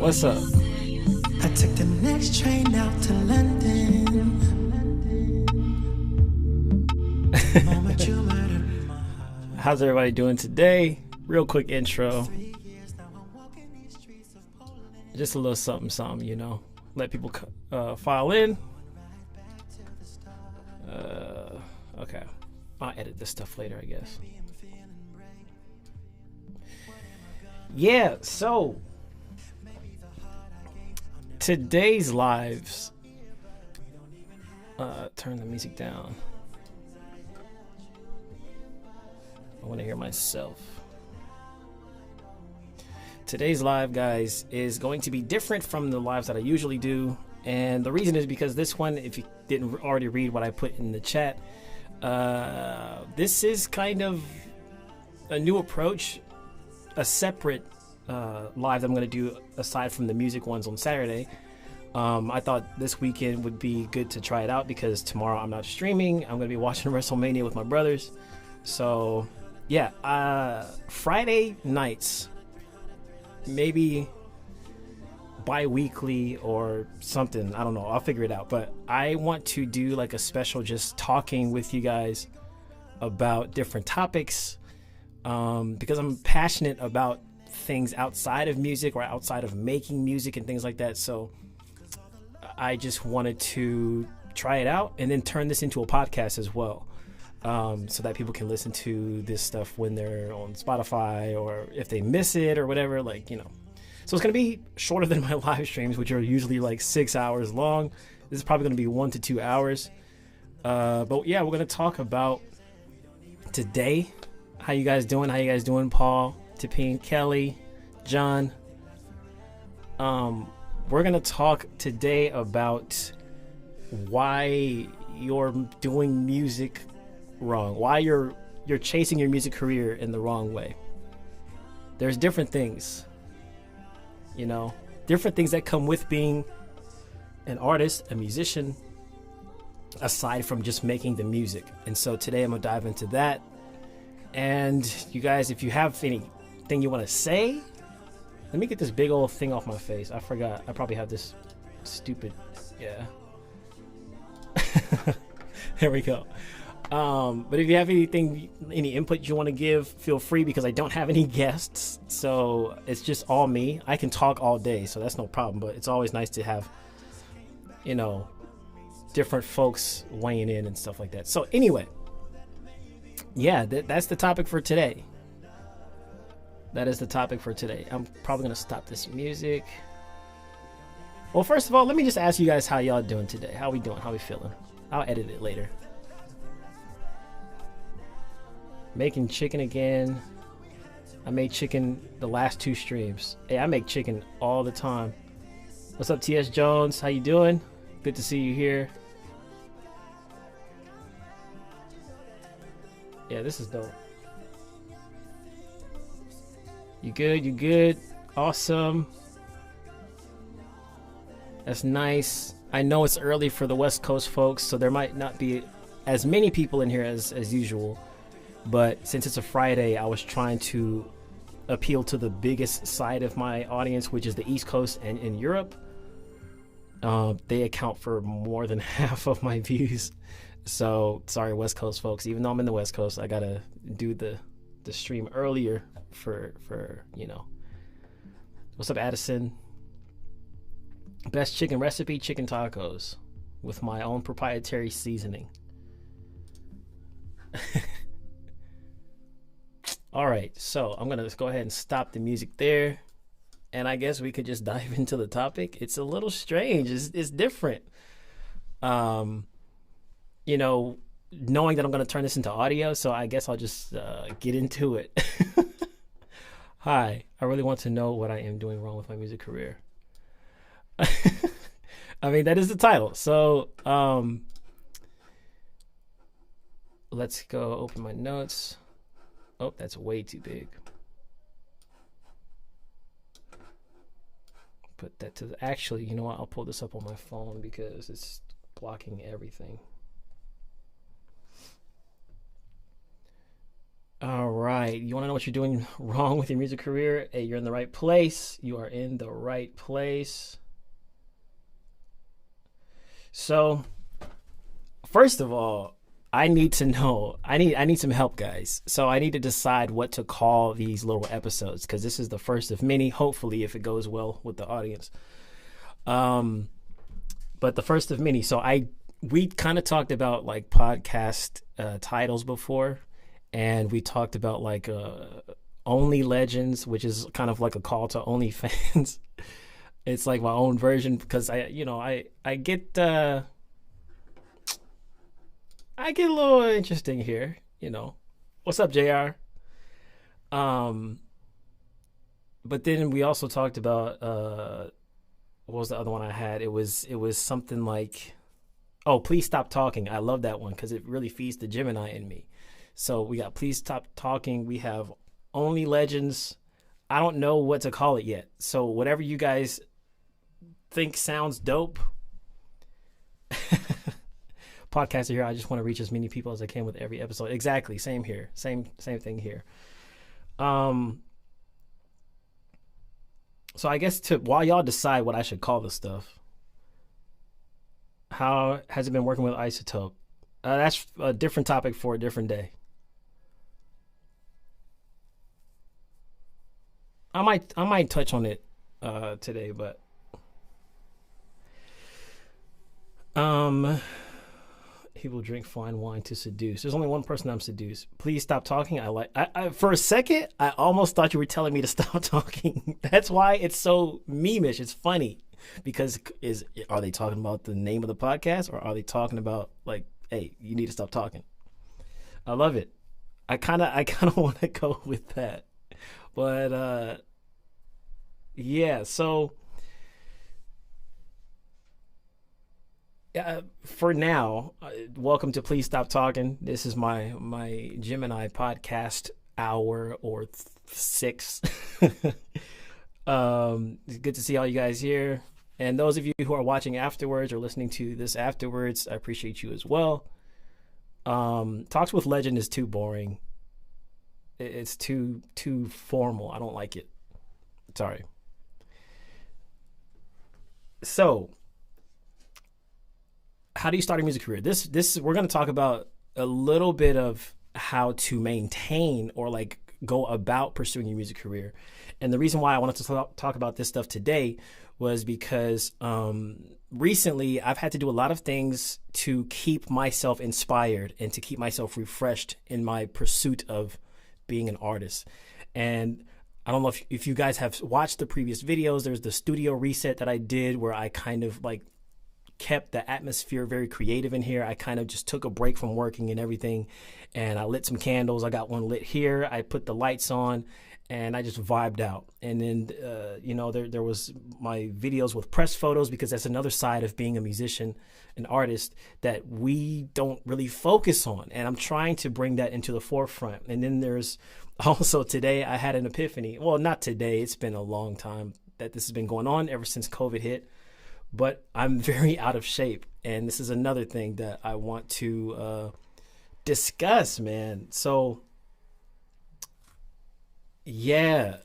What's up? I took the next train out to London. How's everybody doing today? Real quick intro. Just a little something, you know. Let people file in. Okay. I'll edit this stuff later, I guess. Yeah, so today's lives. Turn the music down. I want to hear myself. Today's live, guys, is going to be different from the lives that I usually do. And the reason is because this one, if you didn't already read what I put in the chat, this is kind of a new approach, a separate live that I'm going to do aside from the music ones on Saturday. I thought this weekend would be good to try it out because tomorrow I'm not streaming. I'm going to be watching WrestleMania with my brothers. So, yeah, Friday nights, maybe bi-weekly or something. I don't know. I'll figure it out. But I want to do like a special just talking with you guys about different topics because I'm passionate about things outside of music or outside of making music and things like that. So I just wanted to try it out and then turn this into a podcast as well. So that people can listen to this stuff when they're on Spotify or if they miss it or whatever, like, you know. So it's going to be shorter than my live streams, which are usually like 6 hours long. This is probably going to be 1 to 2 hours. But yeah, we're going to talk about today. How you guys doing? How you guys doing, Paul, Tipine, Kelly, John? We're going to talk today about why you're doing music wrong, why you're chasing your music career in the wrong way. There's different things, you know, different things that come with being an artist, a musician, aside from just making the music. And so today I'm gonna dive into that. And you guys, if you have anything you want to say, let me get this big old thing off my face. I forgot. I probably have this stupid, yeah. There we go. But if you have anything, any input you want to give, feel free because I don't have any guests. So it's just all me. I can talk all day, so that's no problem. But it's always nice to have, you know, different folks weighing in and stuff like that. So anyway, yeah, that's the topic for today. That is the topic for today. I'm probably going to stop this music. Well, first of all, let me just ask you guys how y'all doing today. How we doing? How we feeling? I'll edit it later. Making chicken again. I made chicken the last 2 streams. Hey, I make chicken all the time. What's up, TS Jones? How you doing? Good to see you here. Yeah, this is dope. You good? You good? Awesome. That's nice. I know it's early for the West Coast folks, so there might not be as many people in here as usual. But since it's a Friday, I was trying to appeal to the biggest side of my audience, which is the East Coast and in Europe. They account for more than half of my views. So sorry, West Coast folks. Even though I'm in the West Coast, I gotta do the stream earlier for you know. What's up, Addison? Best chicken recipe, chicken tacos with my own proprietary seasoning. All right, so I'm going to go ahead and stop the music there. And I guess we could just dive into the topic. It's a little strange. It's different. You know, knowing that I'm going to turn this into audio, so I guess I'll just get into it. Hi, I really want to know what I am doing wrong with my music career. I mean, that is the title. So let's go open my notes. Oh, that's way too big. Put that to the, actually, you know what? I'll pull this up on my phone because it's blocking everything. All right. You want to know what you're doing wrong with your music career? Hey, you're in the right place. You are in the right place. So, first of all, I need to know. I need some help, guys. So I need to decide what to call these little episodes because this is the first of many. Hopefully, if it goes well with the audience. But the first of many. So we kind of talked about like podcast titles before, and we talked about like Only Legends, which is kind of like a call to OnlyFans. It's like my own version because I get I get a little interesting here. What's up, Jr. Um, but then we also talked about what was the other one I had? It was something like, oh, please stop talking. I love that one because it really feeds the Gemini in me. So we got please stop talking. We have Only Legends. I don't know what to call it yet. So whatever you guys think sounds dope. Podcaster here. I just want to reach as many people as I can with every episode. Exactly. Same here. Same thing here. So I guess while y'all decide what I should call this stuff, how has it been working with Isotope? That's a different topic for a different day. I might touch on it today, but he will drink fine wine to seduce. There's only one person I'm seduced. Please stop talking. I for a second, I almost thought you were telling me to stop talking. That's why it's so memeish. It's funny because are they talking about the name of the podcast or are they talking about like, hey, you need to stop talking? I love it. I kind of want to go with that, but yeah. So for now, welcome to Please Stop Talking. This is my Gemini podcast hour or six. It's good to see all you guys here. And those of you who are watching afterwards or listening to this afterwards, I appreciate you as well. Talks with Legend is too boring. It's too formal. I don't like it. Sorry. So, how do you start a music career? This we're going to talk about a little bit of how to maintain or like go about pursuing your music career. And the reason why I wanted to talk about this stuff today was because recently I've had to do a lot of things to keep myself inspired and to keep myself refreshed in my pursuit of being an artist. And I don't know if you guys have watched the previous videos. There's the studio reset that I did where I kind of like kept the atmosphere very creative in here. I kind of just took a break from working and everything, and I lit some candles. I got one lit here. I put the lights on, and I just vibed out. And then, there was my videos with press photos because that's another side of being a musician, an artist that we don't really focus on. And I'm trying to bring that into the forefront. And then there's also today I had an epiphany. Well, not today. It's been a long time that this has been going on ever since COVID hit. But I'm very out of shape, and this is another thing that I want to discuss, man. So, yeah,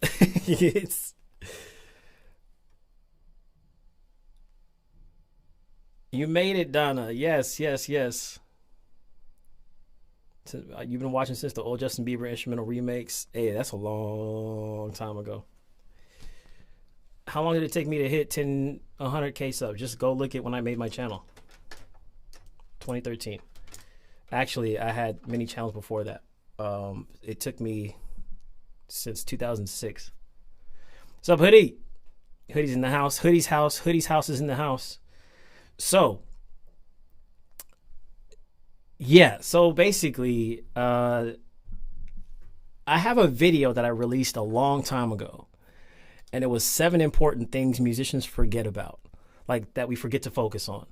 you made it, Donna. Yes. So, you've been watching since the old Justin Bieber instrumental remakes. Hey, that's a long time ago. How long did it take me to hit 100K subs? Just go look at when I made my channel. 2013. Actually, I had many channels before that. It took me since 2006. What's up, Hoodie? Hoodie's in the house. Hoodie's house is in the house. So, yeah. So basically, I have a video that I released a long time ago. And it was 7 important things musicians forget about, like that we forget to focus on.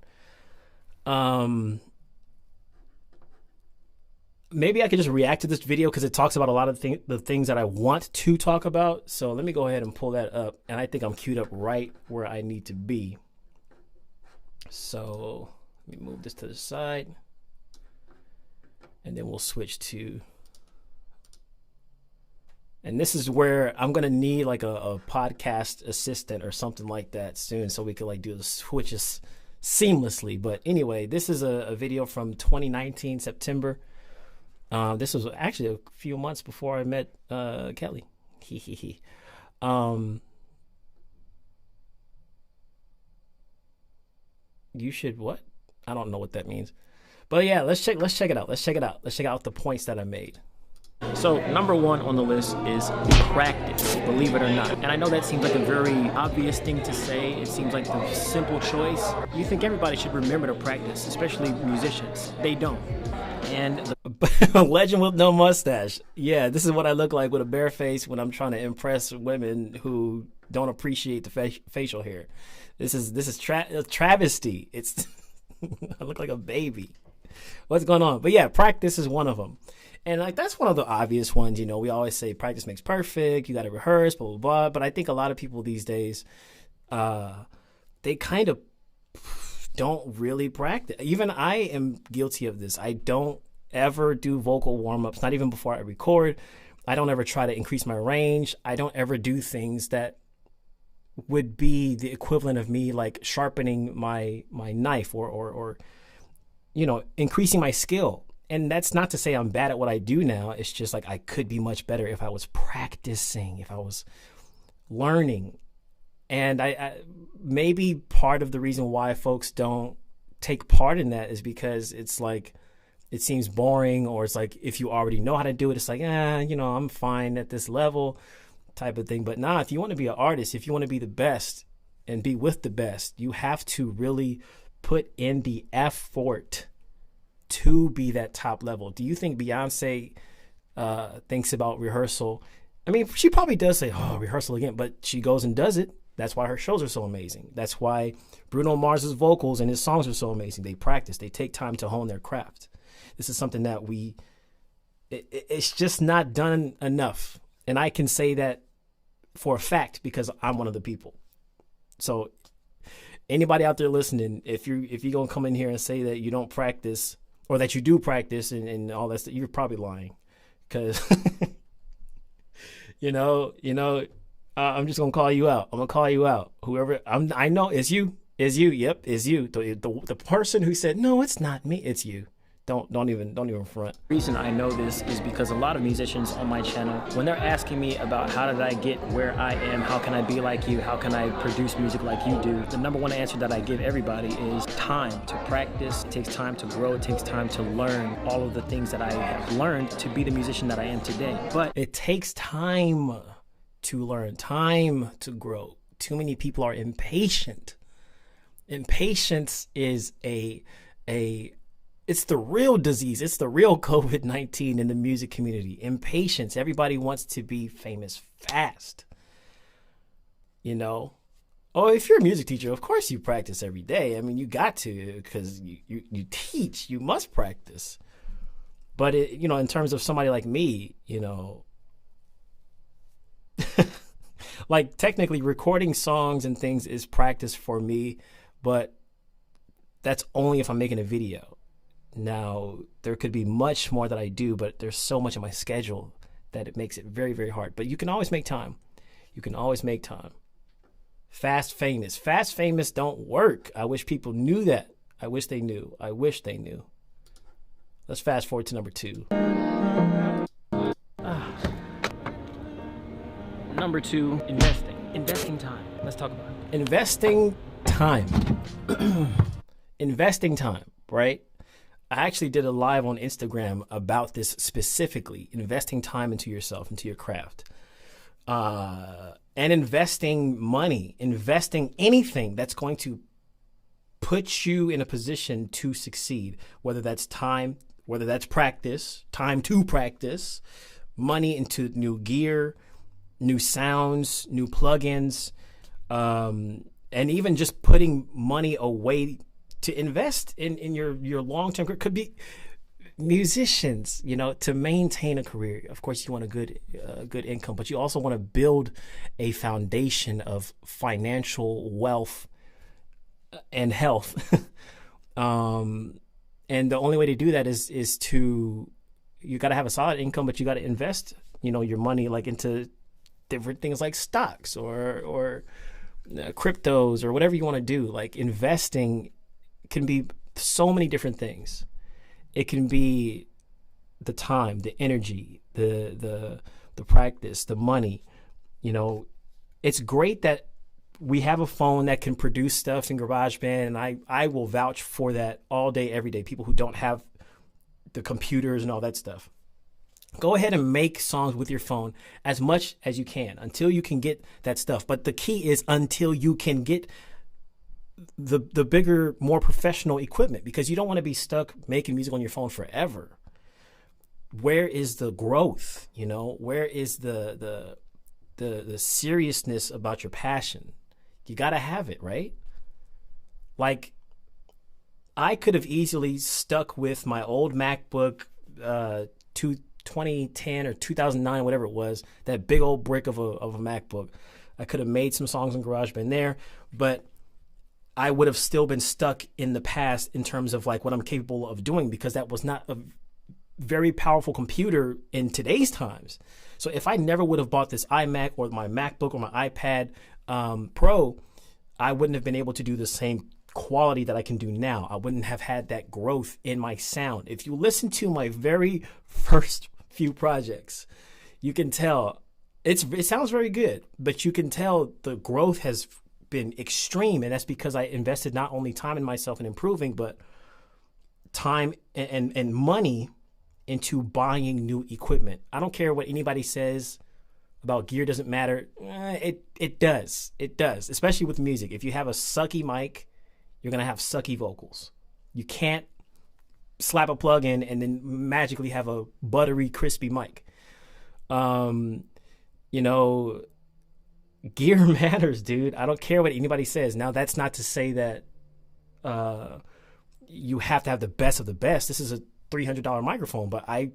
Maybe I could just react to this video because it talks about a lot of the things that I want to talk about. So let me go ahead and pull that up. And I think I'm queued up right where I need to be. So let me move this to the side. And then we'll switch to And this is where I'm gonna need like a podcast assistant or something like that soon, so we could like do the switches seamlessly. But anyway, this is a video from 2019 September. This was actually a few months before I met Kelly. You should what? I don't know what that means. But yeah, let's check it out. Let's check out the points that I made. So number one on the list is practice, believe it or not. And I know that seems like a very obvious thing to say. It seems like the simple choice. You think everybody should remember to practice, especially musicians. They don't. And a legend with no mustache. Yeah, this is what I look like with a bare face when I'm trying to impress women who don't appreciate the facial hair. This is travesty. It's I look like a baby. What's going on? But yeah, practice is one of them. And like that's one of the obvious ones, you know. We always say practice makes perfect. You got to rehearse, blah blah blah. But I think a lot of people these days, they kind of don't really practice. Even I am guilty of this. I don't ever do vocal warm-ups, not even before I record. I don't ever try to increase my range. I don't ever do things that would be the equivalent of me like sharpening my knife or you know, increasing my skill. And that's not to say I'm bad at what I do now. It's just like I could be much better if I was practicing, if I was learning. And I maybe part of the reason why folks don't take part in that is because it's like it seems boring, or it's like if you already know how to do it, it's like, you know, I'm fine at this level type of thing. But nah, if you want to be an artist, if you want to be the best and be with the best, you have to really put in the effort to be that top level. Do you think Beyonce thinks about rehearsal? I mean, she probably does say, oh, rehearsal again, but she goes and does it. That's why her shows are so amazing. That's why Bruno Mars's vocals and his songs are so amazing. They practice. They take time to hone their craft. This is something that it's just not done enough. And I can say that for a fact because I'm one of the people. So anybody out there listening, if you're going to come in here and say that you don't practice, or that you do practice and all that stuff, you're probably lying. Because, you know, I'm just going to call you out. I'm going to call you out. Whoever, I know it's you. It's you. Yep, it's you. The person who said, no, it's not me. It's you. Don't even front. The reason I know this is because a lot of musicians on my channel, when they're asking me about how did I get where I am, how can I be like you, how can I produce music like you do, the number one answer that I give everybody is time to practice. It takes time to grow. It takes time to learn all of the things that I have learned to be the musician that I am today. But it takes time to learn, time to grow. Too many people are impatient. Impatience is it's the real disease. It's the real COVID-19 in the music community. Impatience. Everybody wants to be famous fast. You know? Oh, if you're a music teacher, of course you practice every day. I mean, you got to, because you teach. You must practice. But, you know, in terms of somebody like me, you know, like technically recording songs and things is practice for me, but that's only if I'm making a video. Now, there could be much more that I do, but there's so much in my schedule that it makes it very, very hard. But you can always make time. You can always make time. Fast famous. Fast famous don't work. I wish people knew that. I wish they knew. I wish they knew. Let's fast forward to number 2. Number 2, investing. Investing time. Let's talk about it. Investing time. Investing time, right? I actually did a live on Instagram about this specifically, investing time into yourself, into your craft, and investing money, investing anything that's going to put you in a position to succeed, whether that's time, whether that's practice, time to practice, money into new gear, new sounds, new plugins, and even just putting money away to invest in your long-term career. Could be musicians, you know, to maintain a career. Of course, you want a good income, but you also want to build a foundation of financial wealth and health. And the only way to do that is to, you got to have a solid income, but you got to invest your money like into different things like stocks or cryptos or whatever you want to do. Like investing can be so many different things. It can be the time, the energy, the practice, the money. It's great that we have a phone that can produce stuff in GarageBand, and I will vouch for that all day, every day. People who don't have the computers and all that stuff. Go ahead and make songs with your phone as much as you can until you can get that stuff. But the key is until you can get the bigger, more professional equipment, because you don't want to be stuck making music on your phone forever. Where is the growth? Where is the seriousness about your passion? You got to have it, right? Like, I could have easily stuck with my old MacBook 2010 or 2009, whatever it was, that big old brick of a MacBook. I could have made some songs in GarageBand there, but I would have still been stuck in the past in terms of like what I'm capable of doing, because that was not a very powerful computer in today's times. So if I never would have bought this iMac or my MacBook or my iPad Pro, I wouldn't have been able to do the same quality that I can do now. I wouldn't have had that growth in my sound. If you listen to my very first few projects, you can tell it sounds very good, but you can tell the growth has been extreme, and that's because I invested not only time in myself and improving, but time and money into buying new equipment. I don't care what anybody says about gear, doesn't matter. It does, especially with music. If you have a sucky mic, you're gonna have sucky vocals. You can't slap a plug in and then magically have a buttery, crispy mic. Gear matters, dude. I don't care what anybody says. Now, that's not to say that you have to have the best of the best. This is a $300 microphone, but I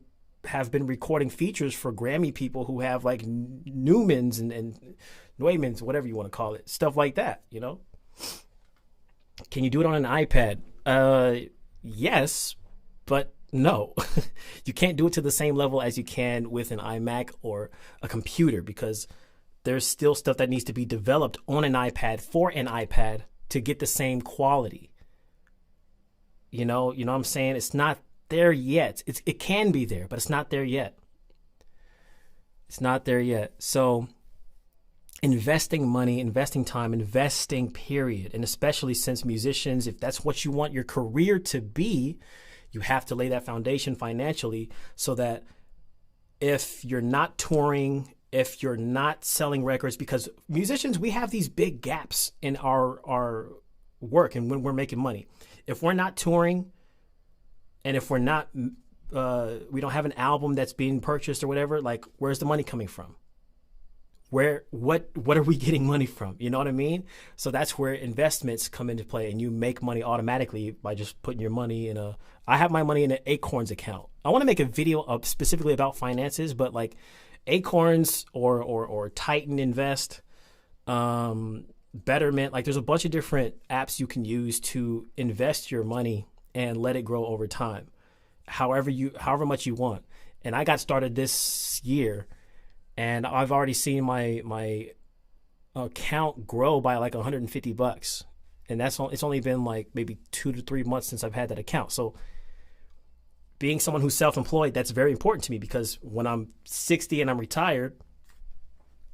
have been recording features for Grammy people who have like Neumanns and Neumanns, whatever you want to call it, stuff like that. Can you do it on an iPad? Yes, but no. You can't do it to the same level as you can with an iMac or a computer, because there's still stuff that needs to be developed on an iPad for an iPad to get the same quality. You know what I'm saying? It's not there yet. It can be there, but it's not there yet. It's not there yet. So investing money, investing time, investing period, and especially since musicians, if that's what you want your career to be, you have to lay that foundation financially so that if you're not touring, if you're not selling records, because musicians, we have these big gaps in our work and when we're making money. If we're not touring, and if we're not, we don't have an album that's being purchased or whatever, like, where's the money coming from? What are we getting money from? You know what I mean? So that's where investments come into play, and you make money automatically by just putting your money in I have my money in an Acorns account. I want to make a video up specifically about finances, but like Acorns or Titan Invest, Betterment, like there's a bunch of different apps you can use to invest your money and let it grow over time, however much you want. And I got started this year, and I've already seen my account grow by like $150, and it's only been like maybe 2 to 3 months since I've had that account. So being someone who's self-employed, that's very important to me, because when I'm 60 and I'm retired,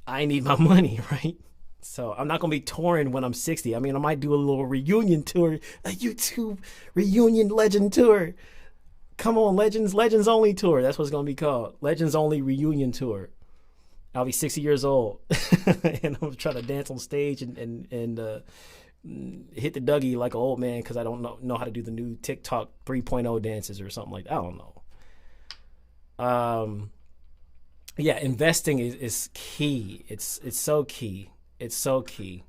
I need my money, right? So I'm not going to be touring when I'm 60. I mean, I might do a little reunion tour, a YouTube reunion legend tour. Come on, Legends Only tour. That's what it's going to be called. Legends Only reunion tour. I'll be 60 years old and I'm trying to dance on stage and hit the Dougie like an old man because I don't know how to do the new TikTok 3.0 dances or something like that. I don't know. Yeah, investing is key. It's so key. It's so key.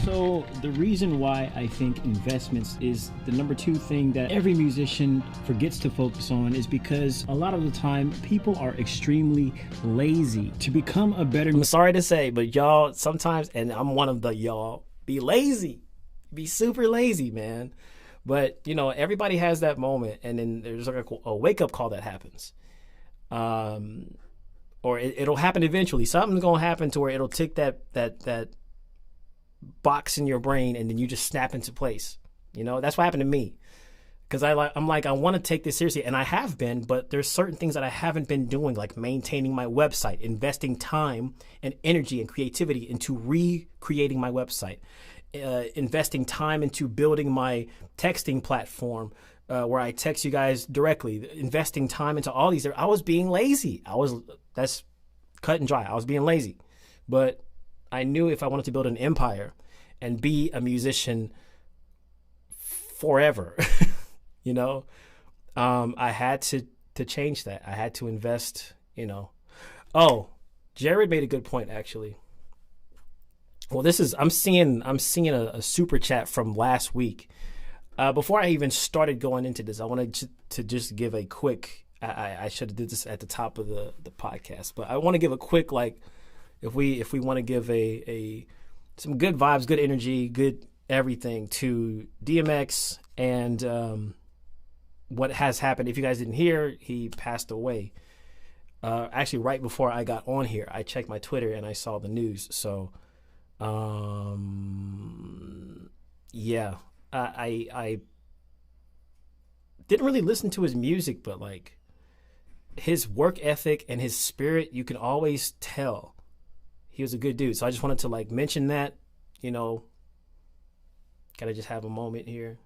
So the reason why I think investments is the number 2 thing that every musician forgets to focus on is because a lot of the time people are extremely lazy. To become a better... I'm sorry to say, but y'all sometimes, and I'm one of the y'all, be lazy. Be super lazy, man. But, everybody has that moment, and then there's like a wake-up call that happens. or it'll happen eventually. Something's gonna happen to where it'll tick that box in your brain, and then you just snap into place. You know, that's what happened to me. Because I'm like, I want to take this seriously, and I have been, but there's certain things that I haven't been doing, like maintaining my website, investing time and energy and creativity into recreating my website, investing time into building my texting platform where I text you guys directly, investing time into all these. I was being lazy. That's cut and dry. I was being lazy, but I knew if I wanted to build an empire and be a musician forever, you know, I had to change that. I had to invest, you know. Oh, Jared made a good point, actually. Well, I'm seeing a super chat from last week. Before I even started going into this, I wanted to just give a quick, I should have did this at the top of the podcast, but I want to give a quick, like, if we want to give some good vibes, good energy, good everything to DMX and what has happened. If you guys didn't hear, he passed away. Actually, right before I got on here, I checked my Twitter and I saw the news. So, yeah, I didn't really listen to his music, but like his work ethic and his spirit, you can always tell he was a good dude. So I just wanted to like mention that, you know. Gotta just have a moment here.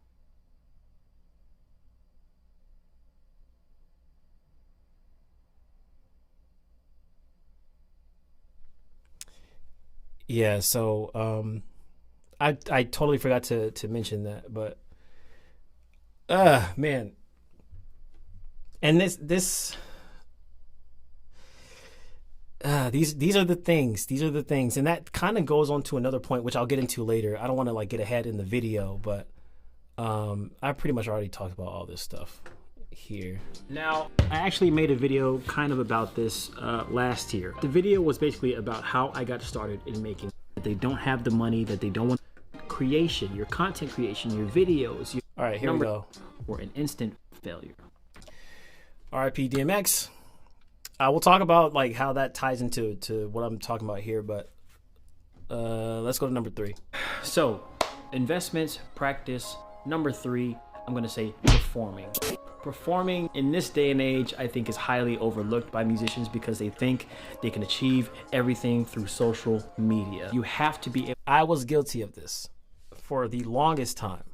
Yeah, so I totally forgot to mention that, but man. And these are the things, and that kind of goes on to another point, which I'll get into later. I don't want to like get ahead in the video, but I pretty much already talked about all this stuff here. Now, I actually made a video kind of about this last year. The video was basically about how I got started in making. They don't have the money, that they don't want creation, your content creation, your videos. All right, here we go. Or an instant failure. RIP DMX. We'll talk about like how that ties into what I'm talking about here, but let's go to number 3. So, investments, practice. Number 3, I'm going to say performing. Performing in this day and age, I think, is highly overlooked by musicians because they think they can achieve everything through social media. You have to be. I was guilty of this for the longest time,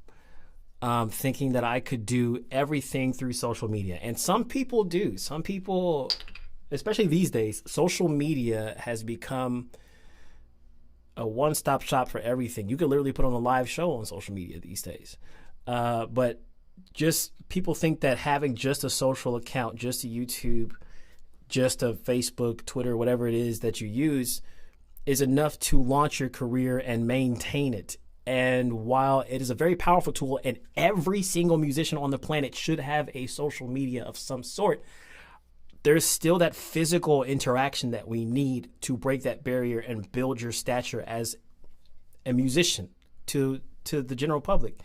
thinking that I could do everything through social media. And some people do. Some people, especially these days, social media has become a one-stop shop for everything. You could literally put on a live show on social media these days. But just people think that having just a social account, just a YouTube, just a Facebook, Twitter, whatever it is that you use, is enough to launch your career and maintain it. And while it is a very powerful tool, and every single musician on the planet should have a social media of some sort, there's still that physical interaction that we need to break that barrier and build your stature as a musician to the general public.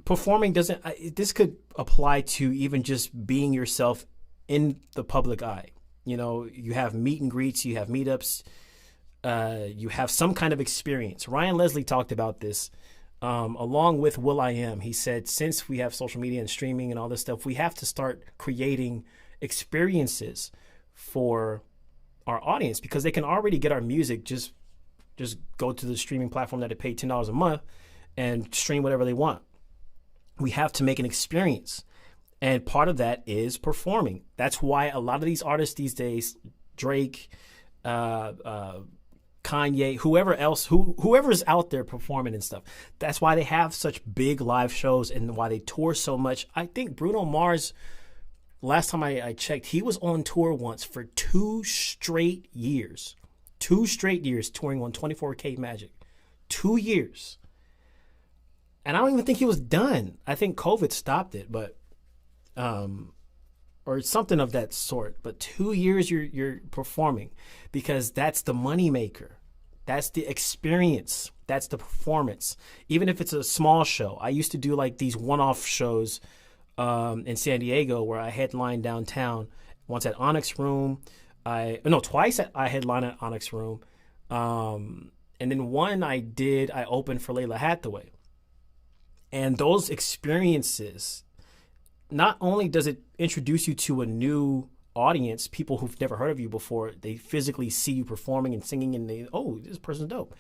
Performing doesn't, this could apply to even just being yourself in the public eye. You know, you have meet and greets, you have meetups, you have some kind of experience. Ryan Leslie talked about this along with will.i.am. He said, since we have social media and streaming and all this stuff, we have to start creating experiences for our audience because they can already get our music. Just go to the streaming platform that they pay $10 a month and stream whatever they want. We have to make an experience. And part of that is performing. That's why a lot of these artists these days, Drake, Kanye, whoever's out there performing and stuff, that's why they have such big live shows and why they tour so much. I think Bruno Mars, last time I checked, he was on tour once for 2 straight years. 2 straight years touring on 24K Magic. 2 years. And I don't even think he was done. I think COVID stopped it, but or something of that sort. But 2 years you're performing because that's the money maker. That's the experience. That's the performance. Even if it's a small show. I used to do like these one-off shows in San Diego where I headlined downtown. Once at Onyx Room, twice I headlined at Onyx Room, and then one I opened for Layla Hathaway. And those experiences, not only does it introduce you to a new audience, people who've never heard of you before, they physically see you performing and singing and this person's dope.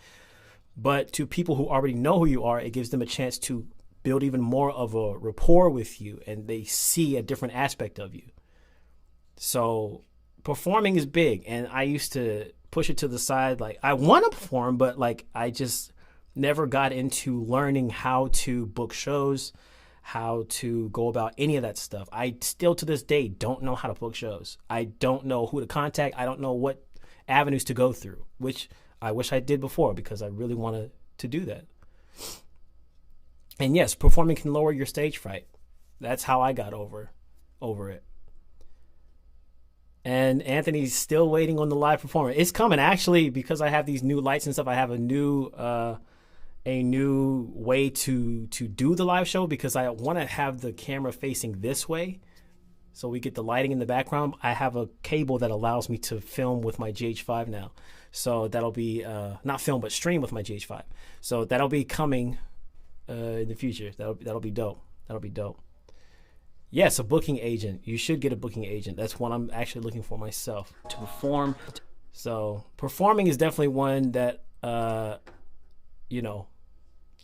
But to people who already know who you are, it gives them a chance to build even more of a rapport with you, and they see a different aspect of you. So performing is big, and I used to push it to the side. Like, I want to perform, but like I just never got into learning how to book shows, how to go about any of that stuff. I still to this day don't know how to book shows. I don't know who to contact. I don't know what avenues to go through, which I wish I did before because I really wanted to do that. And yes, performing can lower your stage fright. That's how I got over it. And Anthony's still waiting on the live performance. It's coming, actually, because I have these new lights and stuff. I have a new way to do the live show, because I want to have the camera facing this way, so we get the lighting in the background. I have a cable that allows me to film with my GH5 now, so that'll be not film but stream with my GH5. So that'll be coming in the future. That'll be dope. That'll be dope. Yes, a booking agent. You should get a booking agent. That's one I'm actually looking for myself to perform. So performing is definitely one that you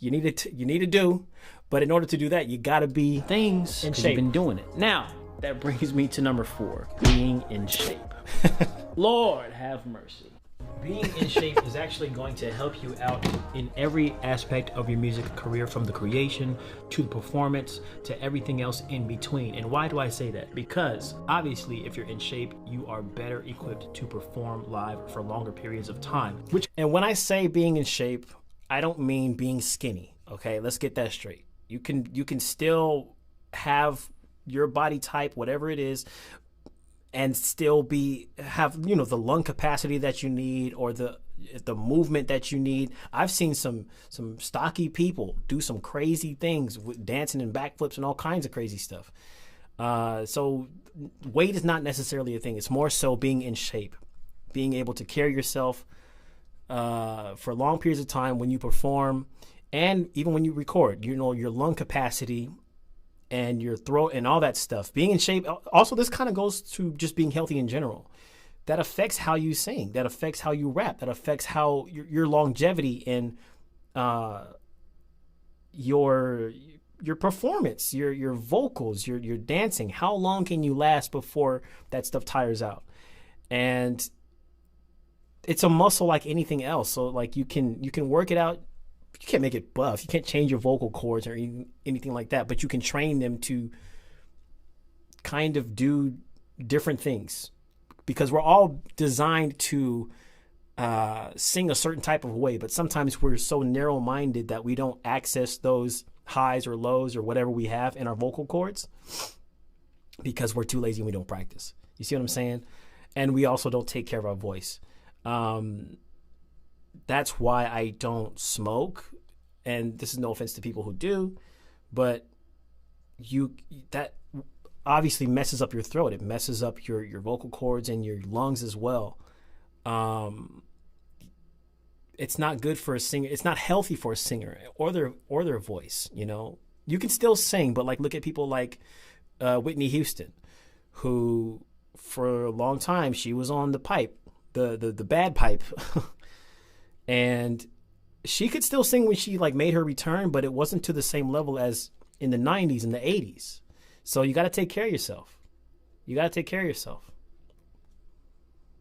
need to do. But in order to do that, you gotta be things in shape. You've been doing it. Now that brings me to number 4: being in shape. Lord have mercy. Being in shape is actually going to help you out in every aspect of your music career, from the creation to the performance to everything else in between. And why do I say that? Because obviously if you're in shape, you are better equipped to perform live for longer periods of time. And when I say being in shape, I don't mean being skinny. Okay, let's get that straight. You can still have your body type, whatever it is, and still have the lung capacity that you need, or the movement that you need. I've seen some stocky people do some crazy things with dancing and backflips and all kinds of crazy stuff. So weight is not necessarily a thing. It's more so being in shape, being able to carry yourself for long periods of time when you perform, and even when you record. Your lung capacity and your throat and all that stuff. Being in shape. Also, this kind of goes to just being healthy in general. That affects how you sing. That affects how you rap. That affects how your longevity in your performance, your vocals, your dancing. How long can you last before that stuff tires out? And it's a muscle like anything else. So like you can work it out. You can't make it buff. You can't change your vocal cords or anything like that, but you can train them to kind of do different things, because we're all designed to sing a certain type of way, but sometimes we're so narrow-minded that we don't access those highs or lows or whatever we have in our vocal cords because we're too lazy and we don't practice. You see what I'm saying? And we also don't take care of our voice. That's why I don't smoke, and this is no offense to people who do, but that obviously messes up your throat. It messes up your vocal cords and your lungs as well. It's not good for a singer. It's not healthy for a singer or their voice. You can still sing, but like look at people like Whitney Houston, who for a long time she was on the pipe, the bad pipe. And she could still sing when she like made her return, but it wasn't to the same level as in the 90s and the 80s. So you got to take care of yourself.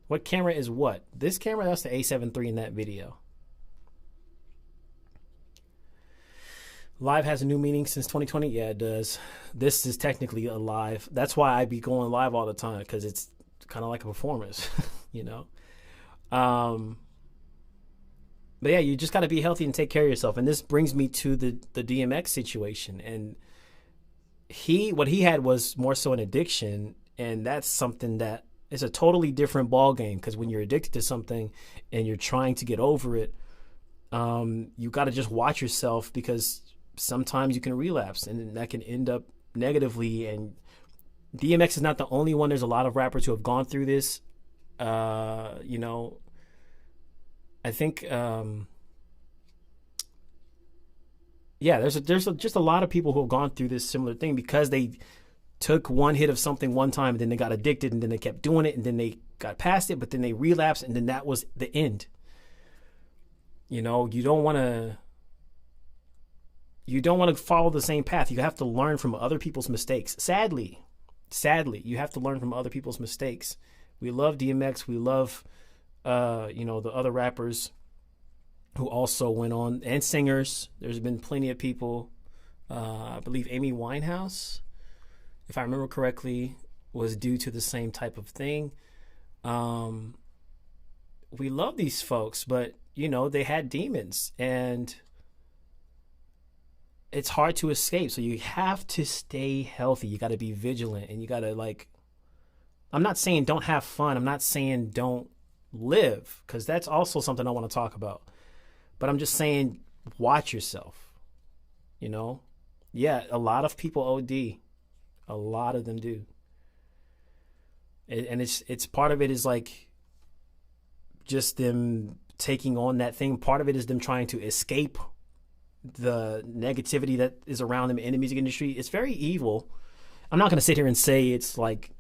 What camera is what? This camera, that's the A7 III in that video. Live has a new meaning since 2020. Yeah, it does. This is technically a live. That's why I be going live all the time, because it's kind of like a performance, But yeah, you just got to be healthy and take care of yourself. And this brings me to the DMX situation. And what he had was more so an addiction. And that's something that is a totally different ball game, because when you're addicted to something and you're trying to get over it, you got to just watch yourself, because sometimes you can relapse, and that can end up negatively. And DMX is not the only one. There's a lot of rappers who have gone through this. You know, I think, yeah, there's just a lot of people who have gone through this similar thing because they took one hit of something one time and then they got addicted and then they kept doing it and then they got past it, but then they relapsed and then that was the end. You know, you don't want to follow the same path. You have to learn from other people's mistakes. Sadly, you have to learn from other people's mistakes. We love DMX. We love, you know, the other rappers who also went on, and singers. There's been plenty of people. I believe Amy Winehouse, if I remember correctly, was due to the same type of thing. We love these folks, but, you know, they had demons, and it's hard to escape. So you have to stay healthy. You got to be vigilant, and you got to, like, I'm not saying don't have fun. I'm not saying don't live, because that's also something I want to talk about. But I'm just saying, watch yourself, you know? Yeah, a lot of people OD. A lot of them do. And it's part of it is like just them taking on that thing. Part of it is them trying to escape the negativity that is around them in the music industry. It's very evil. I'm not going to sit here and say it's like,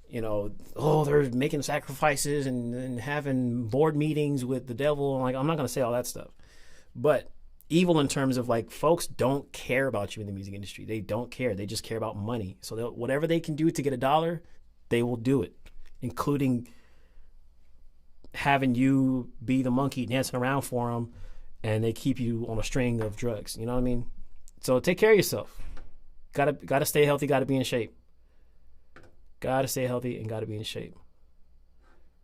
you know, oh, they're making sacrifices and having board meetings with the devil. Like, I'm not going to say all that stuff. But evil in terms of, like, folks don't care about you in the music industry. They don't care. They just care about money. So whatever they can do to get a dollar, they will do it, including having you be the monkey dancing around for them, and they keep you on a string of drugs. You know what I mean? So take care of yourself. Gotta stay healthy. Gotta be in shape. Gotta stay healthy and gotta be in shape.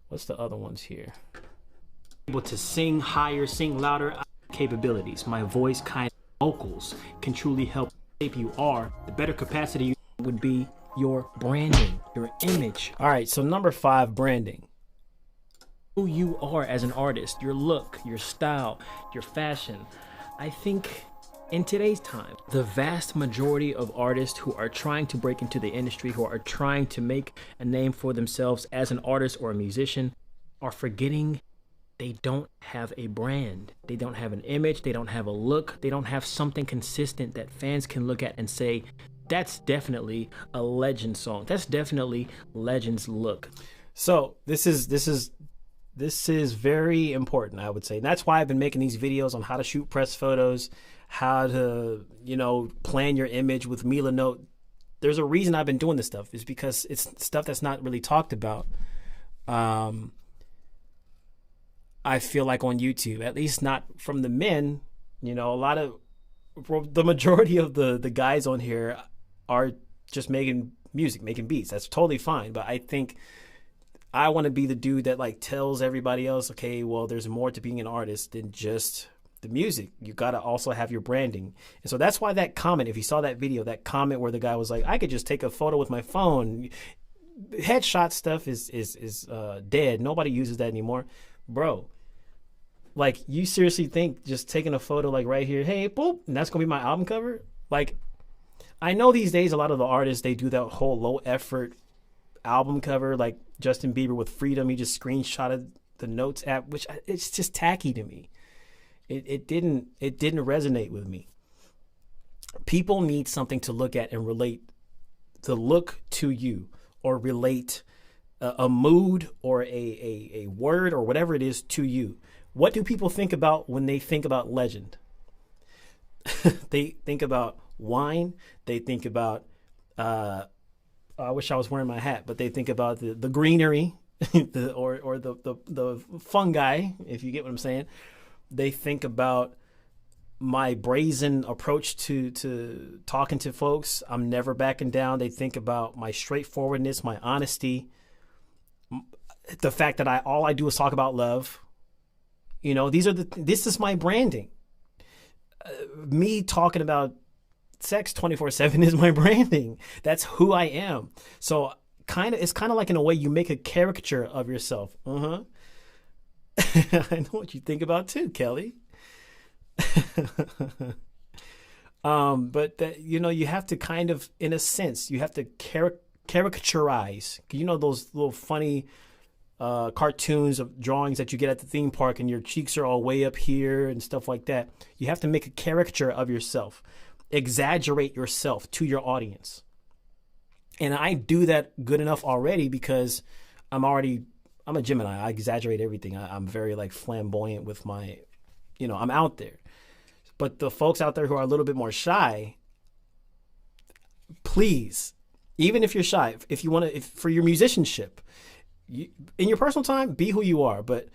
What's the other ones here? Able to sing higher, sing louder. Capabilities. My voice, kind of vocals can truly help shape you are. The better capacity would be your branding, your image. All right, so number 5, branding. Who you are as an artist, your look, your style, your fashion. I think in today's time, the vast majority of artists who are trying to break into the industry, who are trying to make a name for themselves as an artist or a musician, are forgetting they don't have a brand. They don't have an image. They don't have a look. They don't have something consistent that fans can look at and say, that's definitely a Legend song. That's definitely Legend's look. So this is very important, I would say. And that's why I've been making these videos on how to shoot press photos, how to, you know, plan your image with Mila Note. There's a reason I've been doing this stuff. Is because it's stuff that's not really talked about. I feel like on YouTube, at least not from the men. You know, the majority of the guys on here are just making music, making beats. That's totally fine. But I think I want to be the dude that, like, tells everybody else, okay, well, there's more to being an artist than just the music. You got to also have your branding. And so that's why that comment, if you saw that video, that comment where the guy was like, I could just take a photo with my phone. Headshot stuff is dead. Nobody uses that anymore. Bro, like, you seriously think just taking a photo, like, right here, hey, boop, and that's going to be my album cover? Like, I know these days a lot of the artists, they do that whole low effort album cover, like Justin Bieber with Freedom. He just screenshotted the Notes app, which it's just tacky to me. It didn't resonate with me. People need something to look at and relate the look to you, or relate a mood or a word or whatever it is to you. What do people think about when they think about Legend? They think about wine. They think about, I wish I was wearing my hat, but they think about the greenery, or the fungi, if you get what I'm saying. They think about my brazen approach to talking to folks. I'm never backing down. They think about my straightforwardness, my honesty, the fact that all I do is talk about love. You know, this is my branding. Me talking about sex 24/7 is my branding. That's who I am. So it's kind of like, in a way, you make a caricature of yourself. I know what you think about too, Kelly. But that, you know, you have to kind of, in a sense, you have to caricaturize. You know, those little funny cartoons of drawings that you get at the theme park and your cheeks are all way up here and stuff like that. You have to make a caricature of yourself, exaggerate yourself to your audience. And I do that good enough already because I'm a Gemini. I exaggerate everything. I'm very like flamboyant with my, you know, I'm out there. But the folks out there who are a little bit more shy, please, even if you're shy, if you want to, for your musicianship, in your personal time, be who you are. But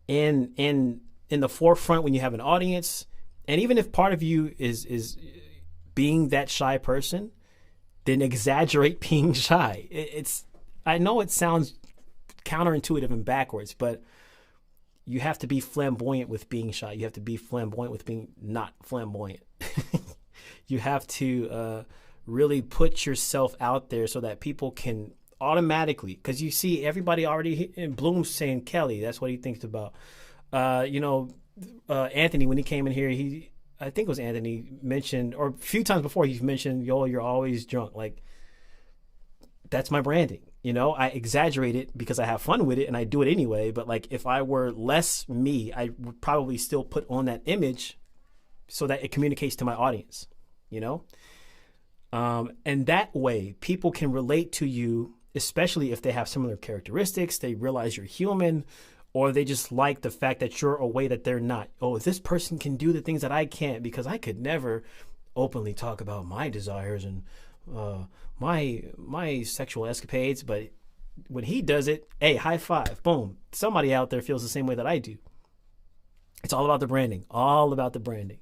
in the forefront when you have an audience, and even if part of you is being that shy person, then exaggerate being shy. I know it sounds counterintuitive and backwards, but you have to be flamboyant with being shy. You have to be flamboyant with being not flamboyant. You have to really put yourself out there so that people can automatically, because you see everybody already in Bloom saying Kelly. That's what he thinks about. You know, Anthony, when he came in here, I think it was Anthony mentioned, or a few times before he's mentioned, yo, you're always drunk. Like, that's my branding. You know, I exaggerate it because I have fun with it and I do it anyway. But like, if I were less me, I would probably still put on that image so that it communicates to my audience, you know? And that way people can relate to you, especially if they have similar characteristics, they realize you're human, or they just like the fact that you're a way that they're not. Oh, this person can do the things that I can't because I could never openly talk about my desires and my sexual escapades, but when he does it, hey, high five, boom. Somebody out there feels the same way that I do. It's all about the branding, all about the branding.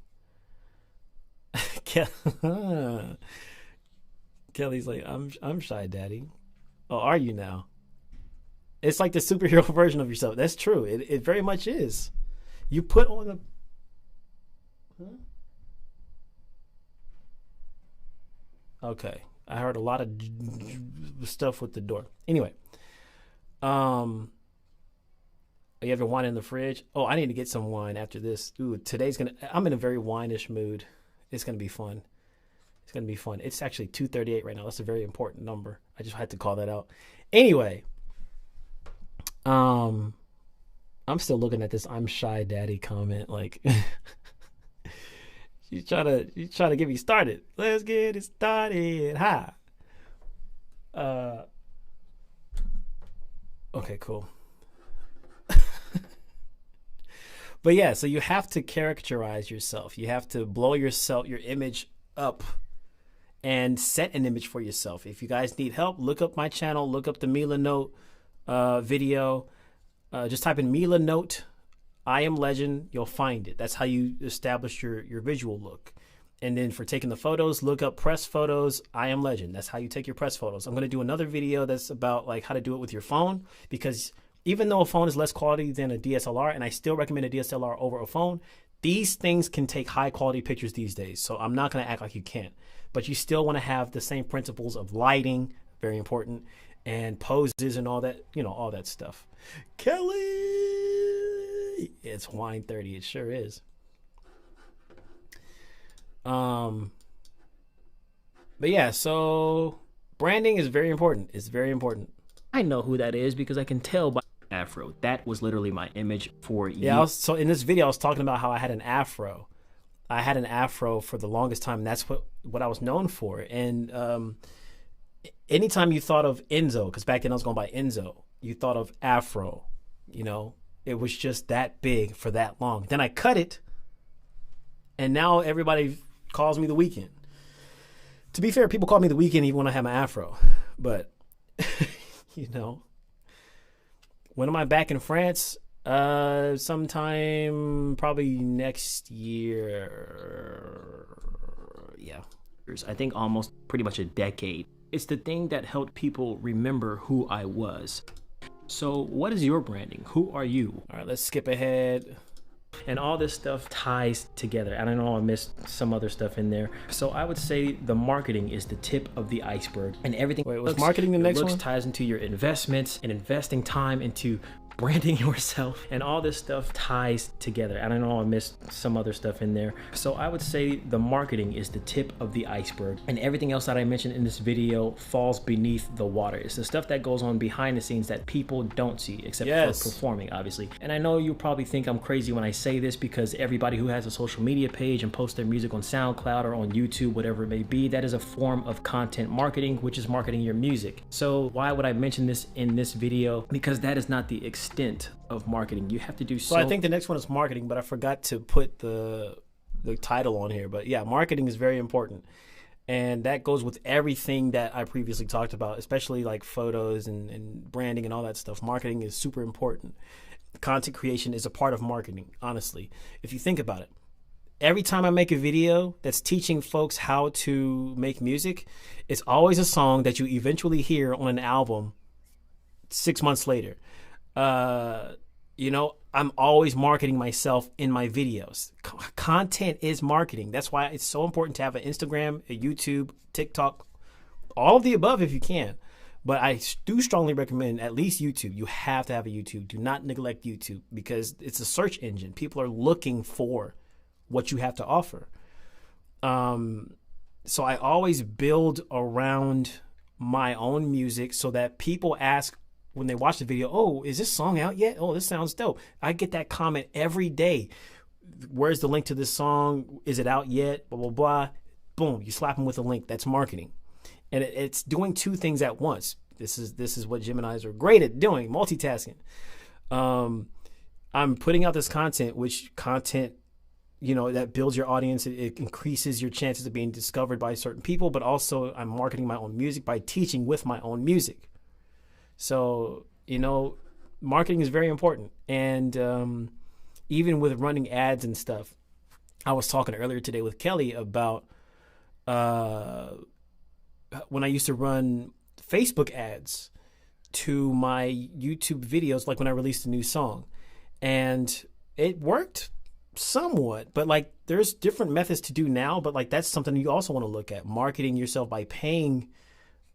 Kelly's like, I'm shy, daddy. Oh, are you now? It's like the superhero version of yourself. That's true. It very much is. You put on the... Huh? Okay. I heard a lot of stuff with the door. Anyway. You have your wine in the fridge? Oh, I need to get some wine after this. Ooh, I'm in a very wine-ish mood. It's going to be fun. It's going to be fun. It's actually 2:38 right now. That's a very important number. I just had to call that out. Anyway. I'm still looking at this I'm shy daddy comment like you try to get me started. Let's get it started. Hi. Okay, cool. But yeah, so you have to characterize yourself. You have to blow your image up and set an image for yourself. If you guys need help, look up my channel, look up the Mila Note video. Just type in Mila Note, IAMLXGEND, you'll find it. That's how you establish your visual look. And then for taking the photos, look up press photos, IAMLXGEND. That's how you take your press photos. I'm going to do another video that's about like how to do it with your phone, because even though a phone is less quality than a DSLR, and I still recommend a DSLR over a phone, these things can take high quality pictures these days. So I'm not going to act like you can't, but you still want to have the same principles of lighting, very important, and poses and all that, you know, all that stuff. Kelly, it's wine 30. It sure is. But yeah, so branding is very important. It's very important. I know who that is because I can tell by afro. That was literally my image for years. Yeah, so in this video, I was talking about how I had an afro. I had an afro for the longest time. And that's what I was known for. And anytime you thought of Enzo, because back then I was going by Enzo, you thought of afro. You know, it was just that big for that long. Then I cut it, and now everybody calls me the Weeknd. To be fair, people call me the Weeknd even when I have my afro. But, you know, when am I back in France? Sometime probably next year. Yeah. I think almost pretty much a decade. It's the thing that helped people remember who I was. So what is your branding? Who are you? All right, let's skip ahead. And all this stuff ties together. I don't know, I missed some other stuff in there. So I would say the marketing is the tip of the iceberg, and everything. Wait, was marketing the next one? Ties into your investments and investing time into branding yourself, and all this stuff ties together. I don't know, I missed some other stuff in there. So I would say the marketing is the tip of the iceberg, and everything else that I mentioned in this video falls beneath the water. It's the stuff that goes on behind the scenes that people don't see, except for performing, obviously. And I know you probably think I'm crazy when I say this, because everybody who has a social media page and posts their music on SoundCloud or on YouTube, whatever it may be, that is a form of content marketing, which is marketing your music. So why would I mention this in this video? Because that is not the extent of marketing. You have to do so. I think the next one is marketing, but I forgot to put the title on here. But yeah, marketing is very important. And that goes with everything that I previously talked about, especially like photos and branding and all that stuff. Marketing is super important. Content creation is a part of marketing, honestly. If you think about it, every time I make a video that's teaching folks how to make music, it's always a song that you eventually hear on an album 6 months later. You know, I'm always marketing myself in my videos. Content is marketing. That's why it's so important to have an Instagram, a YouTube, TikTok, all of the above if you can. But I do strongly recommend at least YouTube. You have to have a YouTube. Do not neglect YouTube, because it's a search engine. People are looking for what you have to offer. So I always build around my own music so that people ask when they watch the video, oh, is this song out yet? Oh, this sounds dope. I get that comment every day. Where's the link to this song? Is it out yet? Blah, blah, blah. Boom, you slap them with a link. That's marketing. And it's doing two things at once. This is what Geminis are great at doing, multitasking. I'm putting out this content, you know, that builds your audience. It increases your chances of being discovered by certain people, but also I'm marketing my own music by teaching with my own music. So, you know, marketing is very important. And even with running ads and stuff, I was talking earlier today with Kelly about when I used to run Facebook ads to my YouTube videos, like when I released a new song. And it worked somewhat, but like there's different methods to do now, but like that's something you also want to look at, marketing yourself by paying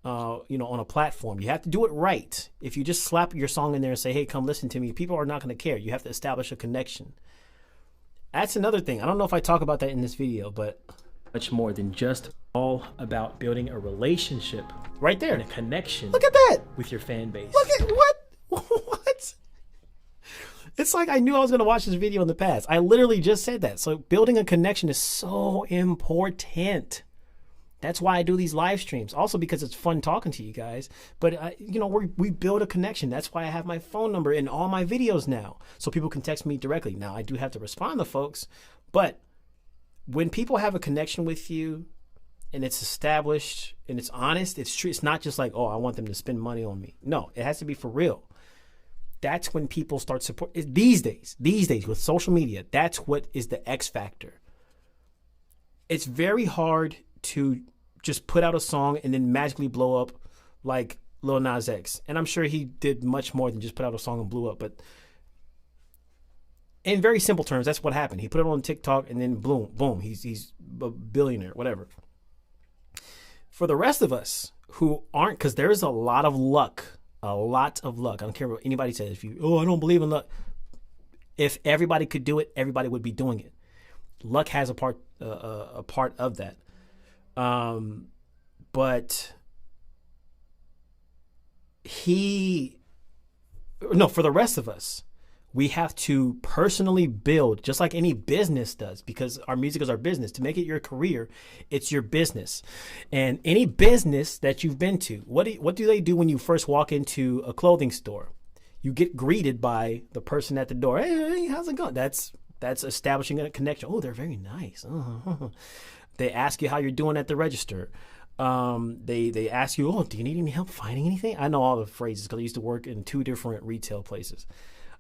you know, on a platform. You have to do it right. If you just slap your song in there and say, hey, come listen to me, people are not going to care. You have to establish a connection. That's another thing. I don't know if I talk about that in this video, but much more than just all about building a relationship right there and a connection. Look at that with your fan base. Look at what? It's like I knew I was going to watch this video in the past. I literally just said that. So building a connection is so important. That's why I do these live streams. Also because it's fun talking to you guys. But, you know, we build a connection. That's why I have my phone number in all my videos now, so people can text me directly. Now, I do have to respond to folks. But when people have a connection with you and it's established and it's honest, it's true. It's not just like, oh, I want them to spend money on me. No, it has to be for real. That's when people start support. These days with social media, that's what is the X factor. It's very hard to just put out a song and then magically blow up like Lil Nas X. And I'm sure he did much more than just put out a song and blew up. But in very simple terms, that's what happened. He put it on TikTok and then boom, he's a billionaire, whatever. For the rest of us who aren't, because there's a lot of luck. I don't care what anybody says. If you, I don't believe in luck. If everybody could do it, everybody would be doing it. Luck has a part of that. But for the rest of us, we have to personally build, just like any business does, because our music is our business. To make it your career, it's your business. And any business that you've been to, what do they do when you first walk into a clothing store? You get greeted by the person at the door. Hey, how's it going? That's establishing a connection. Oh, they're very nice. They ask you how you're doing at the register. They ask you, oh, do you need any help finding anything? I know all the phrases because I used to work in 2 different retail places.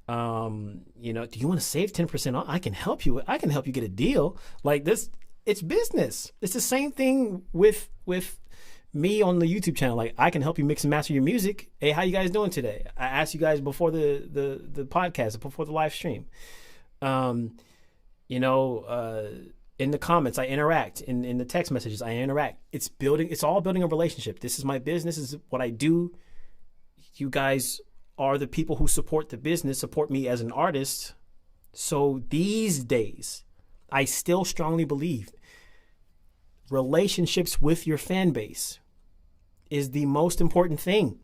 You know, do you want to save 10% off? I can help you. I can help you get a deal like this. It's business. It's the same thing with me on the YouTube channel. Like, I can help you mix and master your music. Hey, how you guys doing today? I asked you guys before the podcast, before the live stream. You know, in the comments, I interact. In the text messages, I interact. It's all building a relationship. This is my business. This is what I do. You guys are the people who support the business, support me as an artist. So these days, I still strongly believe relationships with your fan base is the most important thing,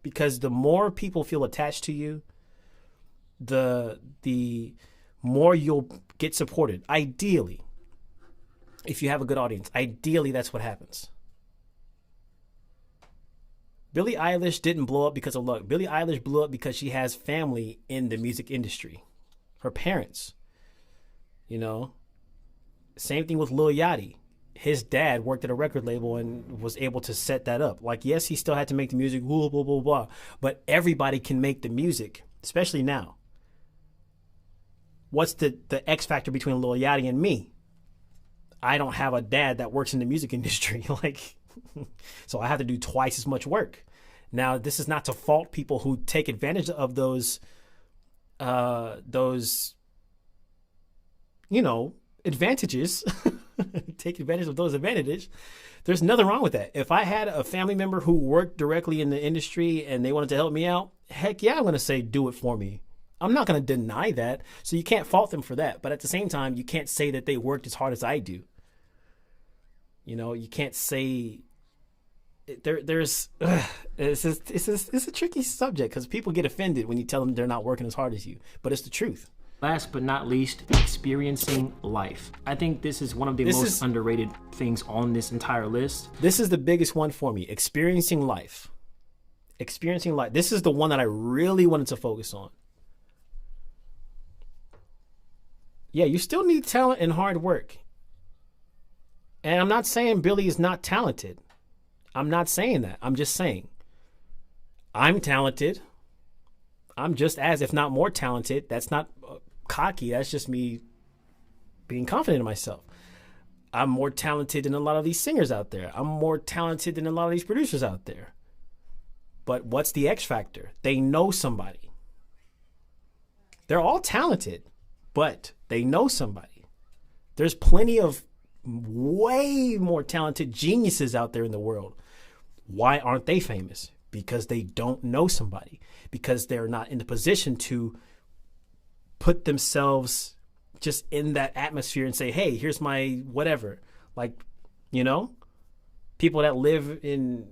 because the more people feel attached to you, the more you'll get supported. Ideally, if you have a good audience, ideally that's what happens. Billie Eilish didn't blow up because of luck. Billie Eilish blew up because she has family in the music industry. Her parents, you know. Same thing with Lil Yachty. His dad worked at a record label and was able to set that up. Like, yes, he still had to make the music, blah, blah, blah, blah. But everybody can make the music, especially now. What's the X factor between Lil Yachty and me? I don't have a dad that works in the music industry. So I have to do twice as much work. Now, this is not to fault people who take advantage of those advantages. Take advantage of those advantages. There's nothing wrong with that. If I had a family member who worked directly in the industry and they wanted to help me out, heck yeah, I'm going to say, do it for me. I'm not going to deny that. So you can't fault them for that. But at the same time, you can't say that they worked as hard as I do. You can't say it's a tricky subject because people get offended when you tell them they're not working as hard as you, but it's the truth. Last but not least, experiencing life. I think this is one of the most underrated things on this entire list. This is the biggest one for me. Experiencing life. Experiencing life. This is the one that I really wanted to focus on. Yeah, you still need talent and hard work. And I'm not saying Billie is not talented. I'm not saying that. I'm just saying I'm talented. I'm just as, if not more talented. That's not cocky. That's just me being confident in myself. I'm more talented than a lot of these singers out there. I'm more talented than a lot of these producers out there. But what's the X factor? They know somebody. They're all talented, but they know somebody. There's plenty of way more talented geniuses out there in the world. Why aren't they famous? Because they don't know somebody. Because they're not in the position to put themselves just in that atmosphere and say, hey, here's my whatever. People that live in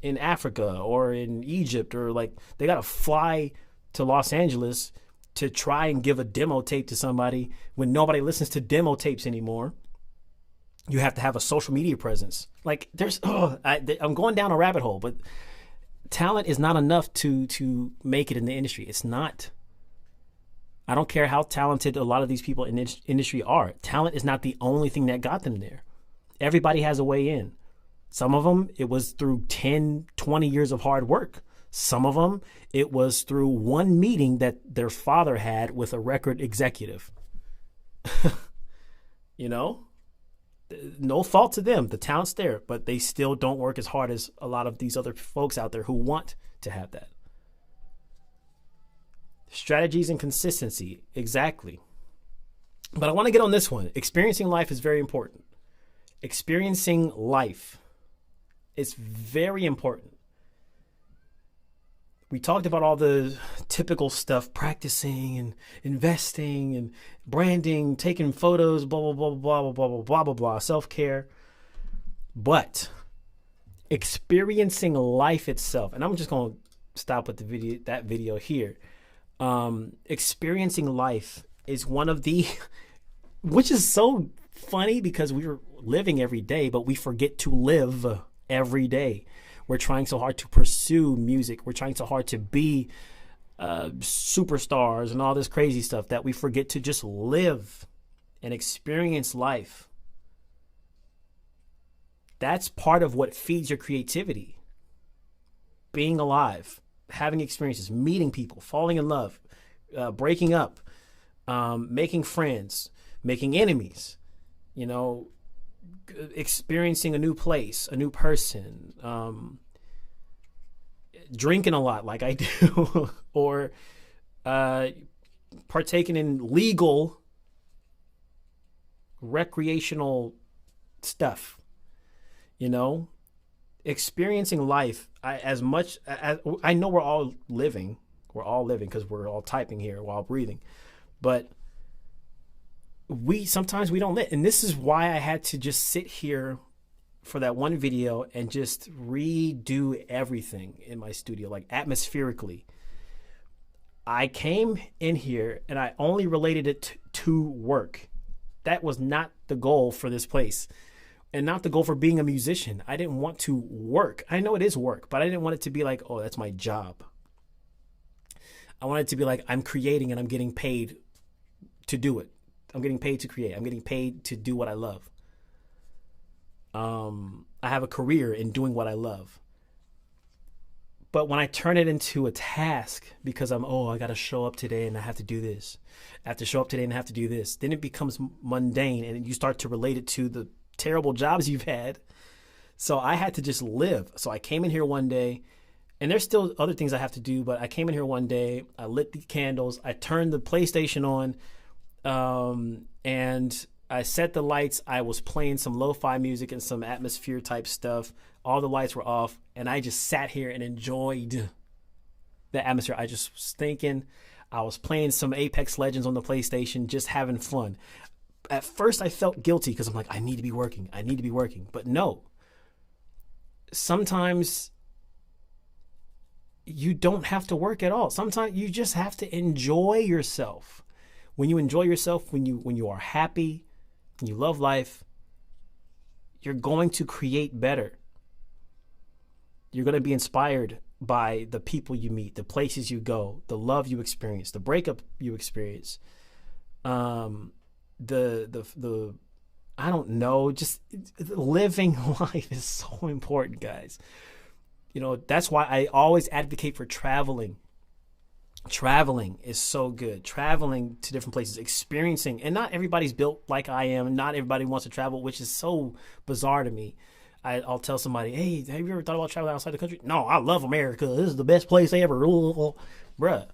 Africa or in Egypt, or they got to fly to Los Angeles to try and give a demo tape to somebody when nobody listens to demo tapes anymore. You have to have a social media presence. I'm going down a rabbit hole, but talent is not enough to make it in the industry. It's not. I don't care how talented a lot of these people in the industry are. Talent is not the only thing that got them there. Everybody has a way in. Some of them, it was through 10, 20 years of hard work. Some of them, it was through one meeting that their father had with a record executive. No fault to them. The talent's there, but they still don't work as hard as a lot of these other folks out there who want to have that. Strategies and consistency. Exactly. But I want to get on this one. Experiencing life is very important. Experiencing life is very important. We talked about all the typical stuff, practicing and investing and branding, taking photos, blah, blah, blah, blah, blah, blah, blah, blah, blah, self-care. But experiencing life itself, and I'm just going to stop with that video here. Experiencing life is one of the, which is so funny because we're living every day, but we forget to live every day. We're trying so hard to pursue music. We're trying so hard to be superstars and all this crazy stuff that we forget to just live and experience life. That's part of what feeds your creativity. Being alive, having experiences, meeting people, falling in love, breaking up, making friends, making enemies, experiencing a new place, a new person, drinking a lot like I do, or partaking in legal recreational stuff, experiencing life. As much as I know we're all living, We're all living because we're all typing here while breathing. But sometimes we don't live. And this is why I had to just sit here for that one video and just redo everything in my studio, like atmospherically. I came in here and I only related it to work. That was not the goal for this place and not the goal for being a musician. I didn't want to work. I know it is work, but I didn't want it to be like, oh, that's my job. I wanted it to be like, I'm creating and I'm getting paid to do it. I'm getting paid to create. I'm getting paid to do what I love. I have a career in doing what I love. But when I turn it into a task because I got to show up today and I have to do this. I have to show up today and I have to do this. Then it becomes mundane and you start to relate it to the terrible jobs you've had. So I had to just live. So I came in here one day, and there's still other things I have to do, but I came in here one day, I lit the candles, I turned the PlayStation on, and I set the lights. I was playing some lo-fi music and some atmosphere type stuff. All the lights were off, and I just sat here and enjoyed the atmosphere. I just was thinking. I was playing some Apex Legends on the PlayStation, just having fun. At first, I felt guilty because I'm like, I need to be working. I need to be working. But no. Sometimes you don't have to work at all. Sometimes you just have to enjoy yourself. When you enjoy yourself, when you are happy, and you love life, you're going to create better. You're going to be inspired by the people you meet, the places you go, the love you experience, the breakup you experience, the I don't know, just living life is so important, guys. You know, that's why I always advocate for traveling. Traveling is so good. Traveling to different places, experiencing, and not everybody's built like I am. Not everybody wants to travel, which is so bizarre to me. I'll tell somebody, hey, have you ever thought about traveling outside the country? No, I love America. This is the best place ever. Bruh.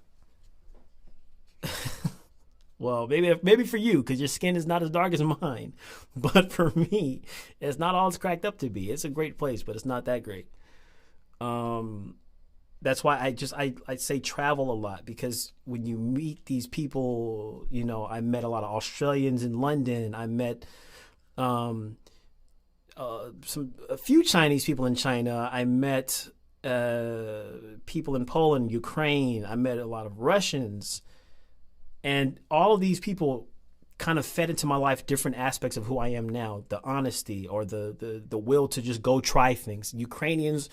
Well, maybe for you, because your skin is not as dark as mine. But for me, it's not all it's cracked up to be. It's a great place, but it's not that great. That's why I say travel a lot, because when you meet these people, you know, I met a lot of Australians in London. I met a few Chinese people in China. I met people in Poland, Ukraine. I met a lot of Russians. And all of these people kind of fed into my life different aspects of who I am now, the honesty or the will to just go try things. Ukrainians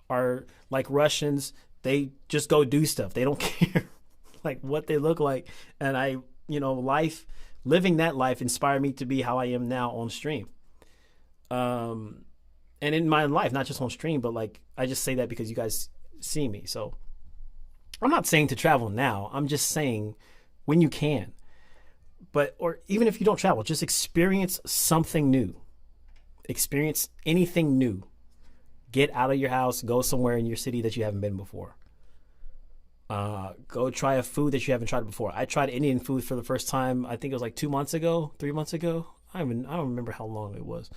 are like Russians. They just go do stuff. They don't care like what they look like. And living that life inspired me to be how I am now on stream. And in my life, not just on stream, but like, I just say that because you guys see me. So I'm not saying to travel now. I'm just saying when you can, or even if you don't travel, just experience something new, experience anything new. Get out of your house, go somewhere in your city that you haven't been before. Go try a food that you haven't tried before. I tried Indian food for the first time. I think it was like 3 months ago. I don't remember how long it was,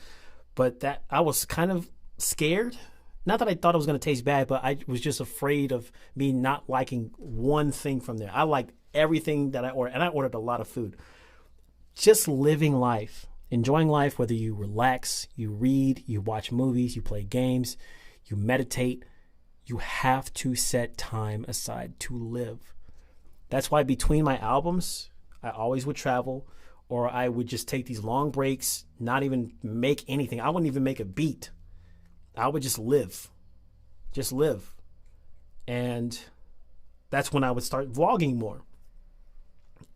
but that I was kind of scared. Not that I thought it was going to taste bad, but I was just afraid of me not liking one thing from there. I liked everything that I ordered, and I ordered a lot of food. Just living life, enjoying life, whether you relax, you read, you watch movies, you play games, you meditate, you have to set time aside to live. That's why between my albums, I always would travel, or I would just take these long breaks, not even make anything. I wouldn't even make a beat. I would just live. And that's when I would start vlogging more.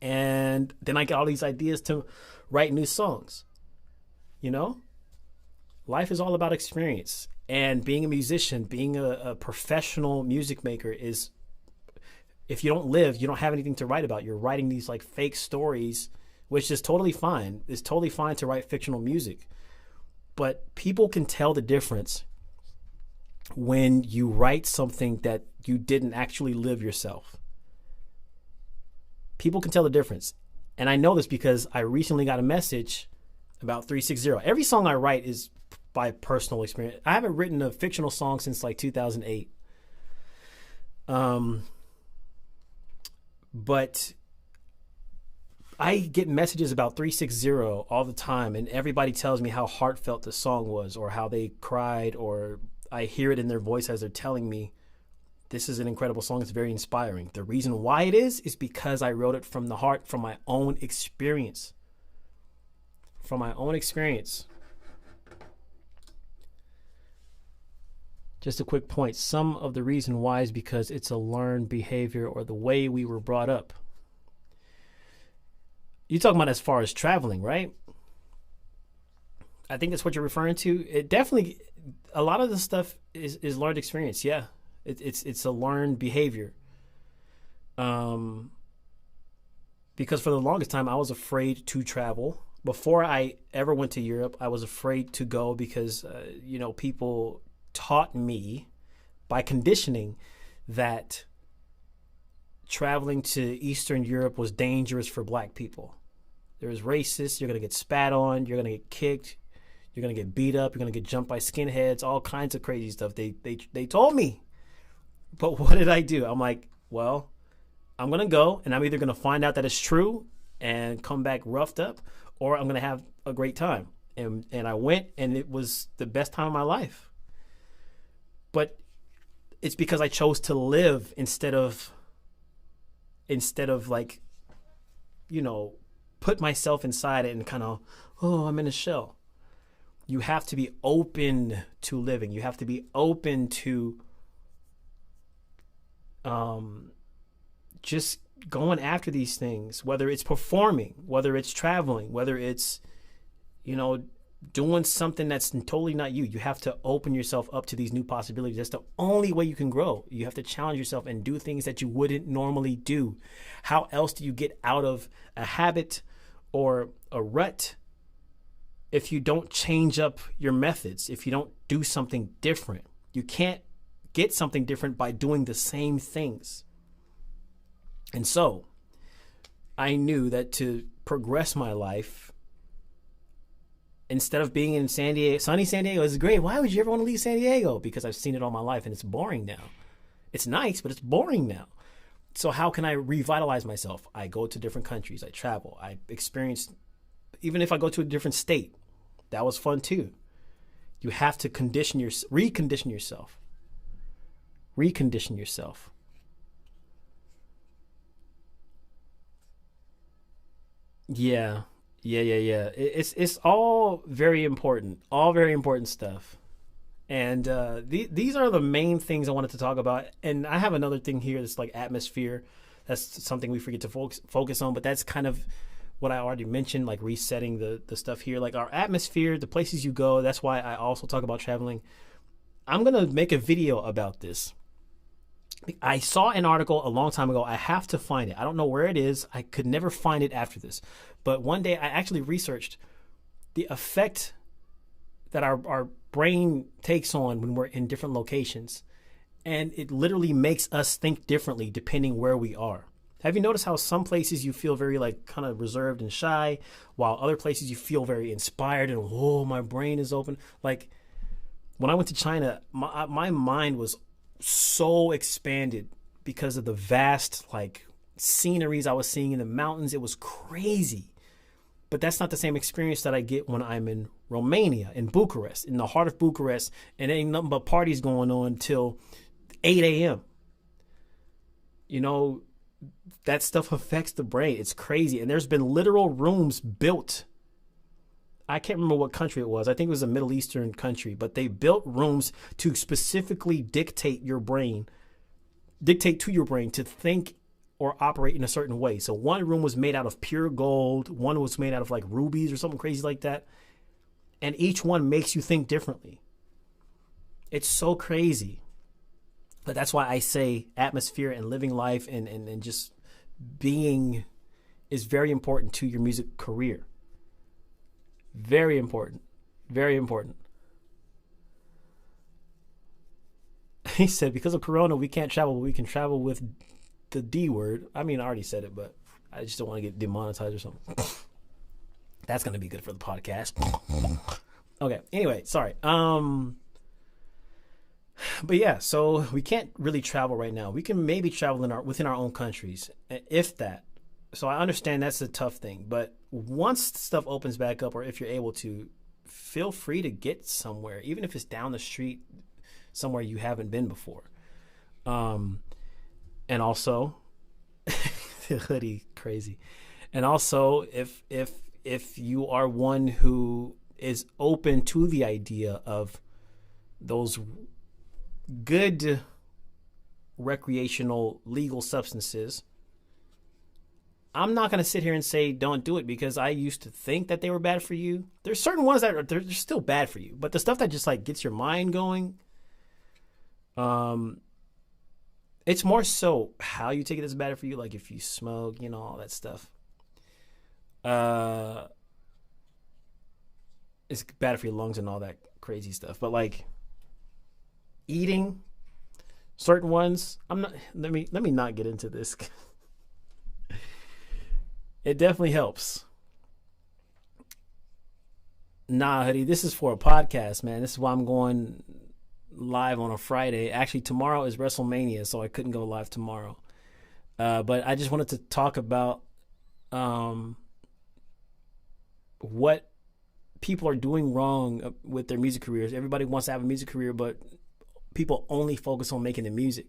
And then I got all these ideas to write new songs. You know, life is all about experience, and being a musician, being a professional music maker is, if you don't live, you don't have anything to write about. You're writing these like fake stories, which is totally fine. It's totally fine to write fictional music, but people can tell the difference when you write something that you didn't actually live yourself. People can tell the difference. And I know this because I recently got a message about 360. Every song I write is by personal experience. I haven't written a fictional song since like 2008. But I get messages about 360 all the time, and everybody tells me how heartfelt the song was, or how they cried, or I hear it in their voice as they're telling me this is an incredible song. It's very inspiring. The reason why it is because I wrote it from the heart, from my own experience. From my own experience. Just a quick point. Some of the reason why is because it's a learned behavior or the way we were brought up. You're talking about as far as traveling, right? I think that's what you're referring to. It definitely, a lot of the stuff is learned experience. Yeah, it's a learned behavior. Because for the longest time, I was afraid to travel. Before I ever went to Europe, I was afraid to go because, people taught me by conditioning that traveling to Eastern Europe was dangerous for black people. There was racist. You're going to get spat on. You're going to get kicked. You're going to get beat up. You're going to get jumped by skinheads, all kinds of crazy stuff. They told me. But what did I do? I'm like, well, I'm going to go, and I'm either going to find out that it's true and come back roughed up, or I'm going to have a great time. And I went, and it was the best time of my life. But it's because I chose to live instead of like, put myself inside it and kind of, I'm in a shell. You have to be open to living. You have to be open to just going after these things, whether it's performing, whether it's traveling, whether it's, doing something that's totally not you. You have to open yourself up to these new possibilities. That's the only way you can grow. You have to challenge yourself and do things that you wouldn't normally do. How else do you get out of a habit or a rut if you don't change up your methods, if you don't do something different? You can't get something different by doing the same things. And so I knew that to progress my life, instead of being in San Diego, sunny San Diego is great. Why would you ever want to leave San Diego? Because I've seen it all my life and it's boring now. It's nice, but it's boring now. So how can I revitalize myself? I go to different countries. I travel. I experience, even if I go to a different state, that was fun too. You have to recondition yourself. Recondition yourself. Yeah. It's all very important. All very important stuff. And these are the main things I wanted to talk about. And I have another thing here that's like atmosphere. That's something we forget to focus on. But that's kind of what I already mentioned, like resetting the stuff here. Like our atmosphere, the places you go. That's why I also talk about traveling. I'm going to make a video about this. I saw an article a long time ago. I have to find it. I don't know where it is. I could never find it after this. But one day I actually researched the effect that our brain takes on when we're in different locations. And it literally makes us think differently depending where we are. Have you noticed how some places you feel very like kind of reserved and shy, while other places you feel very inspired and, whoa, my brain is open? Like when I went to China, my mind was so expanded because of the vast like sceneries I was seeing in the mountains. It was crazy. But that's not the same experience that I get when I'm in Romania, in Bucharest, in the heart of Bucharest, and ain't nothing but parties going on till 8 a.m. That stuff affects the brain. It's crazy. And there's been literal rooms built. I can't remember what country it was. I think it was a Middle Eastern country, but they built rooms to specifically dictate to your brain to think or operate in a certain way. So one room was made out of pure gold. One was made out of like rubies or something crazy like that. And each one makes you think differently. It's so crazy. But that's why I say atmosphere and living life and just being is very important to your music career. Very important. Very important. He said, because of Corona, we can't travel, but we can travel with the D word. I mean, I already said it, but I just don't want to get demonetized or something. That's going to be good for the podcast. Okay. Anyway, sorry. But yeah, so we can't really travel right now. We can maybe travel within our own countries, if that. So I understand that's a tough thing, but once stuff opens back up, or if you're able to, feel free to get somewhere, even if it's down the street, somewhere you haven't been before. And also, the hoodie, crazy. And also, if you are one who is open to the idea of those good recreational legal substances, I'm not going to sit here and say don't do it, because I used to think that they were bad for you. There's certain ones that are they're still bad for you, but the stuff that just like gets your mind going, it's more so how you take it that's bad for you. Like if you smoke, you know, all that stuff. It's bad for your lungs and all that crazy stuff. But like eating certain ones, I'm not. Let me not get into this. It definitely helps. Nah, hoodie, this is for a podcast, man. This is why I'm going live on a Friday. Actually, tomorrow is WrestleMania, so I couldn't go live tomorrow. But I just wanted to talk about what people are doing wrong with their music careers. Everybody wants to have a music career, but people only focus on making the music.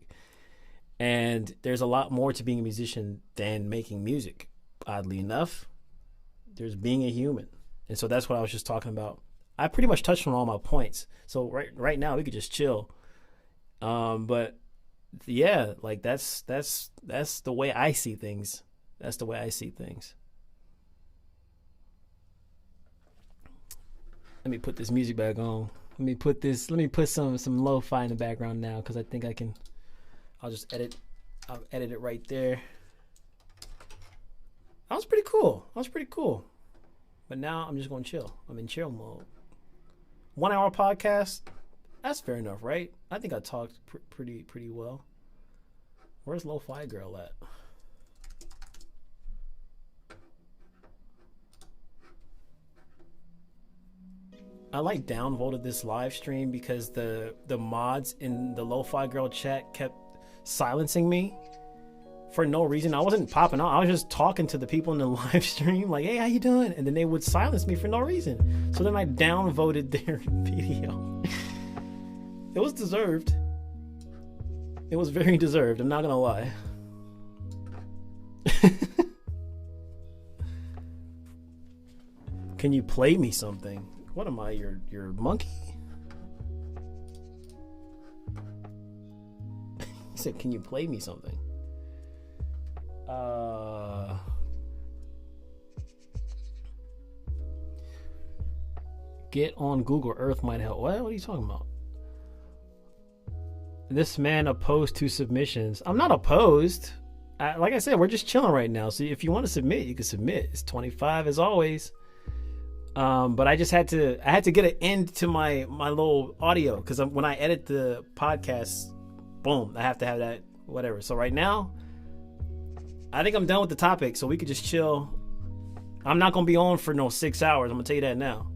And there's a lot more to being a musician than making music. Oddly enough, there's being a human. And so that's what I was just talking about. I pretty much touched on all my points. So right now we could just chill. But yeah, like that's the way I see things. That's the way I see things. Let me put this music back on. Let me put some lo-fi in the background now, because I think I'll just edit it right there. That was pretty cool. But now I'm just going to chill. I'm in chill mode. 1 hour podcast. That's fair enough, right? I think I talked pretty well. Where's Lo-Fi Girl at? I like downvoted this live stream because the mods in the Lo-Fi Girl chat kept silencing me for no reason. I wasn't popping out. I was just talking to the people in the live stream like, hey, how you doing? And then they would silence me for no reason. So then I downvoted their video. It was deserved. It was very deserved. I'm not going to lie. Can you play me something? What am I, your monkey? He said, can you play me something? Get on Google Earth might help. What are you talking about? This man opposed to submissions. I'm not opposed. Like I said, we're just chilling right now. So if you want to submit, you can submit. It's 25 as always. But I just had to get an end to my little audio, because when I edit the podcast, boom, I have to have that whatever. So right now, I think I'm done with the topic, so we could just chill. I'm not gonna be on for no 6 hours. I'm gonna tell you that now.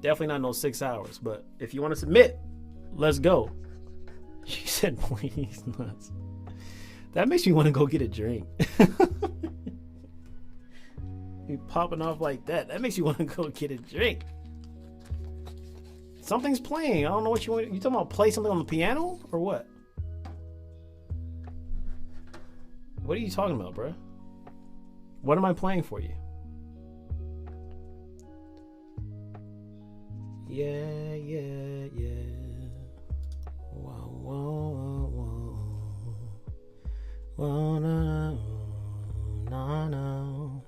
Definitely not no 6 hours. But if you want to submit, let's go. She said, "Please, nuts." That makes me want to go get a drink. You popping off like that. That makes you want to go get a drink. Something's playing. I don't know what you want. You talking about play something on the piano or what? What are you talking about, bro? What am I playing for you? Yeah, yeah, yeah. Wow, wow, wow, wow. No, no, no.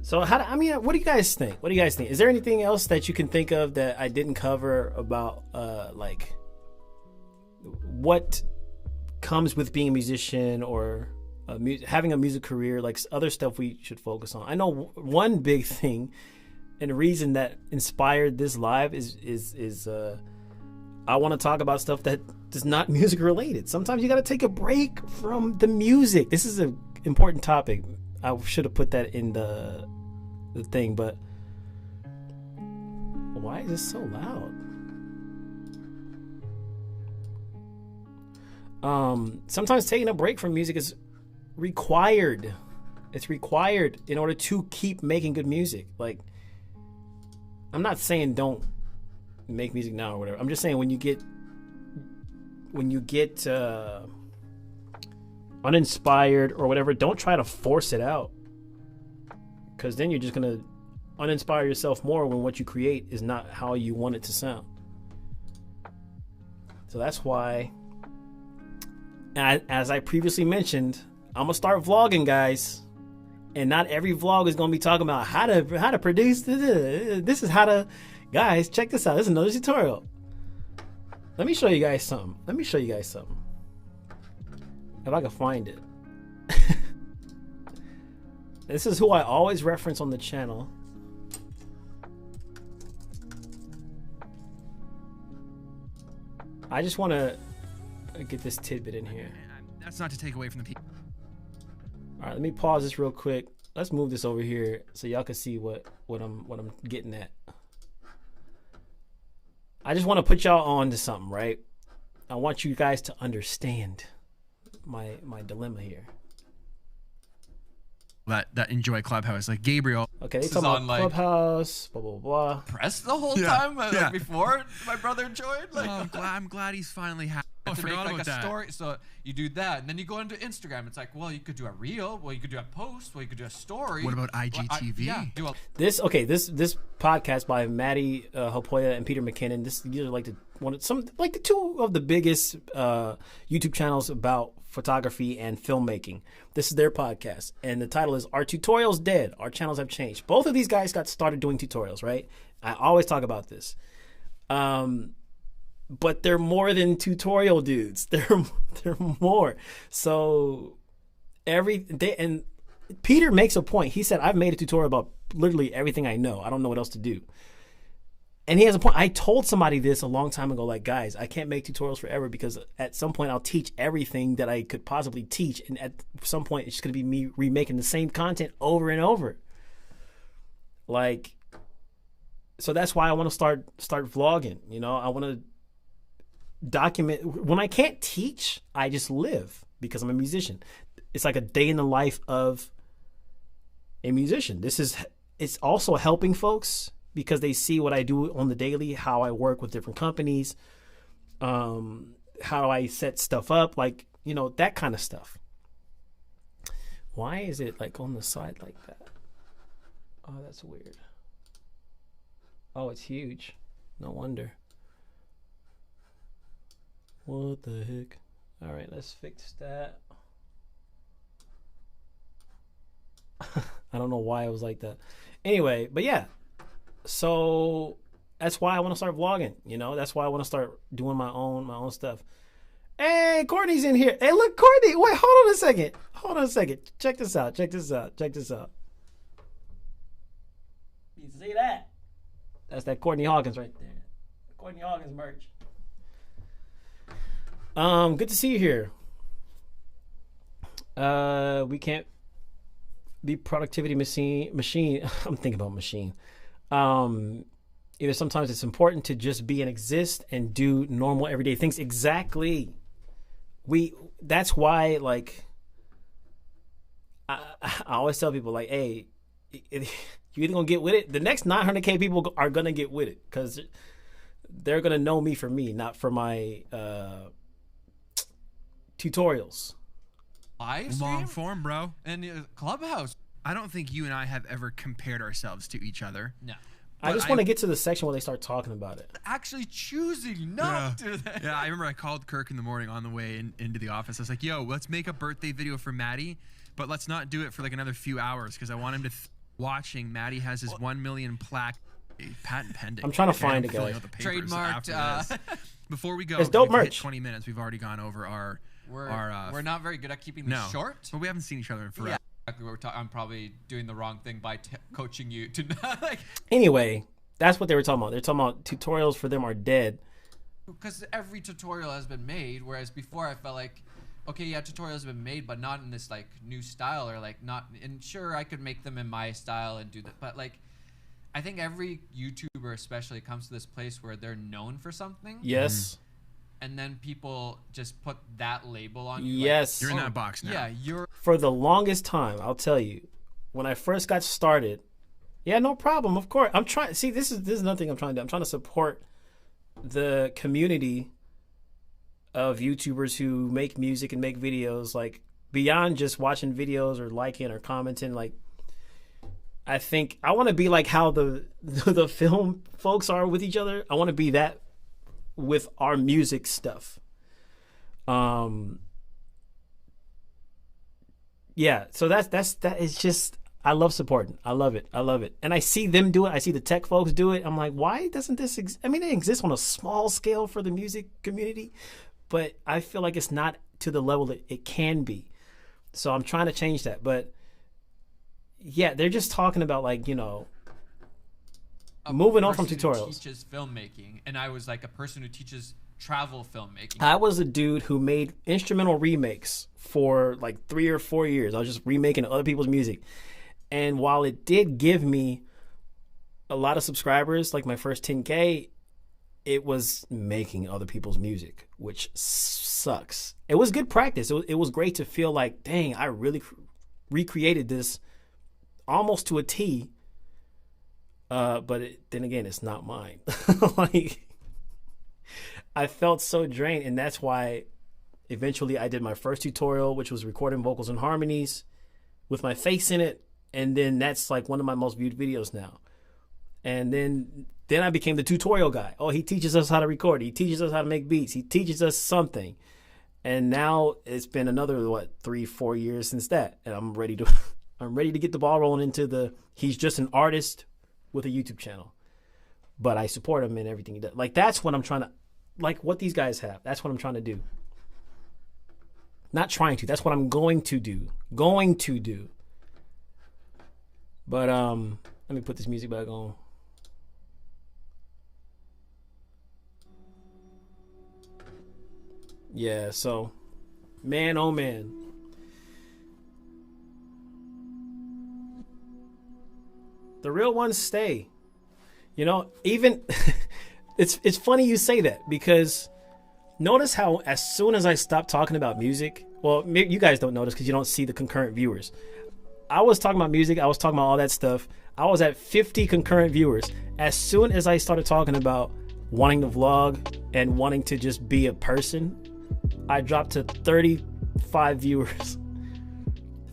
So what do you guys think? Is there anything else that you can think of that I didn't cover about, like what comes with being a musician or having a music career, like other stuff we should focus on? I know one big thing, and the reason that inspired this live is I want to talk about stuff that is not music related. Sometimes you got to take a break from the music. This is an important topic. I should have put that in the thing, but Why is this so loud? Sometimes taking a break from music is required. It's required in order to keep making good music. Like, I'm not saying don't make music now or whatever. I'm just saying when you get uninspired or whatever, don't try to force it out, because then you're just gonna uninspire yourself more when what you create is not how you want it to sound. So that's why, as I previously mentioned, I'm gonna start vlogging, guys. And not every vlog is gonna be talking about how to produce. This is how to, guys, check this out. This is another tutorial. Let me show you guys something. If I can find it. This is who I always reference on the channel. I just want to get this tidbit in here. That's not to take away from the people. All right, let me pause this real quick. Let's move this over here so y'all can see what I'm getting at. I just want to put y'all on to something, right? I want you guys to understand my dilemma here. That enjoy Clubhouse, like Gabriel. Okay, they talk about like, Clubhouse, blah blah blah. Press the whole time like before my brother joined. Like, I'm glad he's finally happy. to make like a story. So you do that, and then you go into Instagram. It's like, well, you could do a reel. Well, you could do a post. Well, you could do a story. What about IGTV? This podcast by Maddie Hopoya and Peter McKinnon. These are like the two of the biggest YouTube channels about photography and filmmaking. This is their podcast, and the title is "Our Tutorials Dead? Our Channels Have Changed." Both of these guys got started doing tutorials, right? I always talk about this. But they're more than tutorial dudes. They're more. So and Peter makes a point. He said, "I've made a tutorial about literally everything I know. I don't know what else to do." And he has a point. I told somebody this a long time ago, like, guys, I can't make tutorials forever because at some point I'll teach everything that I could possibly teach. And at some point it's just going to be me remaking the same content over and over. Like, so that's why I want to start vlogging. You know, I want to document. When I can't teach, I just live because I'm a musician. It's like a day in the life of a musician. It's also helping folks because they see what I do on the daily, how I work with different companies, how I set stuff up, like, you know, that kind of stuff. Why is it like on the side like that? Oh, that's weird. Oh, it's huge. No wonder. What the heck? All right, let's fix that. I don't know why it was like that. Anyway, but yeah. So that's why I want to start vlogging, you know? That's why I want to start doing my own stuff. Hey, Courtney's in here. Hey, look, Courtney. Wait, hold on a second. Check this out. You see that? That's that Courtney Hawkins right there. Courtney Hawkins merch. Good to see you here. We can't be productivity machine. I'm thinking about machine. Either sometimes it's important to just be and exist and do normal everyday things. Exactly. That's why, like, I always tell people, like, hey, you either gonna get with it. The next 900K people are gonna get with it because they're gonna know me for me, not for my tutorials. Long form, bro. And Clubhouse. I don't think you and I have ever compared ourselves to each other. No. I just want to get to the section where they start talking about it. Actually choosing not to. Yeah, I remember I called Kirk in the morning on the way into the office. I was like, yo, let's make a birthday video for Maddie, but let's not do it for like another few hours because I want him to watching. Maddie has his 1 million plaque, patent pending. I'm trying to find it, guys. Trademarked. Before we go, it's dope merch. 20 minutes. We've already gone over our. We're not very good at keeping this short. But we haven't seen each other in forever. Yeah. Exactly what I'm probably doing the wrong thing by coaching you to not, like. Anyway, that's what they were talking about. They're talking about tutorials for them are dead. Because every tutorial has been made, whereas before I felt like, okay, yeah, tutorials have been made, but not in this like new style or like not. And sure, I could make them in my style and do that, but like, I think every YouTuber YouTuber especially comes to this place where they're known for something. Yes. And then people just put that label on you. Yes. You're in that box now. Yeah, you're. For the longest time, I'll tell you, when I first got started, yeah, no problem. Of course, I'm trying. See, this is nothing I'm trying to do. I'm trying to support the community of YouTubers who make music and make videos, like beyond just watching videos or liking or commenting. Like, I think I want to be like how the film folks are with each other. I want to be that with our music stuff. Yeah, so that is just, I love supporting. I love it. And I see them do it. I see the tech folks do it. I'm like, why doesn't this I mean, it exists on a small scale for the music community, but I feel like it's not to the level that it can be. So I'm trying to change that. But yeah, they're just talking about, like, you know, moving on from tutorials. Teaches filmmaking, and I was like a person who teaches travel filmmaking. I was a dude who made instrumental remakes for like 3 or 4 years. I was just remaking other people's music. And while it did give me a lot of subscribers, like my first 10K, it was making other people's music, which sucks. It was good practice. It was great to feel like, dang, I really recreated this almost to a T. But then again, it's not mine. Like, I felt so drained, and that's why eventually I did my first tutorial, which was recording vocals and harmonies with my face in it, and then that's like one of my most viewed videos now. And then I became the tutorial guy. Oh, he teaches us how to record. He teaches us how to make beats. He teaches us something. And now it's been another 3-4 years since that, and I'm ready to get the ball rolling into he's just an artist with a YouTube channel, but I support him in everything he does. Like, that's what I'm trying to, like what these guys have. That's what I'm trying to do. Not trying to. That's what I'm going to do. But let me put this music back on. Yeah. So, man, oh man. The real ones stay. You know, even it's funny you say that, because notice how as soon as I stopped talking about music, well, you guys don't notice because you don't see the concurrent viewers. I was talking about music. I was talking about all that stuff. I was at 50 concurrent viewers. As soon as I started talking about wanting to vlog and wanting to just be a person, I dropped to 35 viewers.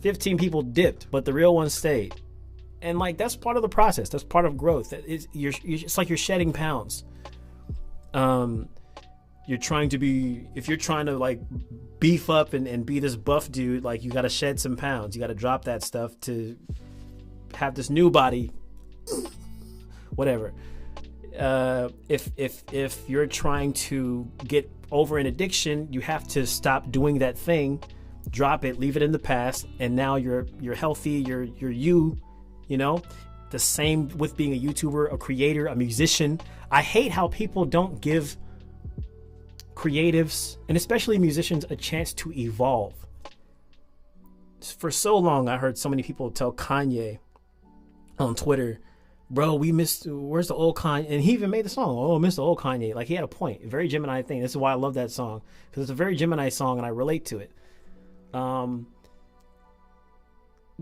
15 people dipped, but the real ones stayed. And like, that's part of the process. That's part of growth. It's like you're shedding pounds. You're trying to be, if you're trying to like beef up and be this buff dude, like, you got to shed some pounds. You got to drop that stuff to have this new body. Whatever. If you're trying to get over an addiction, you have to stop doing that thing, drop it, leave it in the past, and now you're healthy. You're you know. The same with being a YouTuber, a creator, a musician. I hate how people don't give creatives, and especially musicians, a chance to evolve. For so long, I heard so many people tell Kanye on Twitter, bro, we missed, where's the old Kanye? And he even made the song, oh, miss the old Kanye. Like, he had a point, a very Gemini thing. This is why I love that song, because it's a very Gemini song and I relate to it.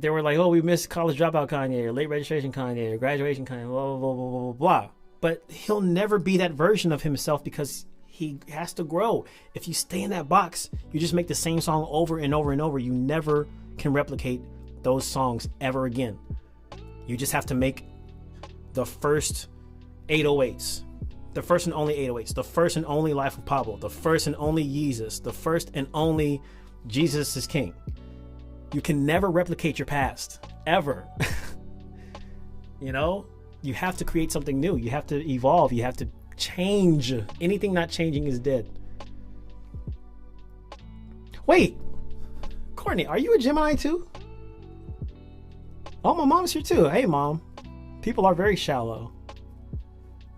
They were like, oh, we missed college dropout Kanye, or late registration Kanye, or graduation Kanye, blah, blah, blah, blah, blah, blah. But he'll never be that version of himself because he has to grow. If you stay in that box, you just make the same song over and over and over. You never can replicate those songs ever again. You just have to make the first 808s, the first and only 808s, the first and only Life of Pablo, the first and only Yeezus, the first and only Jesus is King. You can never replicate your past, ever. You know, you have to create something new. You have to evolve. You have to change. Anything not changing is dead. Wait, Courtney, are you a Gemini too? Oh, my mom's here too. Hey, Mom. People are very shallow.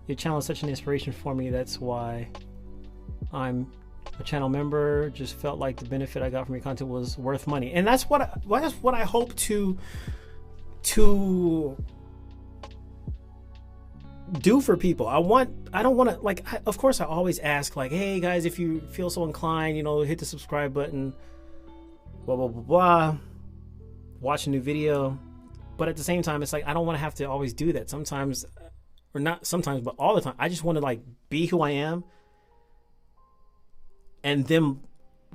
Your channel is such an inspiration for me. That's why I'm a channel member. Just felt like the benefit I got from your content was worth money, and that's what I hope to do for people. I don't want to, like, of course I always ask, like, hey guys, if you feel so inclined, you know, hit the subscribe button, blah, blah, blah, blah, watch a new video. But at the same time, it's like, I don't want to have to always do that. Sometimes, or not sometimes, but all the time, I just want to like be who I am and them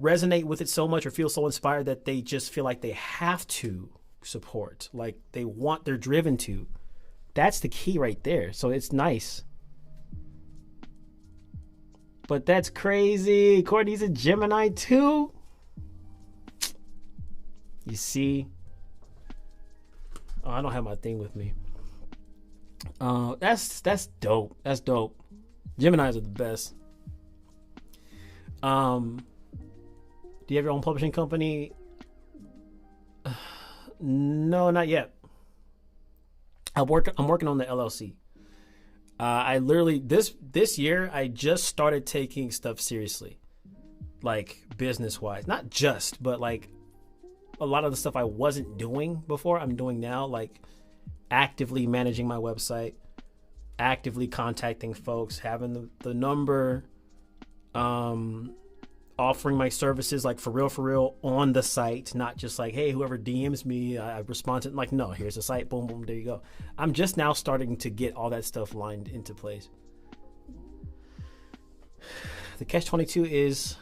resonate with it so much or feel so inspired that they just feel like they have to support, like they're driven to. That's the key right there. So it's nice. But that's crazy. Courtney's a Gemini too. You see? Oh, I don't have my thing with me. That's dope. That's dope. Geminis are the best. Do you have your own publishing company? No, not yet. I'm working on the LLC. I literally this year I just started taking stuff seriously, like business wise. Not just, but like a lot of the stuff I wasn't doing before, I'm doing now. Like actively managing my website, actively contacting folks, having the number, offering my services like for real on the site, not just like, hey, whoever DMs me, I respond to, like, no, here's the site, boom, boom, there you go. I'm just now starting to get all that stuff lined into place. The catch-22 is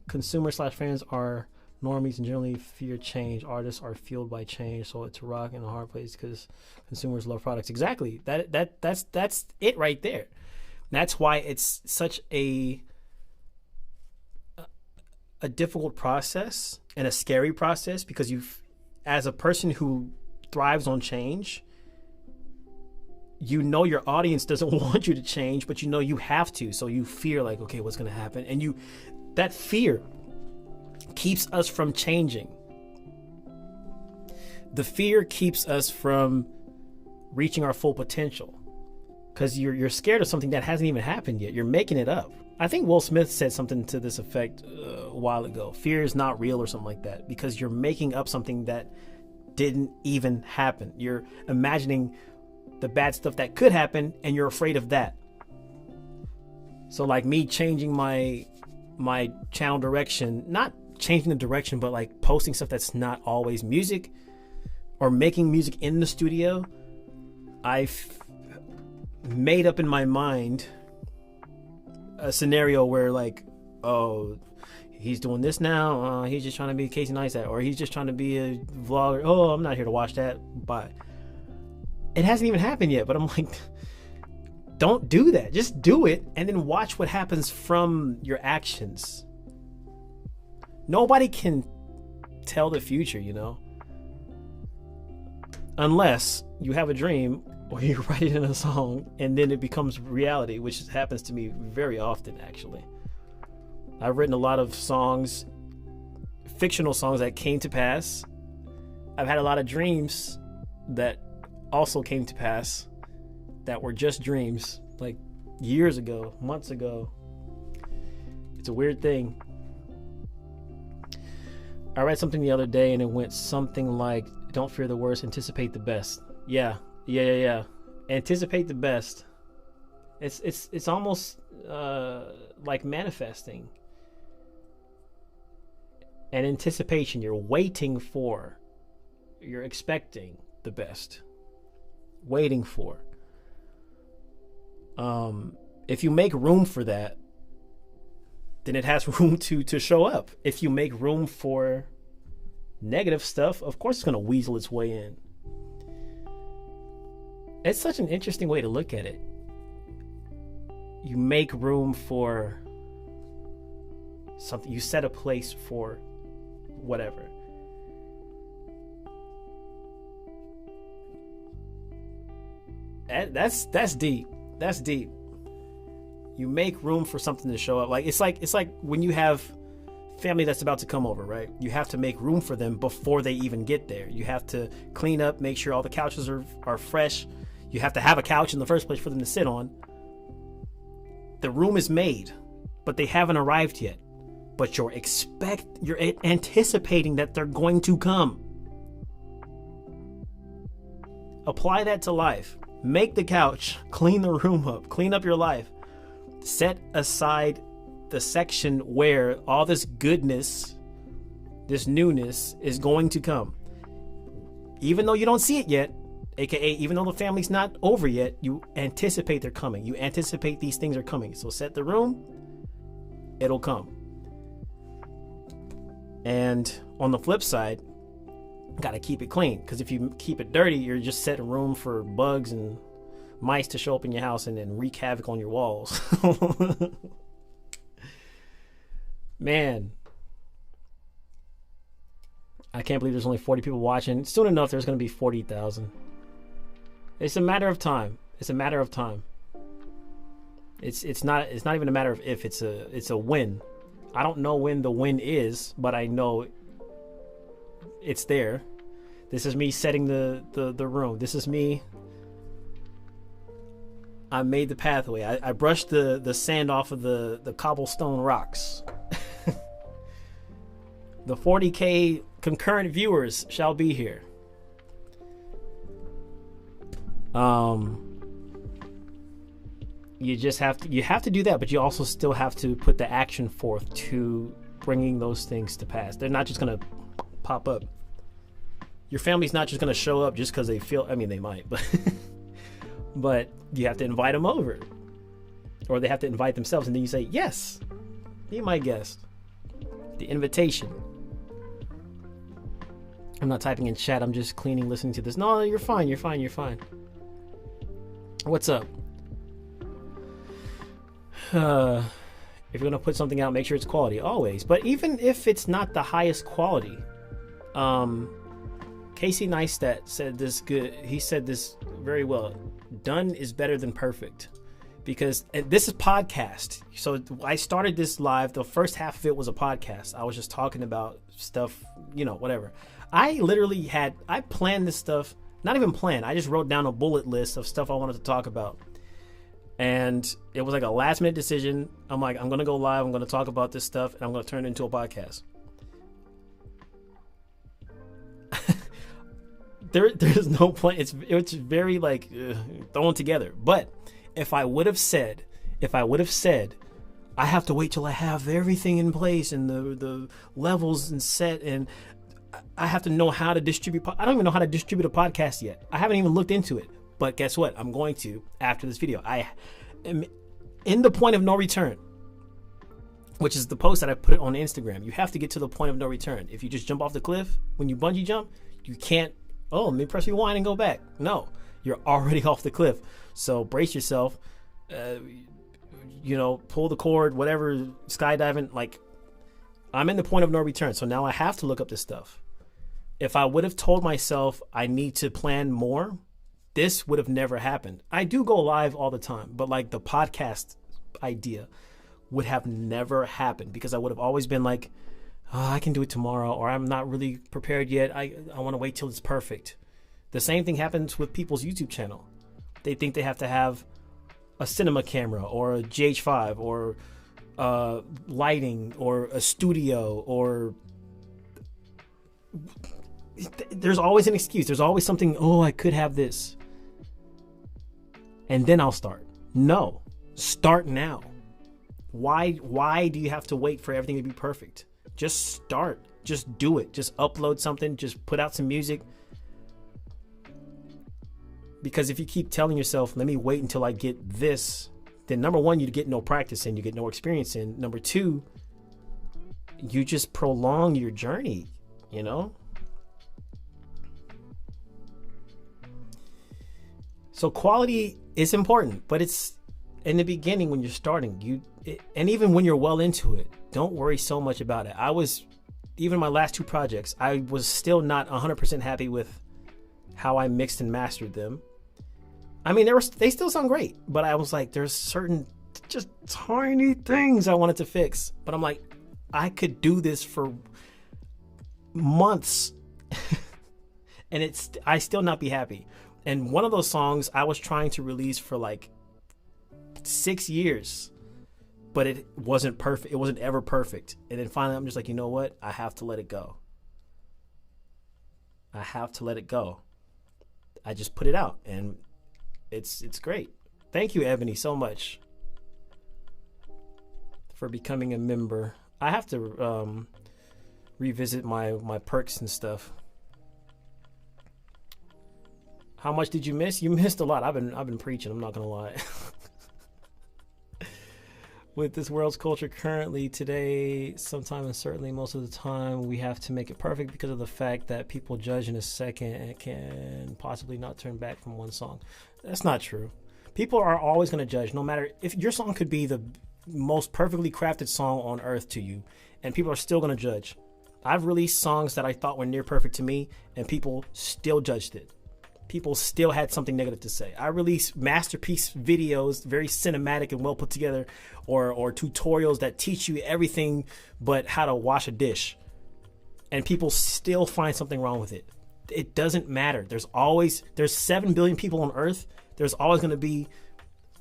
consumer/fans are normies and generally fear change. Artists are fueled by change, so it's a rock in a hard place because consumers love products. Exactly. That's it right there. That's why it's such a difficult process and a scary process, because as a person who thrives on change, you know your audience doesn't want you to change, but you know you have to. So you fear like, okay, what's going to happen? And that fear keeps us from changing. The fear keeps us from reaching our full potential because you're scared of something that hasn't even happened yet. You're making it up. I think Will Smith said something to this effect a while ago. Fear is not real or something like that, because you're making up something that didn't even happen. You're imagining the bad stuff that could happen and you're afraid of that. So like me changing my channel direction, not changing the direction, but like posting stuff that's not always music or making music in the studio, I've made up in my mind a scenario where like, oh, he's doing this now, he's just trying to be Casey Neistat, or he's just trying to be a vlogger. Oh, I'm not here to watch that. But it hasn't even happened yet. But I'm like, don't do that. Just do it and then watch what happens from your actions. Nobody can tell the future, you know, unless you have a dream or you write it in a song and then it becomes reality, which happens to me very often, actually. I've written a lot of songs, fictional songs that came to pass. I've had a lot of dreams that also came to pass that were just dreams, like years ago, months ago. It's a weird thing. I read something the other day and it went something like, don't fear the worst, anticipate the best. Yeah. Anticipate the best. It's almost like manifesting. And anticipation, you're waiting for, you're expecting the best. Waiting for. If you make room for that, then it has room to show up. If you make room for negative stuff, of course it's going to weasel its way in. It's such an interesting way to look at it. You make room for something. You set a place for whatever. That's deep. That's deep. You make room for something to show up. Like it's like when you have family that's about to come over, right? You have to make room for them before they even get there. You have to clean up, make sure all the couches are fresh. You have to have a couch in the first place for them to sit on. The room is made, but they haven't arrived yet. But you're anticipating that they're going to come. Apply that to life. Make the couch, clean the room up, clean up your life. Set aside the section where all this goodness, this newness is going to come. Even though you don't see it yet, aka even though the family's not over yet, you anticipate they're coming. You anticipate these things are coming. So set the room, it'll come. And on the flip side, gotta keep it clean, because if you keep it dirty, you're just setting room for bugs and mice to show up in your house and then wreak havoc on your walls. Man, I can't believe there's only 40 people watching. Soon enough, there's going to be 40,000. It's a matter of time. It's a matter of time. It's not even a matter of if. It's a win. I don't know when the win is, but I know it's there. This is me setting the room. This is me. I made the pathway. I brushed the sand off of the cobblestone rocks. The 40K concurrent viewers shall be here. You just have to do that, but you also still have to put the action forth to bringing those things to pass. They're not just gonna pop up. Your family's not just gonna show up just because they feel. I mean, they might, but but you have to invite them over, or they have to invite themselves, and then you say, "Yes, be my guest." The invitation. I'm not typing in chat. I'm just cleaning, listening to this. No, you're fine. You're fine. You're fine. What's up? If you're gonna put something out, make sure it's quality always. But even if it's not the highest quality, Casey Neistat said this good. He said this very well. Done is better than perfect, because this is podcast. So I started this live. The first half of it was a podcast. I was just talking about stuff, whatever. I planned this stuff. Not even planned. I just wrote down a bullet list of stuff I wanted to talk about. And it was like a last minute decision. I'm like, I'm going to go live. I'm going to talk about this stuff, and I'm going to turn it into a podcast. There's no plan. It's very like thrown together. But if I would have said, I have to wait till I have everything in place and the levels and set, and I have to know how to distribute. I don't even know how to distribute a podcast yet. I haven't even looked into it. But guess what? I'm going to after this video. I am in the point of no return, which is the post that I put on Instagram. You have to get to the point of no return. If you just jump off the cliff, when you bungee jump, you can't, let me press rewind and go back. No, you're already off the cliff. So brace yourself, pull the cord, whatever, skydiving. Like, I'm in the point of no return. So now I have to look up this stuff. If I would have told myself I need to plan more, this would have never happened. I do go live all the time, but like the podcast idea would have never happened, because I would have always been like, I can do it tomorrow, or I'm not really prepared yet. I want to wait till it's perfect. The same thing happens with people's YouTube channel. They think they have to have a cinema camera or a GH5 or lighting or a studio, or there's always an excuse. There's always something, I could have this, and then I'll start. No, start now. Why do you have to wait for everything to be perfect? Just start. Just do it. Just upload something. Just put out some music. Because if you keep telling yourself, let me wait until I get this, then number one, you get no practice in, you get no experience in. Number two, you just prolong your journey, So quality is important, but it's in the beginning when you're starting, and even when you're well into it, don't worry so much about it. Even my last two projects, I was still not 100% happy with how I mixed and mastered them. I mean, they still sound great, but I was like, there's certain just tiny things I wanted to fix. But I'm like, I could do this for months and I still not be happy. And one of those songs I was trying to release for like 6 years, but it wasn't perfect. It wasn't ever perfect. And then finally I'm just like, you know what? I have to let it go. I have to let it go. I just put it out, and it's great. Thank you, Ebony, so much for becoming a member. I have to revisit my perks and stuff. How much did you miss? You missed a lot. I've been preaching, I'm not gonna lie. With this world's culture currently today, sometimes and certainly most of the time, we have to make it perfect because of the fact that people judge in a second and can possibly not turn back from one song. That's not true. People are always going to judge, no matter if your song could be the most perfectly crafted song on earth to you, and people are still going to judge. I've released songs that I thought were near perfect to me, and people still judged it. People still had something negative to say. I release masterpiece videos, very cinematic and well put together, or tutorials that teach you everything but how to wash a dish. And people still find something wrong with it. It doesn't matter. There's 7 billion people on earth. There's always going to be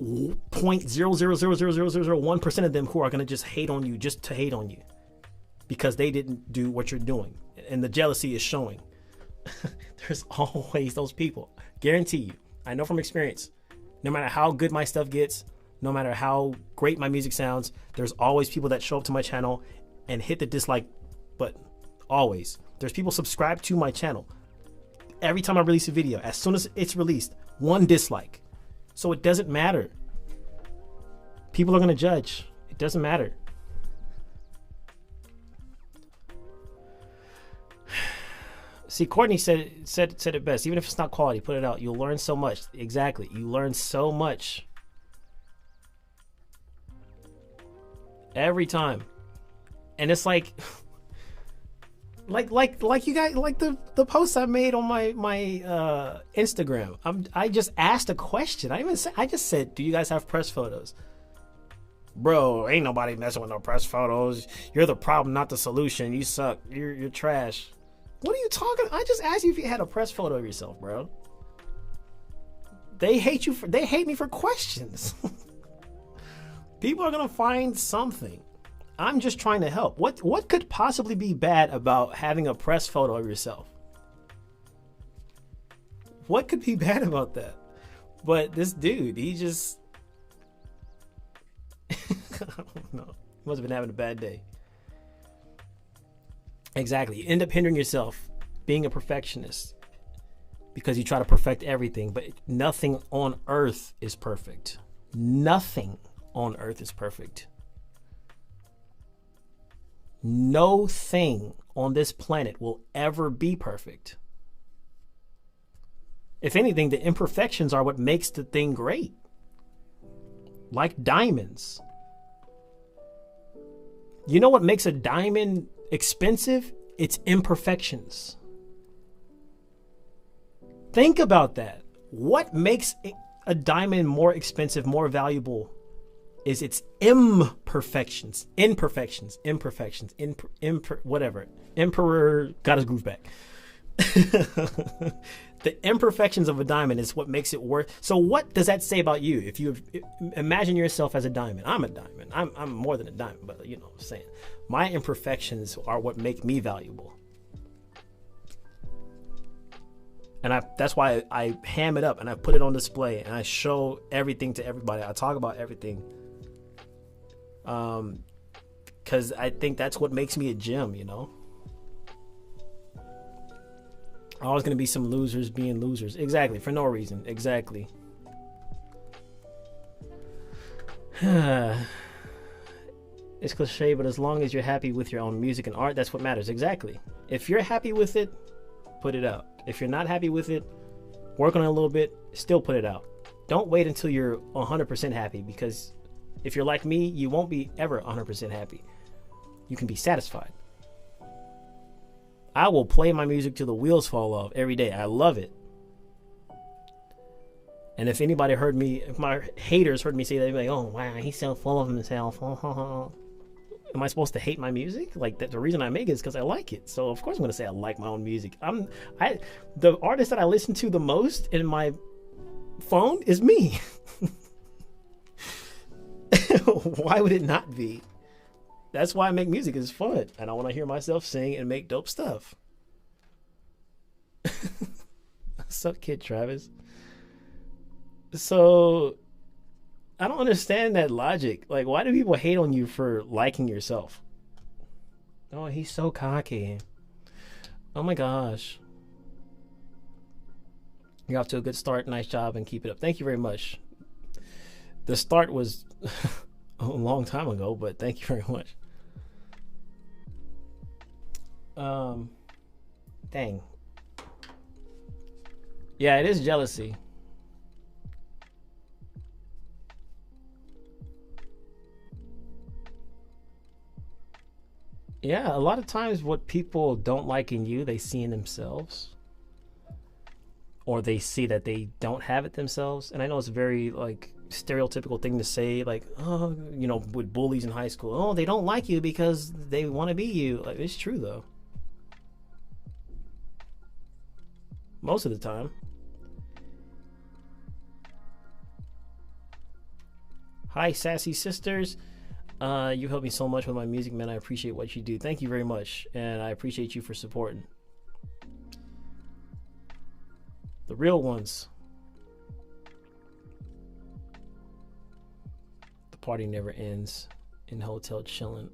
0.0000001% of them who are going to just hate on you just to hate on you because they didn't do what you're doing. And the jealousy is showing. There's always those people. Guarantee you. I know from experience. No matter how good my stuff gets, no matter how great my music sounds, there's always people that show up to my channel and hit the dislike button. Always. There's people subscribed to my channel. Every time I release a video, as soon as it's released, one dislike. So it doesn't matter. People are going to judge. It doesn't matter. See, Courtney said it best. Even if it's not quality, put it out. You'll learn so much. Exactly. You learn so much. Every time. And it's like you guys, like the post I made on my Instagram. I just asked a question. I just said, do you guys have press photos? Bro, ain't nobody messing with no press photos. You're the problem, not the solution. You suck. You're trash. What are you talking? I just asked you if you had a press photo of yourself, bro. They hate me for questions. People are gonna find something. I'm just trying to help. What could possibly be bad about having a press photo of yourself? What could be bad about that? But this dude, he just I don't know. He must have been having a bad day. Exactly. You end up hindering yourself being a perfectionist because you try to perfect everything, but nothing on earth is perfect. Nothing on earth is perfect. No thing on this planet will ever be perfect. If anything, the imperfections are what makes the thing great. Like diamonds. You know what makes a diamond expensive? It's imperfections. Think about that. What makes a diamond more expensive, more valuable is its imperfections. Whatever. Emperor got his groove back. The imperfections of a diamond is what makes it worth. So what does that say about you? If you imagine yourself as a diamond, I'm a diamond. I'm more than a diamond, but you know what I'm saying. My imperfections are what make me valuable. And that's why I ham it up and I put it on display and I show everything to everybody. I talk about everything. Because I think that's what makes me a gem, you know? Always going to be some losers being losers. Exactly. For no reason. Exactly. It's cliche, but as long as you're happy with your own music and art, that's what matters. Exactly. If you're happy with it, put it out. If you're not happy with it, work on it a little bit, still put it out. Don't wait until you're 100% happy, because if you're like me, you won't be ever 100% happy. You can be satisfied. I will play my music till the wheels fall off every day. I love it. And if anybody heard me, if my haters heard me say that, they'd be like, oh, wow, he's so full of himself. Am I supposed to hate my music? Like, the reason I make it is because I like it. So, of course, I'm going to say I like my own music. The artist that I listen to the most in my phone is me. Why would it not be? That's why I make music. It's fun. And I want to hear myself sing and make dope stuff. What's up, Kid Travis? So I don't understand that logic. Like, why do people hate on you for liking yourself? Oh, he's so cocky. Oh my gosh. You're off to a good start. Nice job and keep it up. Thank you very much. The start was a long time ago, but thank you very much. Dang. Yeah, it is jealousy. Yeah, a lot of times what people don't like in you, they see in themselves. Or they see that they don't have it themselves. And I know it's a very like stereotypical thing to say, like, oh, you know, with bullies in high school, oh, they don't like you because they want to be you. Like, it's true though. Most of the time. Hi, sassy sisters. You helped me so much with my music, man. I appreciate what you do. Thank you very much. And I appreciate you for supporting. The real ones. The party never ends in hotel chilling.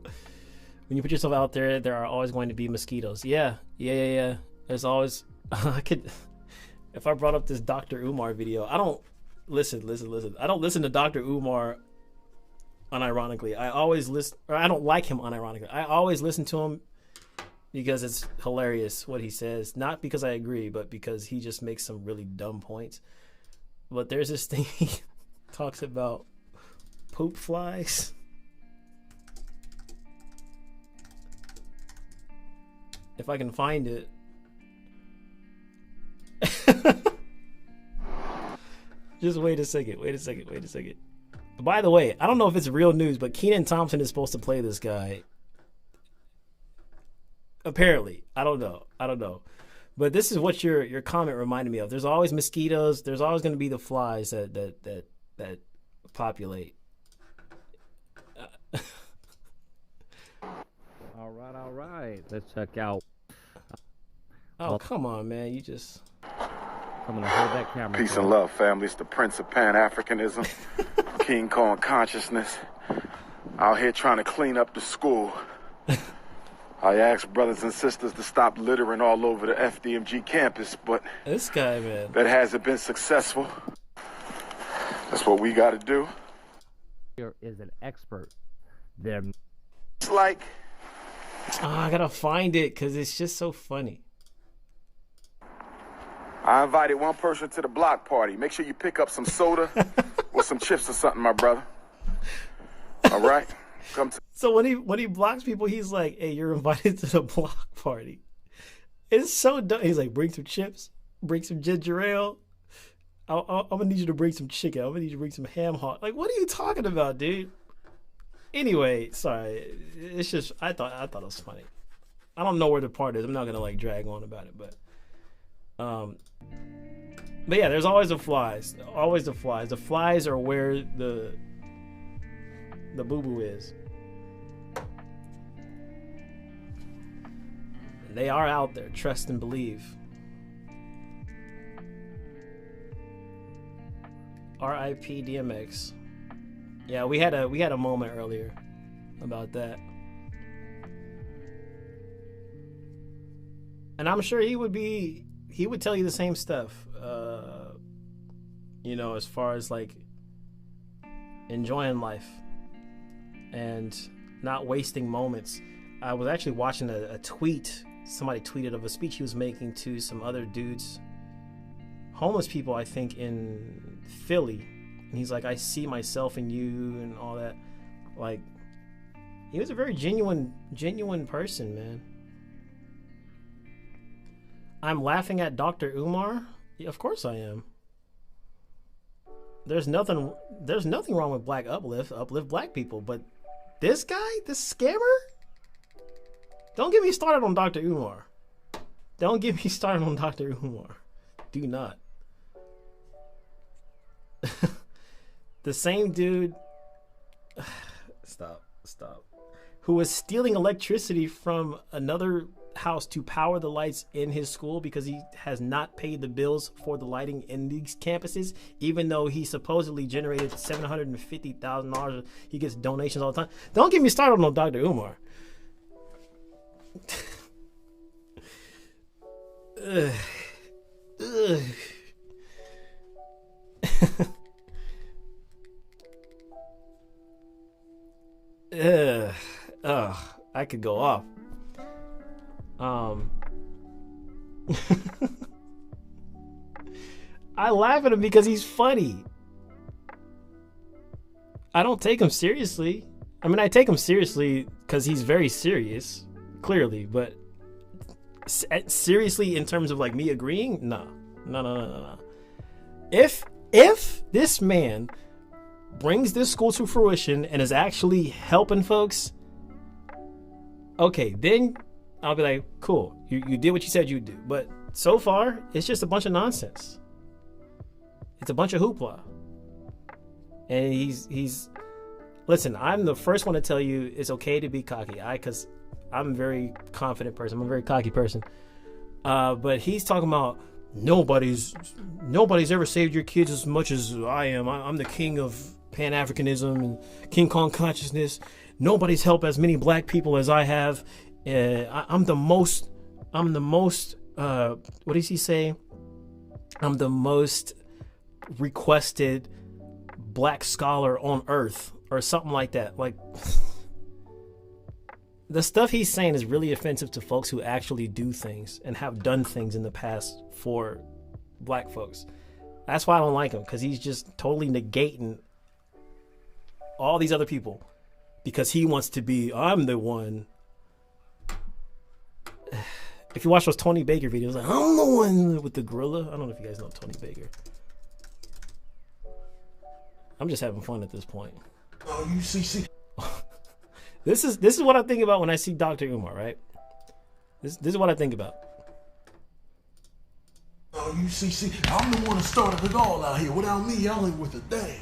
When you put yourself out there, there are always going to be mosquitoes. Yeah. There's always, if I brought up this Dr. Umar video, I don't, listen. I don't listen to Dr. Umar unironically. I always listen, or I don't like him unironically. I always listen to him because it's hilarious what he says. Not because I agree, but because he just makes some really dumb points. But there's this thing he talks about poop flies. If I can find it. Just wait a second. By the way, I don't know if it's real news, but Kenan Thompson is supposed to play this guy. Apparently. I don't know. But this is what your comment reminded me of. There's always mosquitoes. There's always going to be the flies that populate. All right. Let's check out. Oh, come on, man. You just... I'm going to hold that camera. Peace and love, family. It's the Prince of Pan-Africanism. King Kong consciousness. Out here trying to clean up the school. I asked brothers and sisters to stop littering all over the FDMG campus, but... This guy, man. That hasn't been successful. That's what we got to do. Here is an expert. They're... It's like... Oh, I gotta find it because it's just so funny. I invited one person to the block party. Make sure you pick up some soda or some chips or something, my brother. All right? Come to... So when he blocks people, he's like, hey, you're invited to the block party. It's so dumb. He's like, bring some chips, bring some ginger ale. I'm gonna need you to bring some chicken. I'm gonna need you to bring some ham hock. Like, what are you talking about, dude? Anyway, sorry. It's just I thought it was funny. I don't know where the part is. I'm not gonna like drag on about it, but yeah, there's always the flies. Always the flies. The flies are where the boo-boo is. And they are out there. Trust and believe. R.I.P. DMX. Yeah, we had a moment earlier about that. And I'm sure he would tell you the same stuff. You know, as far as like enjoying life and not wasting moments. I was actually watching a tweet. Somebody tweeted of a speech he was making to some other dudes, homeless people, I think, in Philly. And he's like, I see myself in you and all that. Like, he was a very genuine person, man. I'm laughing at Dr. Umar? Yeah, of course I am. There's nothing wrong with black uplift black people, but this guy, this scammer? Don't get me started on Dr. Umar. Don't get me started on Dr. Umar. Do not. The same dude, stop, who was stealing electricity from another house to power the lights in his school because he has not paid the bills for the lighting in these campuses, even though he supposedly generated $750,000. He gets donations all the time. Don't get me started on no Dr. Umar. Ugh. Ugh. I could go off. I laugh at him because he's funny. I don't take him seriously. I mean, I take him seriously because he's very serious, clearly, but seriously in terms of like me agreeing, no. If this man brings this school to fruition and is actually helping folks, okay, then I'll be like, cool, you did what you said you'd do. But so far, it's just a bunch of nonsense. It's a bunch of hoopla. And he's listen, I'm the first one to tell you it's okay to be cocky. Because I'm a very confident person. I'm a very cocky person. But he's talking about nobody's ever saved your kids as much as I am. I'm the king of Pan-Africanism and King Kong consciousness. Nobody's helped as many black people as I have. I'm the most, what does he say? I'm the most requested black scholar on earth or something like that. Like, the stuff he's saying is really offensive to folks who actually do things and have done things in the past for black folks. That's why I don't like him, because he's just totally negating all these other people because he wants to be, I'm the one. If you watch those Tony Baker videos, like, I'm the one with the gorilla. I don't know if you guys know Tony Baker. I'm just having fun at this point. Oh, you see. This is what I think about when I see Dr. Umar, right? This is what I think about. Oh, you see, I'm the one that started it all out here. Without me, y'all ain't worth a damn.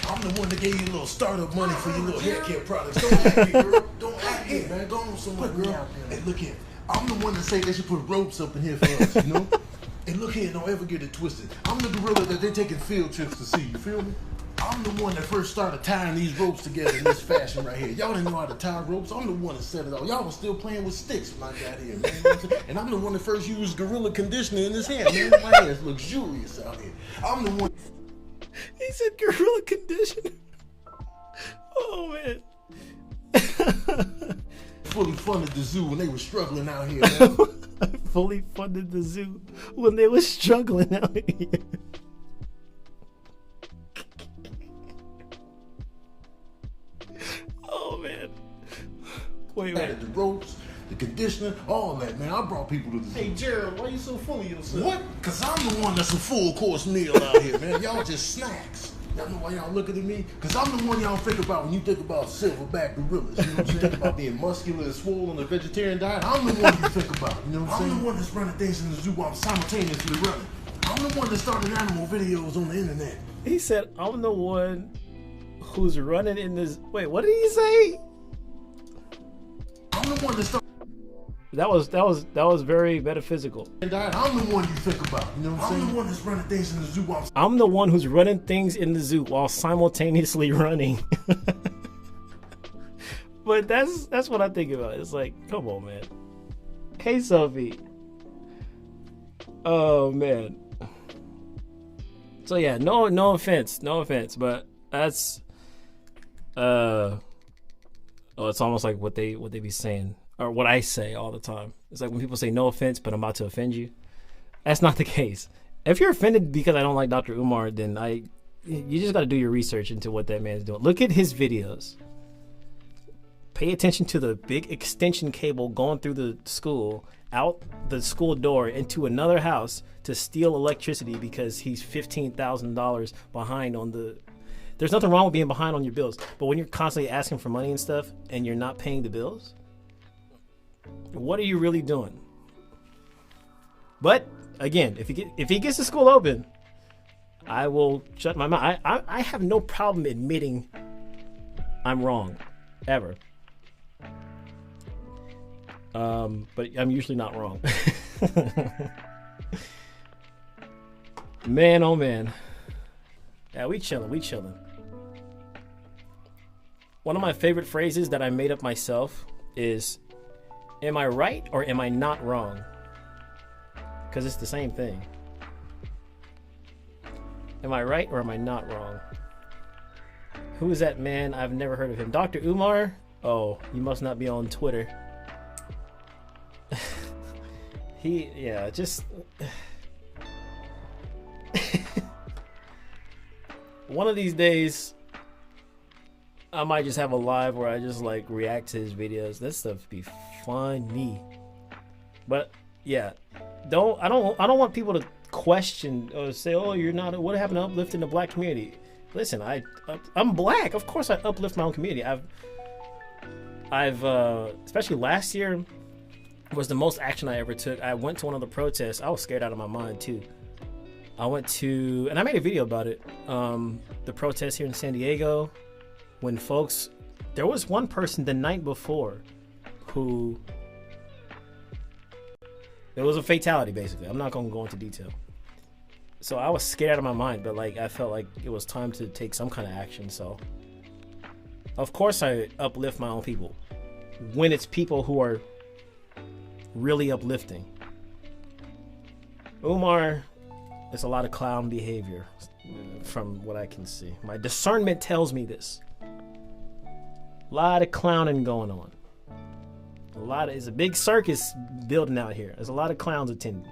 I'm the one that gave you a little startup money for your little hair care products. Don't act here, girl. Don't act here, man. Go on somewhere, girl. Hey, look here. I'm the one that say they should put ropes up in here for us, you know? And look here, don't ever get it twisted. I'm the gorilla that they're taking field trips to see, you feel me? I'm the one that first started tying these ropes together in this fashion right here. Y'all didn't know how to tie ropes. I'm the one that set it all. Y'all was still playing with sticks when I got here, man. You know what I'm saying? And I'm the one that first used gorilla conditioner in his hair, man. My hair is luxurious out here. I'm the one. He said gorilla conditioner. Oh, man. Fully funded the zoo when they were struggling out here, man. Fully funded the zoo when they were struggling out here. Oh, man. Wait. The ropes, the conditioner, all that, man. I brought people to the zoo. Hey, Gerald, why you so full of yourself? What? Because I'm the one that's a full course meal out here, man. Y'all just snacks. Y'all know why y'all looking at me? Because I'm the one y'all think about when you think about silverback gorillas. You know what I'm saying? About being muscular and swole on a vegetarian diet. I'm the one you think about. You know what I'm saying? I'm the one that's running things in the zoo while I'm simultaneously running. I'm the one that started animal videos on the internet. He said, I'm the one who's running in this. Wait, what did he say? I'm the one that started. That was very metaphysical. I'm the one you think about. You know what I'm saying? I'm the one that's running things in the zoo while I'm the one who's running things in the zoo while simultaneously running. But that's what I think about. It's like, come on, man. Hey, Sophie. Oh, man. So yeah, no offense, but that's it's almost like what they be saying, or what I say all the time. It's like when people say no offense, but I'm about to offend you. That's not the case. If you're offended because I don't like Dr. Umar, then you just got to do your research into what that man's doing. Look at his videos. Pay attention to the big extension cable going through the school, out the school door into another house to steal electricity because he's $15,000 behind on the. There's nothing wrong with being behind on your bills, but when you're constantly asking for money and stuff and you're not paying the bills, what are you really doing? But again, if he gets the school open, I will shut my mouth. I have no problem admitting I'm wrong, ever. But I'm usually not wrong. Man, oh man. Yeah, we chilling. One of my favorite phrases that I made up myself is, am I right or am I not wrong? Because it's the same thing. Am I right or am I not wrong? Who is that man? I've never heard of him. Dr. Umar? Oh, you must not be on Twitter. Just... One of these days, I might just have a live where I just like react to his videos. That stuff be funny. But yeah, I don't want people to question or say, oh, you're not, what happened to uplifting the black community? Listen, I'm black. Of course I uplift my own community. I've especially last year was the most action I ever took. I went to one of the protests. I was scared out of my mind too. I went to, and I made a video about it, the protest here in San Diego, when folks, there was one person the night before who, it was a fatality basically. I'm not gonna go into detail. So I was scared out of my mind, but like I felt like it was time to take some kind of action. So of course I uplift my own people when it's people who are really uplifting. Umar, it's a lot of clown behavior from what I can see. My discernment tells me this. A lot of clowning going on. It's a big circus building out here. There's a lot of clowns attending.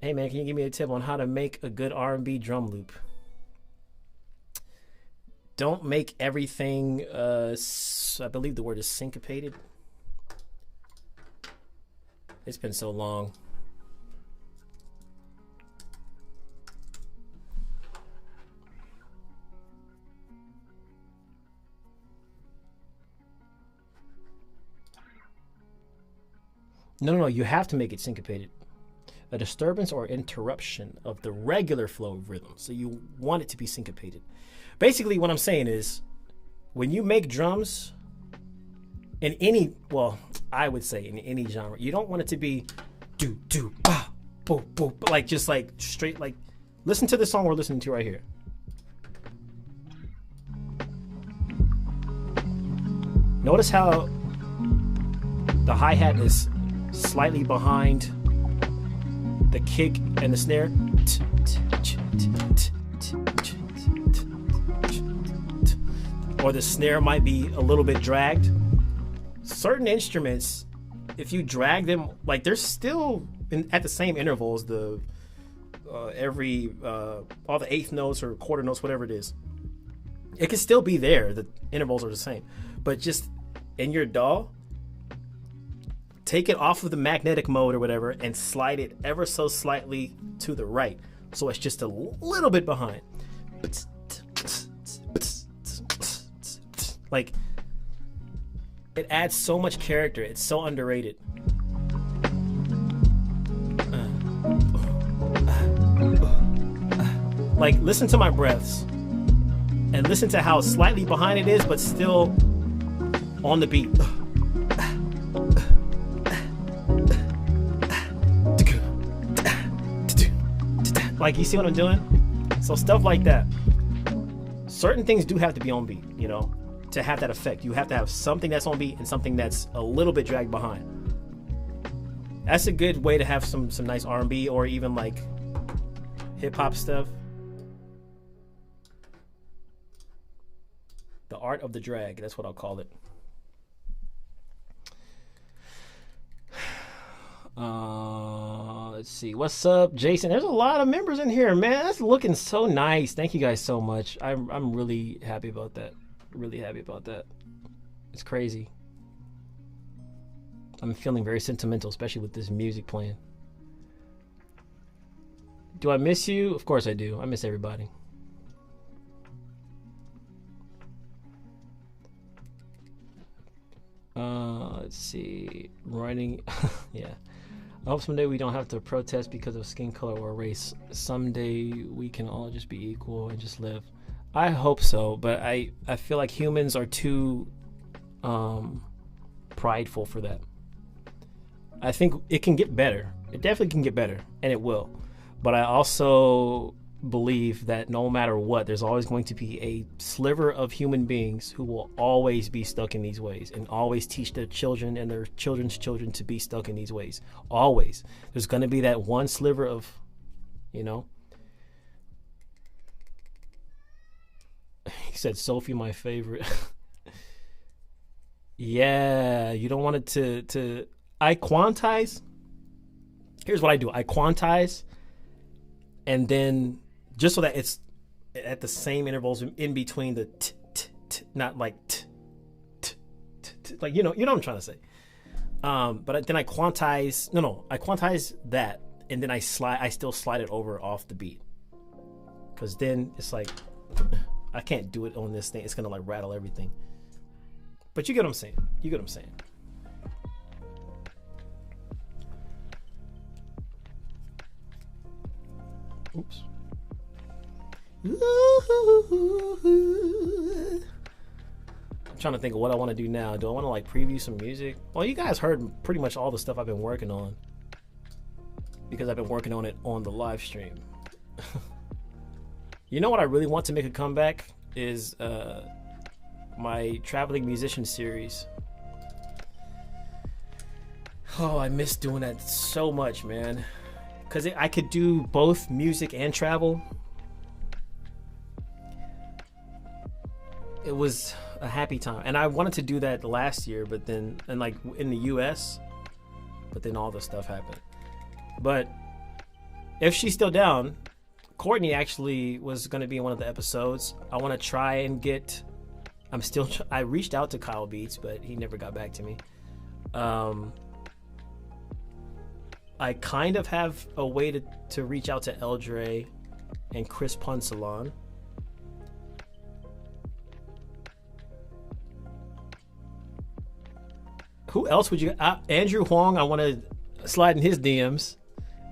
Hey man, can you give me a tip on how to make a good R&B drum loop? Don't make everything, I believe the word is syncopated. It's been so long. No, you have to make it syncopated. A disturbance or interruption of the regular flow of rhythm. So you want it to be syncopated. Basically, what I'm saying is, when you make drums, in any, well, I would say in any genre, you don't want it to be do, ba, boo, boo, like just like straight, like, listen to the song we're listening to right here. Notice how the hi-hat is slightly behind the kick and the snare. Or the snare might be a little bit dragged. Certain instruments, if you drag them, like they're still at the same intervals, all the eighth notes or quarter notes, whatever it is. It can still be there. The intervals are the same. But just in your DAW, take it off of the magnetic mode or whatever and slide it ever so slightly to the right. So it's just a little bit behind. Like, it adds so much character. It's so underrated. Like, listen to my breaths. And listen to how slightly behind it is, but still on the beat. Like, you see what I'm doing? So stuff like that. Certain things do have to be on beat, you know, to have that effect. You have to have something that's on beat and something that's a little bit dragged behind. That's a good way to have some nice R&B or even like hip hop stuff. The art of the drag, that's what I'll call it. Let's see. What's up, Jason? There's a lot of members in here, man. That's looking so nice. Thank you guys so much. I'm really happy about that. Really happy about that. It's crazy. I'm feeling very sentimental, especially with this music playing. Do I miss you? Of course I do. I miss everybody. Let's see. Writing. Yeah. I hope someday we don't have to protest because of skin color or race. Someday we can all just be equal and just live. I hope so, but I feel like humans are too prideful for that. I think it can get better. It definitely can get better, and it will. But I also believe that no matter what, there's always going to be a sliver of human beings who will always be stuck in these ways and always teach their children and their children's children to be stuck in these ways. Always. There's going to be that one sliver of, you know. He said, Sophie, my favorite. Yeah, you don't want it to I quantize. Here's what I do. I quantize, and then just so that it's at the same intervals in between the not like like you know what I'm trying to say. But then I quantize. I quantize that, and then I still slide it over off the beat, because then it's like I can't do it on this thing. It's gonna like rattle everything. But you get what I'm saying. You get what I'm saying. Oops. I'm trying to think of what I want to do now. Do I want to like preview some music? Well, you guys heard pretty much all the stuff I've been working on, because I've been working on it on the live stream. You know what I really want to make a comeback is my traveling musician series. Oh, I miss doing that so much, man. Because I could do both music and travel. It was a happy time. And I wanted to do that last year, but then, and like in the US, but then all the stuff happened. But if she's still down, Courtney actually was going to be in one of the episodes. I want to try and get, I reached out to Kyle Beats, but he never got back to me. I kind of have a way to reach out to Eldre and Chris Punsalon. Who else would you... Andrew Huang, I want to slide in his DMs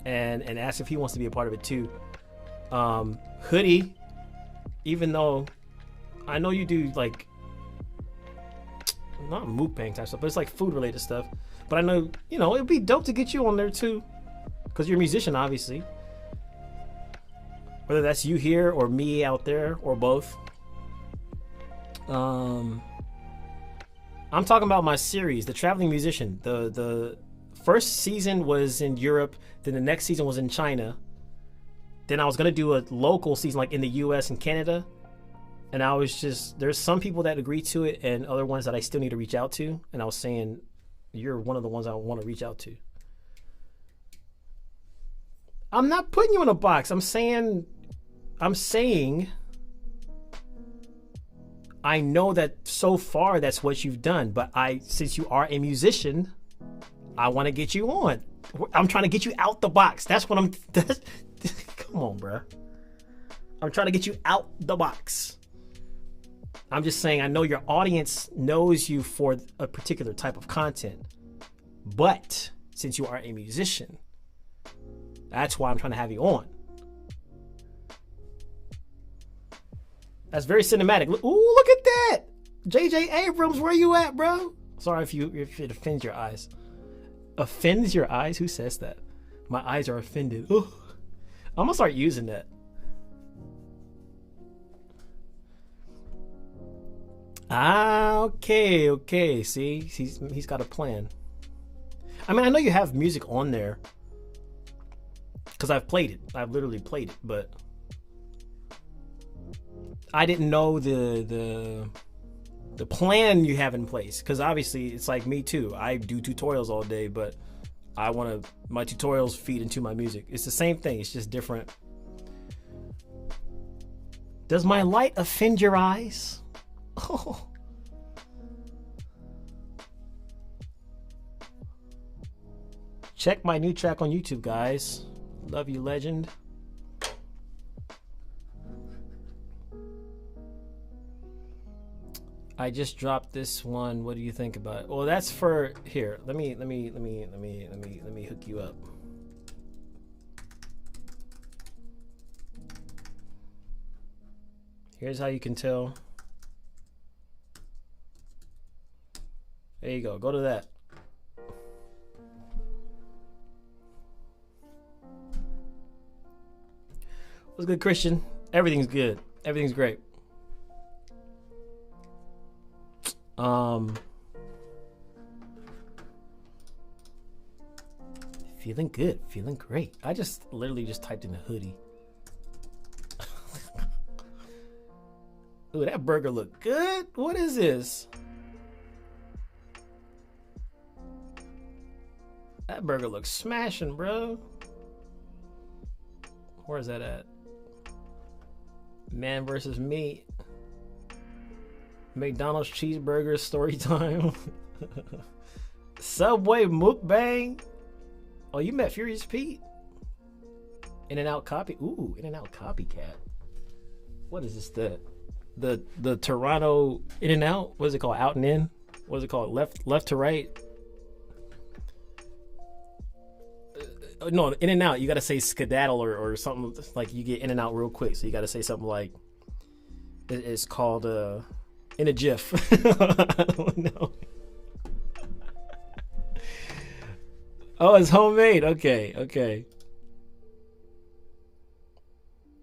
and ask if he wants to be a part of it too. Hoodie, even though I know you do like... not mukbang type stuff, but it's like food related stuff. But I know, it'd be dope to get you on there too, because you're a musician, obviously. Whether that's you here or me out there or both. I'm talking about my series, The Traveling Musician. The first season was in Europe, then the next season was in China. Then I was gonna do a local season like in the US and Canada. And I was there's some people that agreed to it and other ones that I still need to reach out to. And I was saying, you're one of the ones I want to reach out to. I'm not putting you in a box. I'm saying I know that so far that's what you've done, but since you are a musician, I want to get you on. I'm trying to get you out the box. That's what come on, bro. I'm trying to get you out the box. I'm just saying, I know your audience knows you for a particular type of content, but since you are a musician, that's why I'm trying to have you on. That's very cinematic. Ooh, look at that. JJ Abrams, where you at, bro? Sorry if it offends your eyes. Offends your eyes? Who says that? My eyes are offended. Ugh. I'm gonna start using that. Okay. See, he's got a plan. I mean, I know you have music on there because I've played it. I've literally played it, but I didn't know the plan you have in place. Because obviously, it's like me too. I do tutorials all day, but I want my tutorials feed into my music. It's the same thing. It's just different. Does my light offend your eyes? Oh. Check my new track on YouTube, guys. Love you, Legend. I just dropped this one. What do you think about it? Well, that's for here. Let me hook you up. Here's how you can tell. There you go. Go to that. What's good, Christian? Everything's good. Everything's great. Feeling good. Feeling great. I just literally just typed in a hoodie. Ooh, that burger look good. What is this? That burger looks smashing, bro. Where's that at? Man versus meat. McDonald's cheeseburger story time. Subway mukbang. Oh, you met Furious Pete? In-N-Out copy. Ooh, In-N-Out copycat. What is this? The Toronto In-N-Out? What is it called? Out and in? What is it called? Left to right? No, In-N-Out. You gotta say skedaddle or something like you get in and out real quick. So you gotta say something like it's called in a jiff. I don't know. Oh, it's homemade. Okay.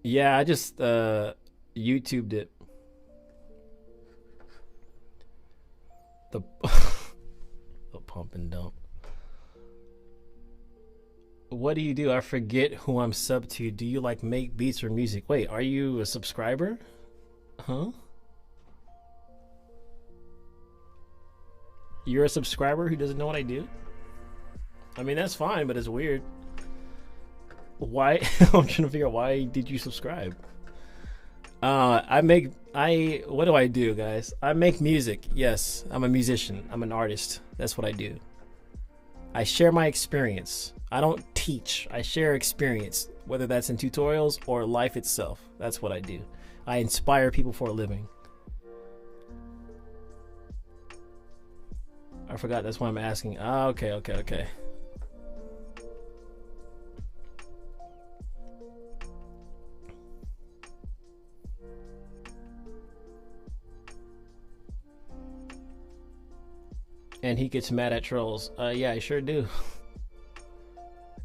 Yeah, I just YouTubed it. The pump and dump. What do you do? I forget who I'm sub to. Do you like make beats or music? Wait, are you a subscriber? Huh? You're a subscriber who doesn't know what I do? I mean, that's fine, but it's weird. Why? I'm trying to figure out, why did you subscribe? What do I do, guys? I make music. Yes, I'm a musician. I'm an artist. That's what I do. I share my experience. I don't teach. I share experience, whether that's in tutorials or life itself. That's what I do. I inspire people for a living. I forgot. That's why I'm asking. Okay. And he gets mad at trolls. Yeah, I sure do.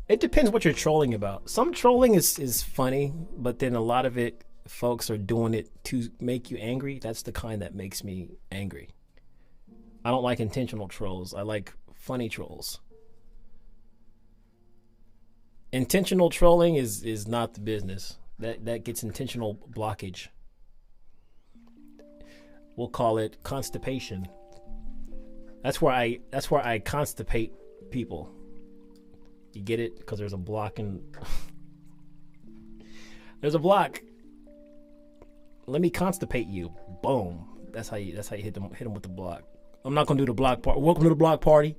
It depends what you're trolling about. Some trolling is funny, but then a lot of it, folks are doing it to make you angry. That's the kind that makes me angry. I don't like intentional trolls. I like funny trolls. Intentional trolling is not the business. That gets intentional blockage. We'll call it constipation. That's where I constipate people. You get it? Because there's a block in... There's a block. Let me constipate you. Boom. That's how you hit them with the block. I'm not gonna do the block party. Welcome to the block party.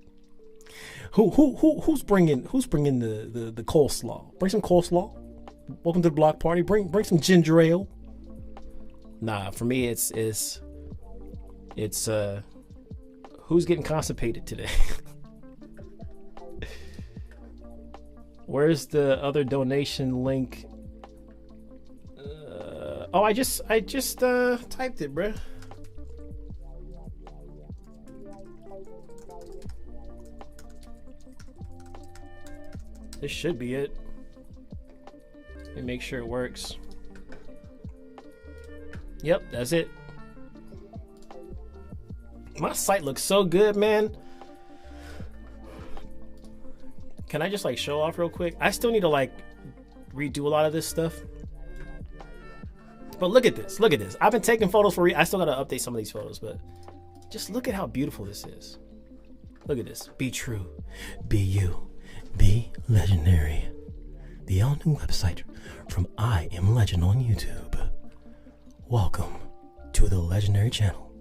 Who's bringing the coleslaw? Bring some coleslaw. Welcome to the block party. Bring some ginger ale. Nah, for me it's who's getting constipated today? Where's the other donation link? I just typed it, bruh. This should be it. Let me make sure it works. Yep, that's it. My site looks so good, man. Can I just like show off real quick? I still need to like redo a lot of this stuff. But look at this. Look at this. I've been taking photos for I still gotta update some of these photos, but just look at how beautiful this is. Look at this. Be true. Be you. Be legendary. The all-new website from IAMLXGEND on YouTube. Welcome to the Legendary channel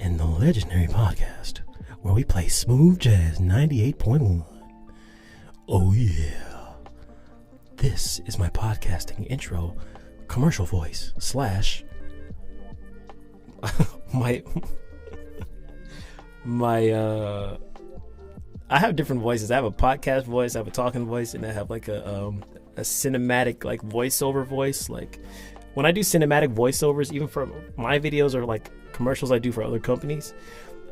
and the Legendary podcast, where we play smooth jazz 98.1. Oh yeah. This is my podcasting intro commercial voice / my I have different voices. I have a podcast voice, I have a talking voice, and I have like a cinematic like voiceover voice. Like when I do cinematic voiceovers, even for my videos or like commercials I do for other companies,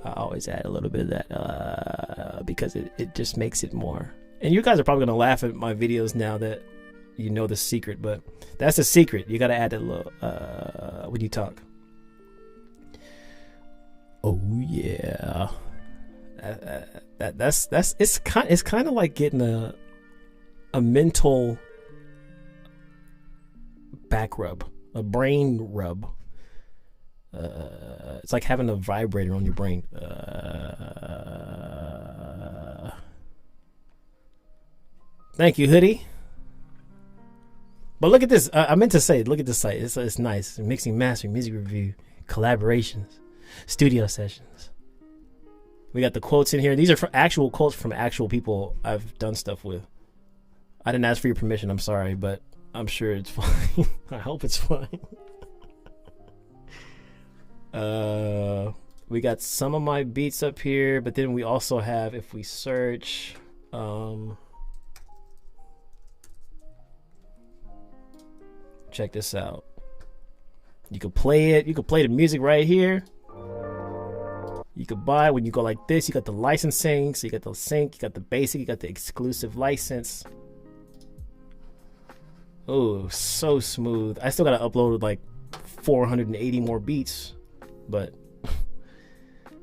I always add a little bit of that because it just makes it more. And you guys are probably gonna laugh at my videos now that you know the secret, but that's the secret. You gotta add that little when you talk. Oh yeah, that's it's kind of like getting a mental back rub, a brain rub. It's like having a vibrator on your brain. Thank you, Hoodie. But look at this. I meant to say, look at this site. It's nice. Mixing, mastering, music review, collaborations, studio sessions. We got the quotes in here. These are actual quotes from actual people I've done stuff with. I didn't ask for your permission. I'm sorry, but I'm sure it's fine. I hope it's fine. We got some of my beats up here, but then we also have, if we search, check this out. You could play it. You could play the music right here. You could buy it when you go like this. You got the licensing, so you got the sync, you got the basic, you got the exclusive license. Oh, so smooth. I still gotta upload like 480 more beats, but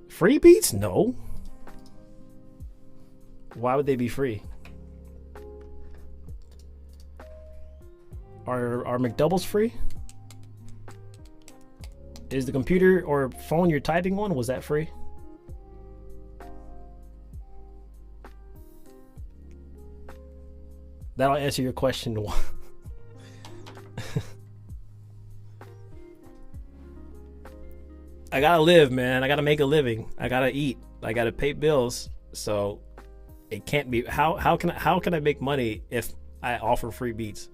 free beats? No. Why would they be free? Are McDoubles free? Is the computer or phone you're typing on, was that free? That'll answer your question. I gotta live, man. I gotta make a living. I gotta eat. I gotta pay bills. So it can't be. How can I make money if I offer free beats?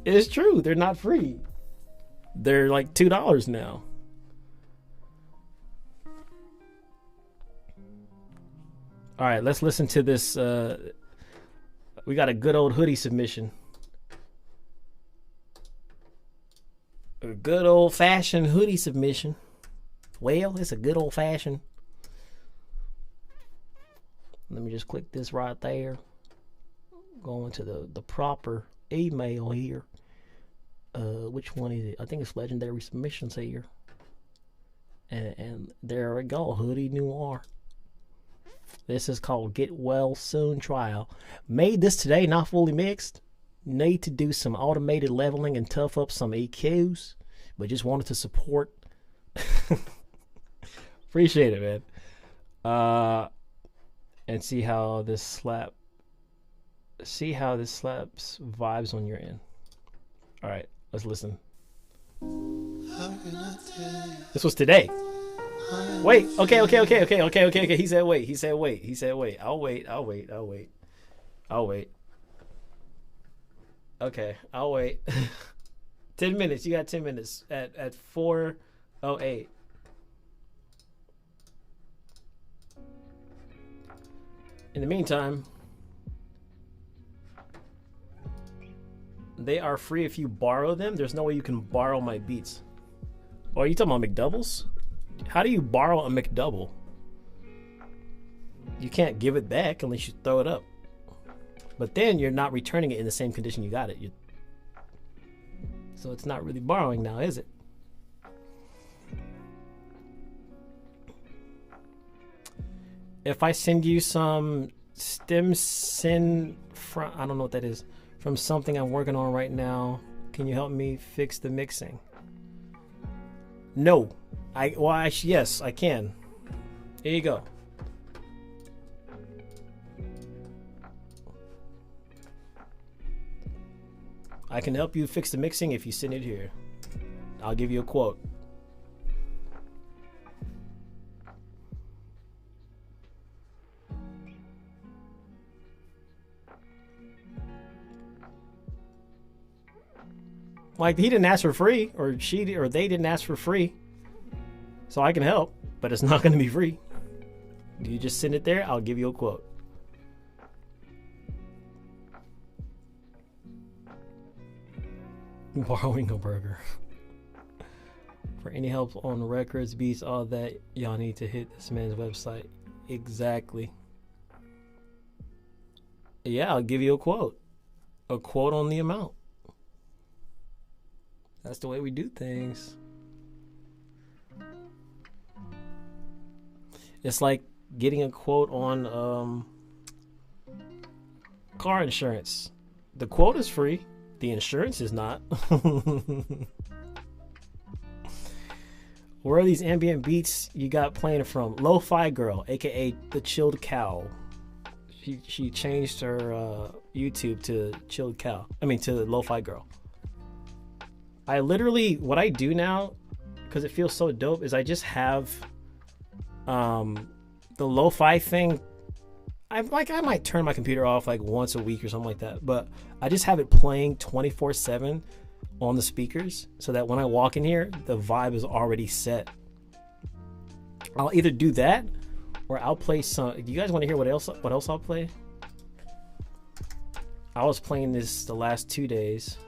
It's true. They're not free. They're like $2 now. All right, let's listen to this. We got a good old Hoodie submission. A good old fashioned Hoodie submission. Well, it's a good old fashioned. Let me just click this right there. Going to the proper email here. Which one is it? I think it's Legendary Submissions here. And there we go, Hoodie Noir. This is called Get Well Soon Trial. Made this today, not fully mixed. Need to do some automated leveling and tough up some EQs, but just wanted to support. Appreciate it, man. And see how this slaps vibes on your end. All right, let's listen. This was today. Wait, okay. He said wait. I'll wait. Okay, I'll wait. 10 minutes. You got 10 minutes at 4:08. In the meantime, they are free if you borrow them. There's no way you can borrow my beats. Oh, are you talking about McDoubles? How do you borrow a McDouble? You can't give it back unless you throw it up. But then you're not returning it in the same condition you got it. So it's not really borrowing now, is it? If I send you some stem from, I don't know what that is, from something I'm working on right now, can you help me fix the mixing? No. Yes, I can. Here you go. I can help you fix the mixing if you send it here. I'll give you a quote. Like, he didn't ask for free, or they didn't ask for free. So I can help, but it's not going to be free. You just send it there, I'll give you a quote. Borrowing a burger. For any help on records, beats, all that, y'all need to hit this man's website. Exactly. Yeah, I'll give you a quote. A quote on the amount. That's the way we do things. It's like getting a quote on car insurance. The quote is free. The insurance is not. Where are these ambient beats you got playing from? Lo-Fi Girl, aka the Chilled Cow. She changed her YouTube to Chilled Cow. I mean to Lo-Fi Girl. I literally, what I do now, because it feels so dope, is I just have the lo-fi thing. I might turn my computer off like once a week or something like that, but I just have it playing 24/7 on the speakers so that when I walk in here, the vibe is already set. I'll either do that or I'll play some. Do you guys want to hear what else I'll play? I was playing this the last 2 days.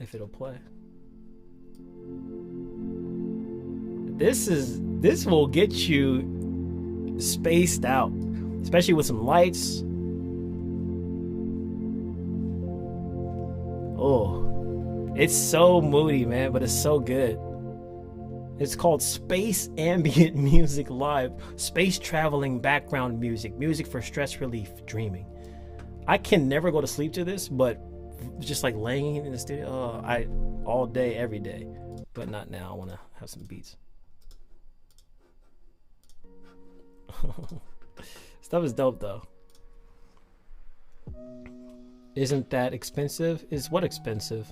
If it'll play. This will get you spaced out, especially with some lights. Oh, it's so moody, man, but it's so good. It's called Space Ambient Music Live. Space traveling background music. Music for stress relief, dreaming. I can never go to sleep to this, but just like laying in the studio, all day, every day. But not now. I want to have some beats. Stuff is dope though. Isn't that expensive? Is what expensive?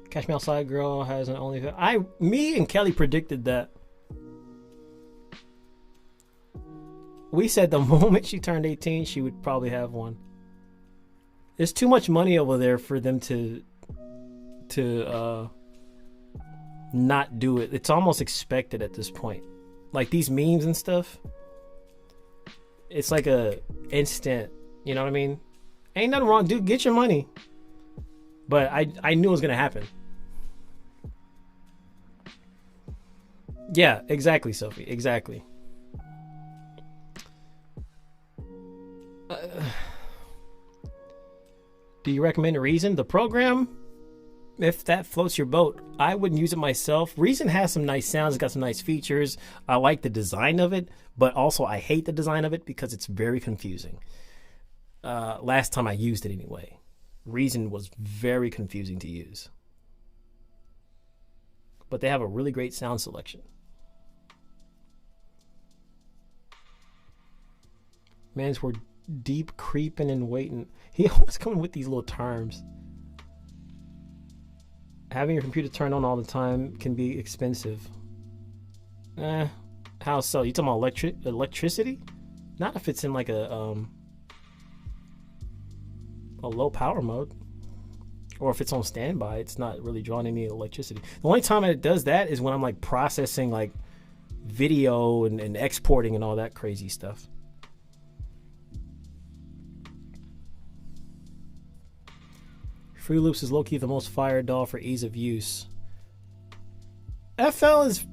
Catch Me Outside Girl has an OnlyFans. Me and Kelly predicted that. We said the moment she turned 18, she would probably have one. There's too much money over there for them to not do it. It's almost expected at this point. Like these memes and stuff. It's like a instant, you know what I mean? Ain't nothing wrong, dude. Get your money. But I knew it was gonna happen. Yeah, exactly, Sophie. Exactly. Do you recommend Reason? The program? If that floats your boat, I wouldn't use it myself. Reason has some nice sounds. It's got some nice features. I like the design of it, but also I hate the design of it because it's very confusing. Last time I used it anyway. Reason was very confusing to use. But they have a really great sound selection. Man's were deep creeping and waiting. He always coming with these little terms. Having your computer turned on all the time can be expensive. How so? You talking about electricity? Not if it's in like a low power mode. Or if it's on standby, it's not really drawing any electricity. The only time it does that is when I'm like processing like video and exporting and all that crazy stuff. Fruit Loops is low-key the most fire DAW for ease of use. FL is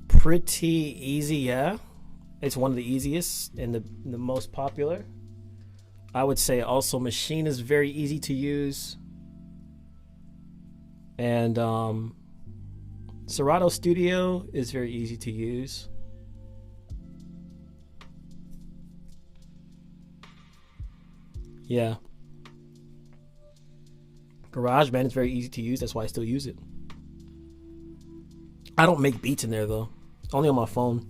pretty easy, yeah. It's one of the easiest and the most popular. I would say also Machine is very easy to use. And Serato Studio is very easy to use. Yeah. GarageBand is very easy to use. That's why I still use it. I don't make beats in there though. Only on my phone.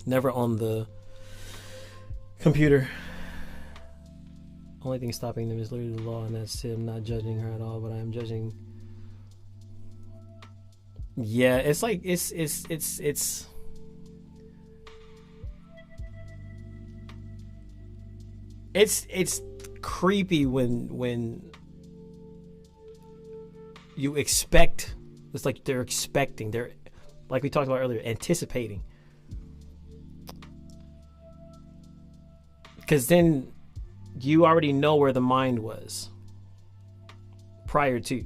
Never on the computer. Only thing stopping them is literally the law, and that's it. I'm not judging her at all, but I am judging. Yeah, it's like it's creepy when you expect It's like they're expecting. They're, like we talked about earlier, anticipating. Because then you already know where the mind was prior to.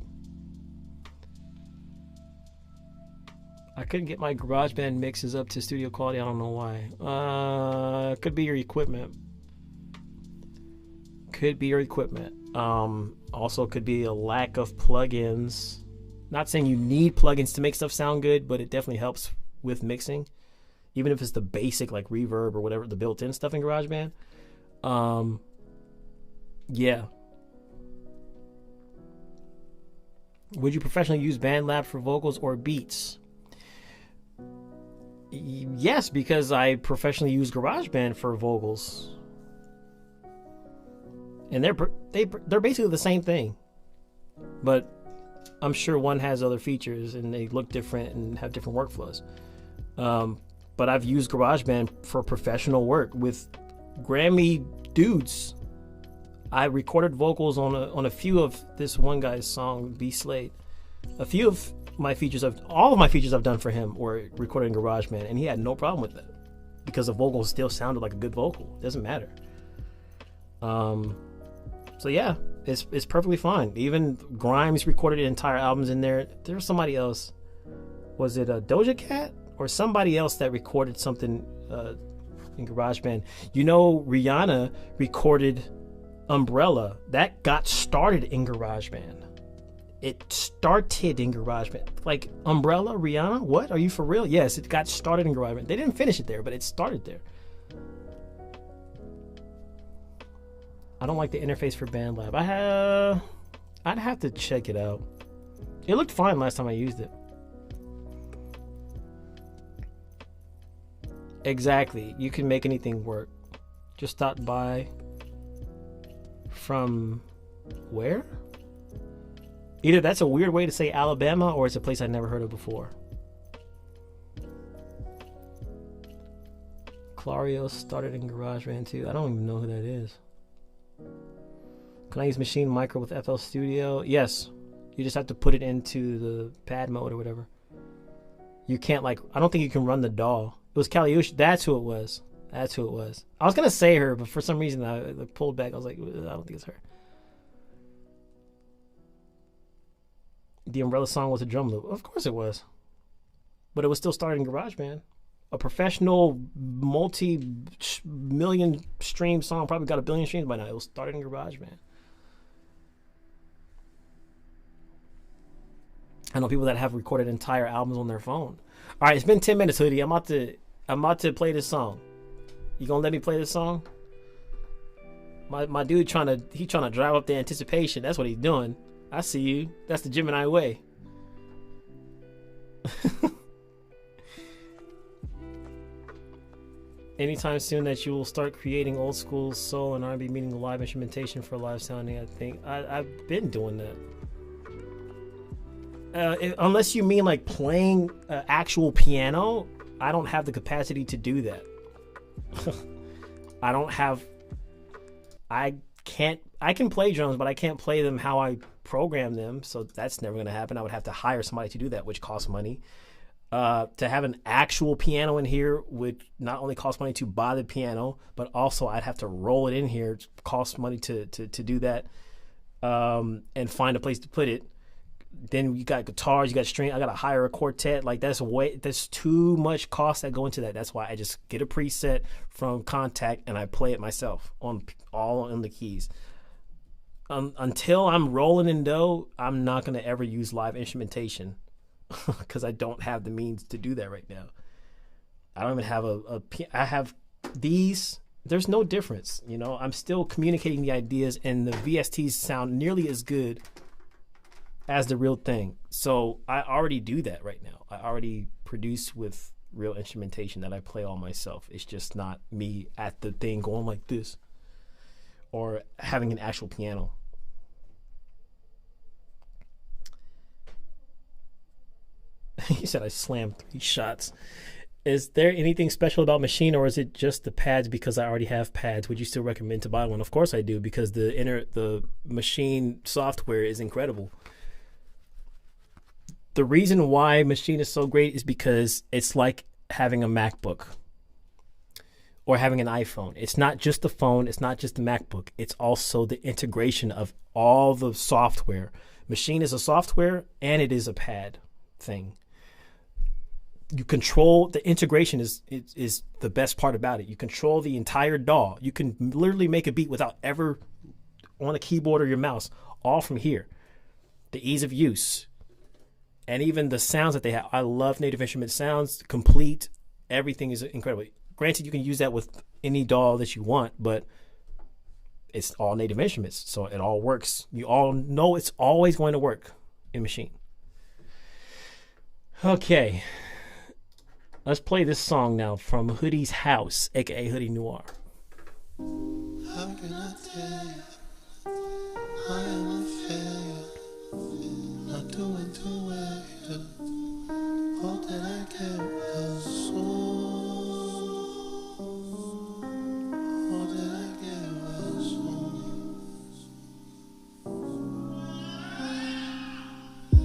I couldn't get my GarageBand mixes up to studio quality. I don't know why. Could be your equipment. Could be your equipment. Also could be a lack of plugins. Not saying you need plugins to make stuff sound good, but it definitely helps with mixing. Even if it's the basic like reverb or whatever, the built-in stuff in GarageBand. Yeah. Would you professionally use Bandlab for vocals or beats? Yes, because I professionally use GarageBand for vocals, and they're basically the same thing, but I'm sure one has other features and they look different and have different workflows. But I've used GarageBand for professional work with Grammy dudes. I recorded vocals on a few of this one guy's song, B Slade. A few of my features, all of my features I've done for him were recorded in GarageBand, and he had no problem with that because the vocals still sounded like a good vocal. It doesn't matter. So yeah, it's perfectly fine. Even Grimes recorded entire albums in there. There was somebody else. Was it a Doja Cat or somebody else that recorded something in GarageBand? You know, Rihanna recorded Umbrella. That got started in GarageBand. It started in GarageBand. Like, Umbrella, Rihanna? What? Are you for real? Yes, it got started in GarageBand. They didn't finish it there, but it started there. I don't like the interface for Bandlab. I'd have to check it out. It looked fine last time I used it. Exactly. You can make anything work. Just stop by from where? Either that's a weird way to say Alabama or it's a place I've never heard of before. Clario started in GarageBand too. I don't even know who that is. Can I use Machine Micro with FL Studio? Yes. You just have to put it into the pad mode or whatever. You can't, like, I don't think you can run the DAW. It was Kaliush. That's who it was. That's who it was. I was going to say her, but for some reason I pulled back. I was like, I don't think it's her. The Umbrella song was a drum loop. Of course it was. But it was still started in GarageBand. A professional multi-million stream song probably got 1 billion streams by now. It was started in GarageBand. I know people that have recorded entire albums on their phone. All right, it's been 10 minutes, Hoodie. I'm about to play this song. You gonna let me play this song? My dude trying to drive up the anticipation. That's what he's doing. I see you. That's the Gemini way. Anytime soon that you will start creating old school soul and R&B, meaning live instrumentation for live sounding. I think I've been doing that. Unless you mean like playing actual piano, I don't have the capacity to do that. I can play drums, but I can't play them how I program them, so that's never going to happen. I would have to hire somebody to do that, which costs money. To have an actual piano in here would not only cost money to buy the piano, but also I'd have to roll it in here. It costs money to do that, and find a place to put it. Then you got guitars, you got string. I got to hire a quartet. Like there's too much cost that go into that. That's why I just get a preset from Contact and I play it myself on the keys. Until I'm rolling in dough, I'm not going to ever use live instrumentation because I don't have the means to do that right now. I don't even have I have these. There's no difference. You know, I'm still communicating the ideas, and the VSTs sound nearly as good as the real thing. So I already do that right now. I already produce with real instrumentation that I play all myself. It's just not me at the thing going like this or having an actual piano. He said I slammed 3 shots. Is there anything special about Machine, or is it just the pads because I already have pads? Would you still recommend to buy one? Of course I do, because the Machine software is incredible. the reason why Machine is so great is because it's like having a MacBook or having an iPhone. It's not just the phone. It's not just the MacBook. It's also the integration of all the software. Machine is a software and it is a pad thing. You control the integration is the best part about it. You control the entire DAW. You can literally make a beat without ever on a keyboard or your mouse, all from here. The ease of use and even the sounds that they have. I love Native Instrument sounds, complete. Everything is incredible. Granted, you can use that with any DAW that you want, but it's all Native Instruments, so it all works. You all know it's always going to work in Machine. Okay. Let's play this song now from Hoodie's House, aka Hoodie Noir. How can I tell you I am a failure, not doing too well. Hope that I get well soon. Hope that I get well soon.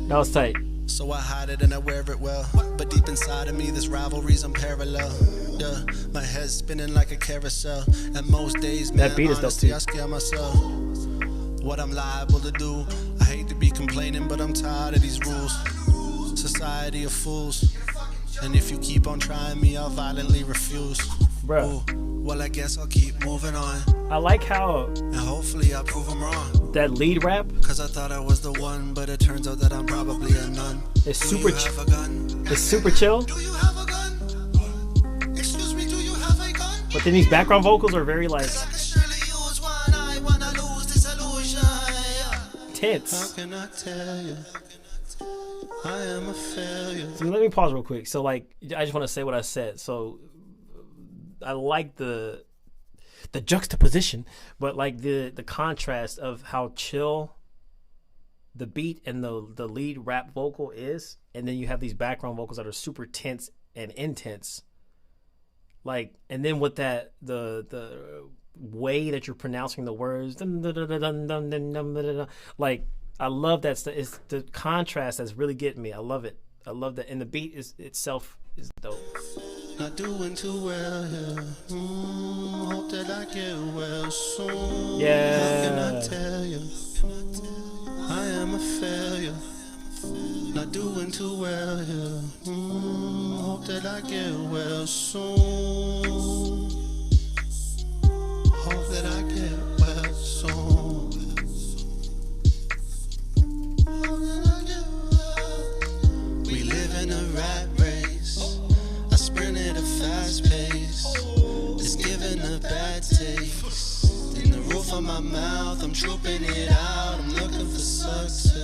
That was tight. So I hide it and I wear it well, but deep inside of me this rivalry's unparalleled. Yeah, my head's spinning like a carousel, and most days, man, that beat is honestly, dope too. I scare myself. What I'm liable to do, I hate to be complaining, but I'm tired of these rules. Society of fools, and if you keep on trying me, I'll violently refuse. Bruh. Ooh, well, I guess I'll keep moving on, I like how and hopefully I'll prove them wrong. that lead rap Cause I thought I was the one, but it turns out that I'm probably a none. is Do super you have a gun? it's super chill, Do you have a gun? Excuse me, do you have a gun? but then these background vocals are very like I can surely use one. I wanna lose this illusion. How tense. can I tell you? I am a failure. So let me pause real quick. So like I just want to say what I said. So I like the juxtaposition, but like the contrast of how chill the beat and the lead rap vocal is, and then you have these background vocals that are super tense and intense. Like, and then with that the way that you're pronouncing the words, like I love that. It's the contrast that's really getting me. I love it. I love that, and the beat itself is dope. Not doing too well here. Hope that I get well soon. Yeah. How can I tell you? I am a failure. Not doing too well here. Hope that I get well soon. Hope that I get well soon. Hope that I get well. We live in a rat race. I sprint at a fast pace. It's giving a bad taste. In the roof of my mouth, I'm trooping it out. I'm looking for success.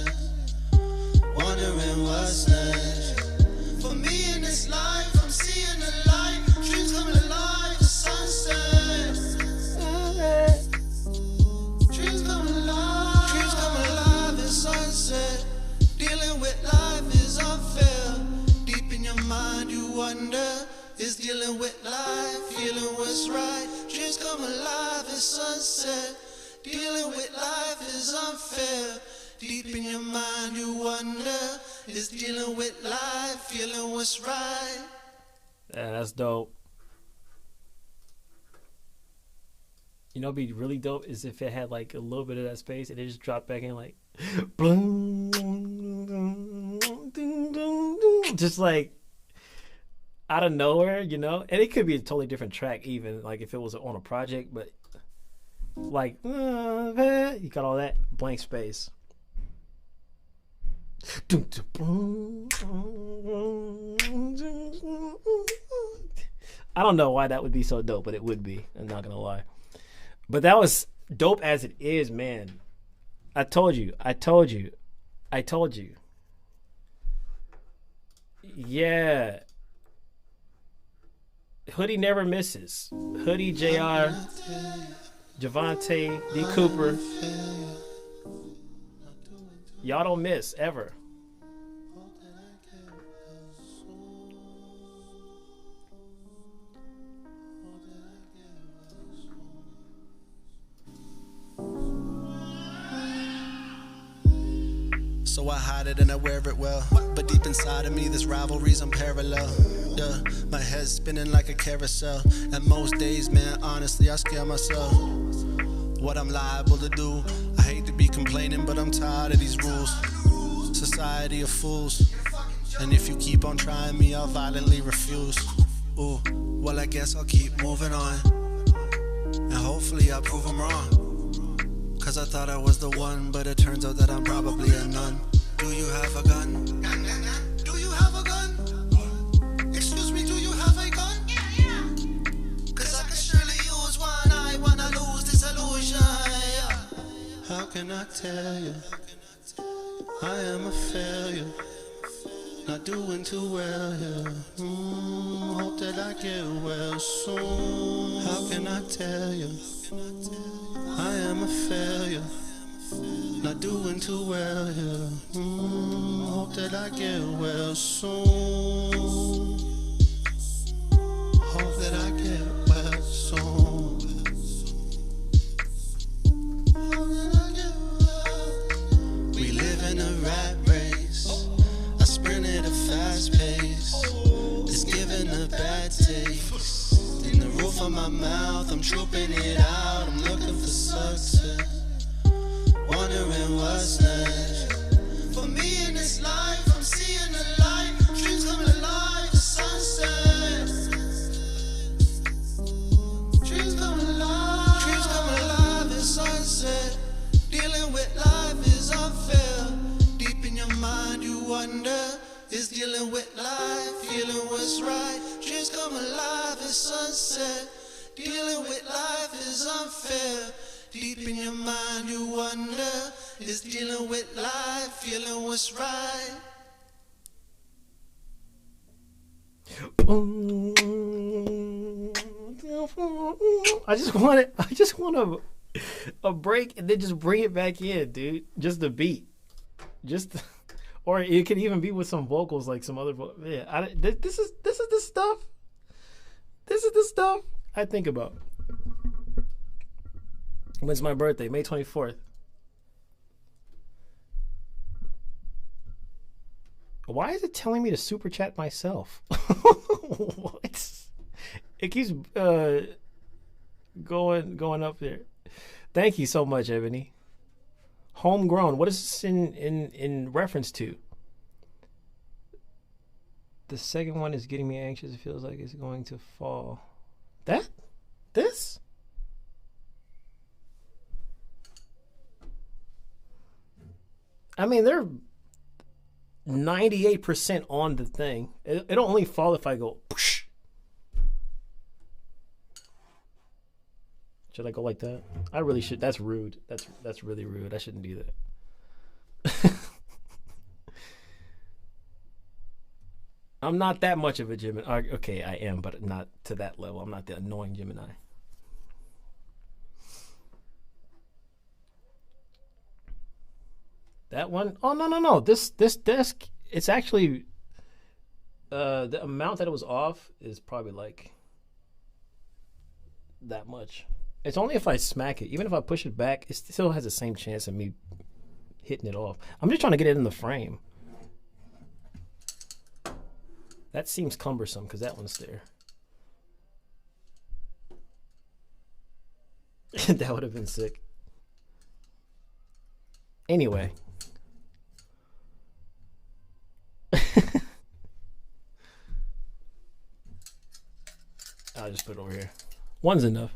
Wondering what's next. For me in this life, I'm seeing the light. Dreams coming alive, the sunset. Dreams coming alive. Dreams coming alive, the sunset. Dealing with life is unfair. Deep in your mind, you wonder. Is dealing with life, feeling what's right. Dreams come alive, it's sunset. Dealing with life is unfair. Deep in your mind, you wonder. Is dealing with life, feeling what's right. Yeah, that's dope. You know, what'd be really dope is if it had like a little bit of that space and it just dropped back in like, just like out of nowhere, you know. And it could be a totally different track, even like if it was on a project, but like you got all that blank space. I don't know why that would be so dope, but it would be. I'm not gonna lie. But that was dope as it is, man. I told you. Yeah. Hoodie never misses. Hoodie, JR, Javante, D. Cooper. Y'all don't miss, ever. So I hide it and I wear it well. But deep inside of me, this rivalry's unparalleled. Yeah, my head's spinning like a carousel. And most days, man, honestly, I scare myself. What I'm liable to do. I hate to be complaining, but I'm tired of these rules. Society of fools. And if you keep on trying me, I'll violently refuse. Ooh, well, I guess I'll keep moving on. And hopefully I'll prove them wrong. Cause I thought I was the one, but it turns out that I'm probably a none. Do you have a gun? Do you have a gun? Excuse me, do you have a gun? Cause I can surely use one. I wanna lose this illusion. How can I tell you? I am a failure. Not doing too well here. Hope that I get well soon. How can I tell you? I am a failure. Not doing too well here. Hope that I get well soon. Hope that I get well soon. Hope that I get well. We live in a rat race. I sprint at a fast pace. It's giving a bad taste. In the roof of my mouth, I'm trooping it out. I'm looking for success. Wondering what's next. For me in this life, I'm seeing the light. Dreams come alive, the sunset. Dreams come alive, the sunset. Dealing with life is unfair. Deep in your mind, you wonder. Is dealing with life, feeling what's right. Dreams come alive, the sunset. Dealing with life is unfair. Deep in your mind you wonder, is dealing with life, feeling what's right. I just want a break and then just bring it back in, dude. Just the beat. Or it could even be with some vocals, like some other yeah, this is the stuff. This is the stuff I think about. When's my birthday? May 24th. Why is it telling me to super chat myself? What? It keeps going up there. Thank you so much, Ebony. Homegrown. What is this in reference to? The second one is getting me anxious. It feels like it's going to fall. This? I mean, they're 98% on the thing. It'll only fall if I go. Poosh. Should I go like that? I really should. That's rude. That's really rude. I shouldn't do that. I'm not that much of a Gemini. Okay, I am, but not to that level. I'm not the annoying Gemini. That one? Oh, no. This desk, it's actually, the amount that it was off is probably like that much. It's only if I smack it. Even if I push it back, it still has the same chance of me hitting it off. I'm just trying to get it in the frame. That seems cumbersome because that one's there. That would have been sick. Anyway. I'll just put it over here. One's enough.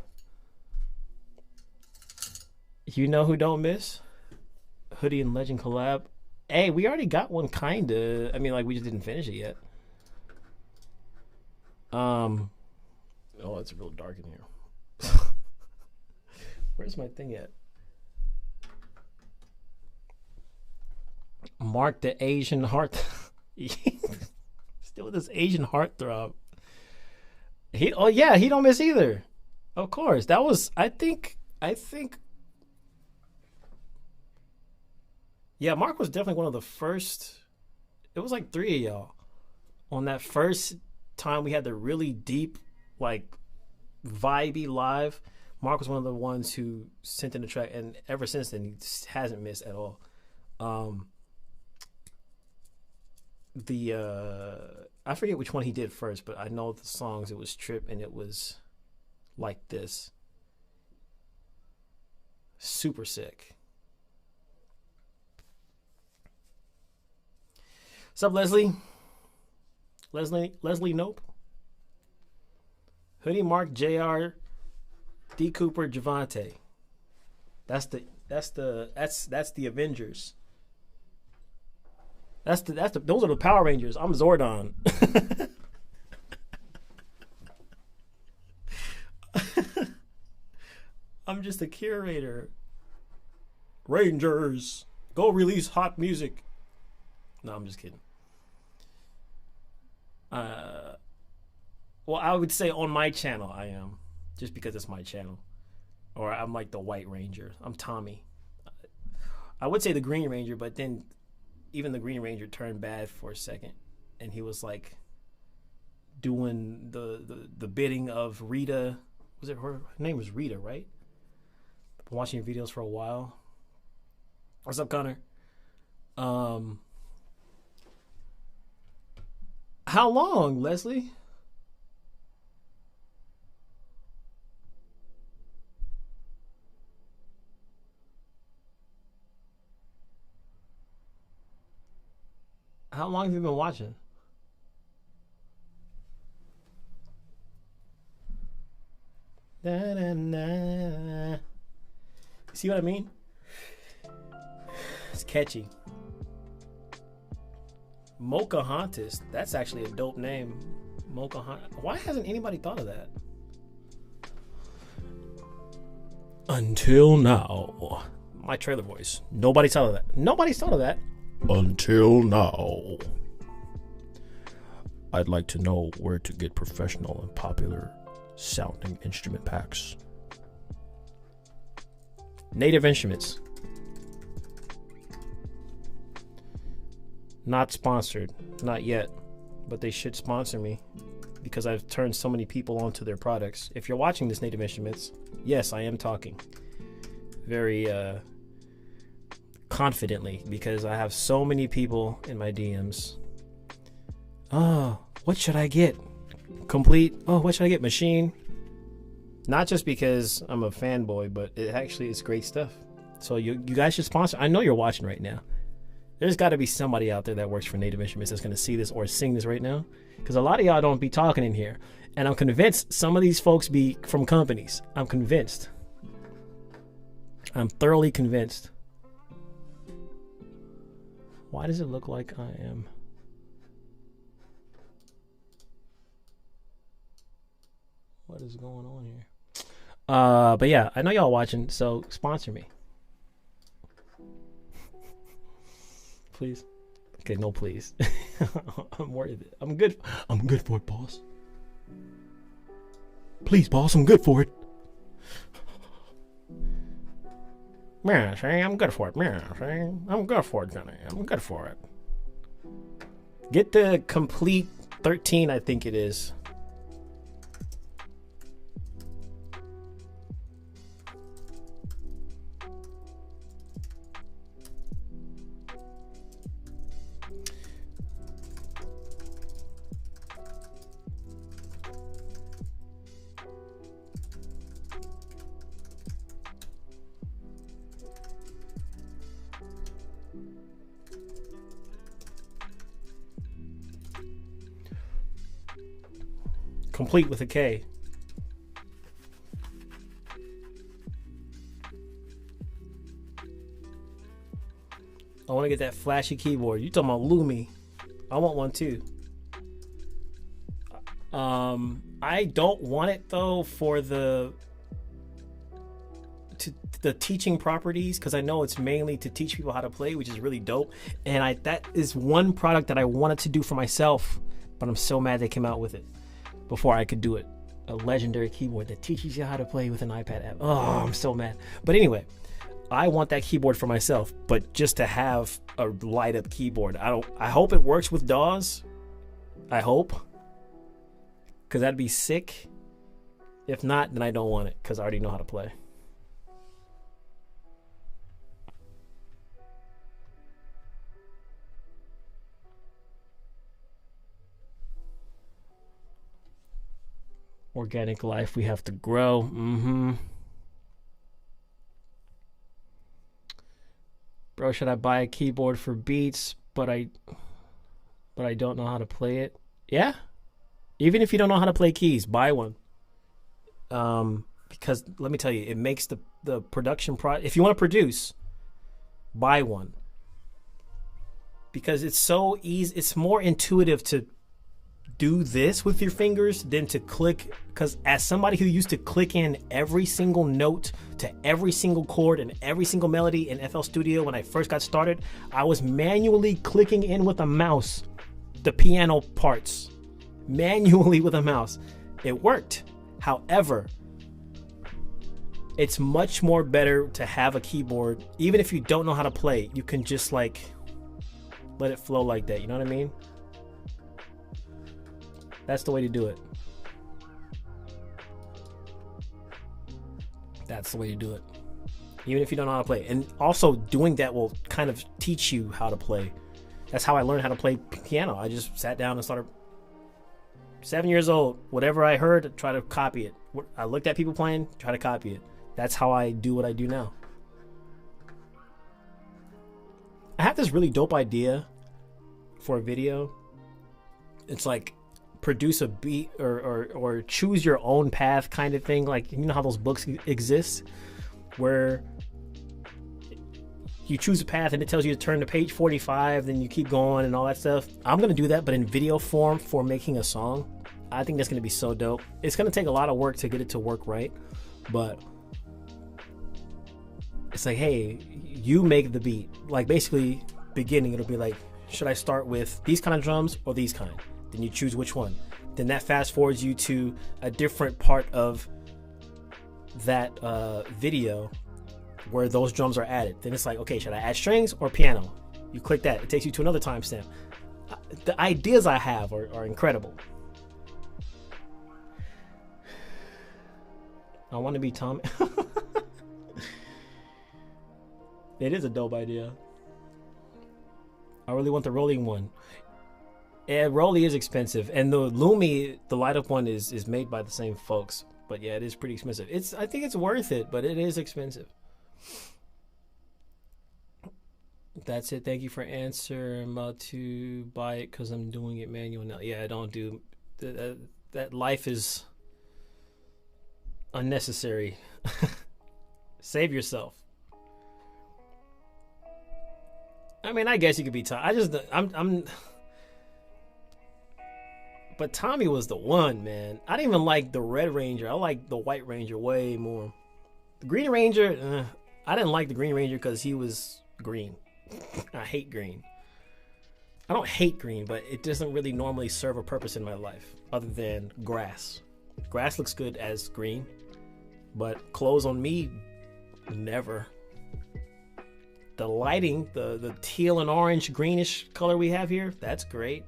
You know who don't miss? Hoodie and Legend collab. Hey, we already got one kinda. I mean, like, we just didn't finish it yet. Oh, it's real dark in here. Where's my thing at? Mark the Asian heart. Still with this Asian heartthrob. He don't miss either. Of course. That was I think yeah, Mark was definitely one of the first. It was like 3 of y'all on that first time we had the really deep, like, vibey live. Mark was one of the ones who sent in the track, and ever since then he just hasn't missed at all. I forget which one he did first, but I know the songs. It was Trip, and it was like this. Super sick. What's up, Leslie? Leslie Nope. Hoodie Mark, JR, D Cooper, Javante. That's the Avengers. Those are the Power Rangers. I'm Zordon. I'm just a curator. Rangers, go release hot music. No, I'm just kidding. Well, I would say on my channel I am, just because it's my channel. Or I'm like the White Ranger. I'm Tommy. I would say the Green Ranger, but then even the Green Ranger turned bad for a second, and he was like doing the bidding of Rita. Was it her name was Rita, right? Been watching your videos for a while. What's up, Connor? How long, Leslie? How long have you been watching? See what I mean? It's catchy. Mocahontas. That's actually a dope name. Mocahontas. Why hasn't anybody thought of that? Until now. My trailer voice. Nobody's thought of that. Nobody's thought of that. Until now. I'd like to know where to get professional and popular sounding instrument packs. Native Instruments. Not sponsored. Not yet. But they should sponsor me because I've turned so many people onto their products. If you're watching this, Native Instruments, yes, I am talking. Very confidently because I have so many people in my DMs. Oh, what should I get? Complete. Oh, what should I get? Machine. Not just because I'm a fanboy, but it actually is great stuff. So you guys should sponsor. I know you're watching right now. There's got to be somebody out there that works for Native Instruments that's going to see this or sing this right now. Because a lot of y'all don't be talking in here. And I'm convinced some of these folks be from companies. I'm convinced. I'm thoroughly convinced. Why does it look like I am? What is going on here? But yeah, I know y'all watching, so sponsor me. Please. Okay, no please. I'm worth it. I'm good. I'm good for it, boss. Please, boss, I'm good for it. Yeah, see, I'm good for it. Yeah, see, I'm good for it, Johnny. I'm good for it. Get the complete 13, I think it is. Complete with a K. I want to get that flashy keyboard. You talking about Lumi? I want one too. I don't want it though for the teaching properties because I know it's mainly to teach people how to play, which is really dope. And that is one product that I wanted to do for myself, but I'm so mad they came out with it before I could do it. A legendary keyboard that teaches you how to play with an iPad app. Oh, I'm so mad. But anyway, I want that keyboard for myself, but just to have a light up keyboard. I hope it works with DAWs. I hope. Cause that'd be sick. If not, then I don't want it because I already know how to play. Organic life, we have to grow. Bro, should I buy a keyboard for beats, but I don't know how to play it? Yeah. Even if you don't know how to play keys, buy one. Because let me tell you, it makes the production if you want to produce, buy one. Because it's so easy, it's more intuitive to do this with your fingers than to click. Because as somebody who used to click in every single note to every single chord and every single melody in FL Studio when I first got started, I was manually clicking in with a mouse the piano parts. Manually with a mouse. It worked. However, it's much more better to have a keyboard. Even if you don't know how to play, you can just like let it flow like that. You know what I mean? That's the way to do it. That's the way to do it. Even if you don't know how to play. And also doing that will kind of teach you how to play. That's how I learned how to play piano. I just sat down and started. 7 years old, whatever I heard, try to copy it. I looked at people playing, try to copy it. That's how I do what I do now. I have this really dope idea for a video. It's like produce a beat or choose your own path kind of thing. Like, you know how those books exist where you choose a path and it tells you to turn to page 45, then you keep going and all that stuff. I'm going to do that, but in video form for making a song. I think that's going to be so dope. It's going to take a lot of work to get it to work right, but it's like, hey, you make the beat. Like, basically, beginning, it'll be like, should I start with these kind of drums or these kind? Then you choose which one. Then that fast forwards you to a different part of that video where those drums are added. Then it's like, okay, should I add strings or piano? You click that. It takes you to another timestamp. The ideas I have are incredible. I want to be Tom. It is a dope idea. I really want the rolling one. Yeah, Rolly is expensive. And the Lumi, the light up one is made by the same folks. But yeah, it is pretty expensive. I think it's worth it, but it is expensive. That's it. Thank you for answer. I'm about to buy it because I'm doing it manual now. Yeah, I don't do that. Life is unnecessary. Save yourself. I mean, I guess you could be Tom. I'm. But Tommy was the one, man. I didn't even like the Red Ranger. I like the White Ranger way more. The Green Ranger, I didn't like the Green Ranger because he was green. I hate green. I don't hate green, but it doesn't really normally serve a purpose in my life other than grass. Grass looks good as green, but clothes on me, never. The lighting, the teal and orange greenish color we have here, that's great.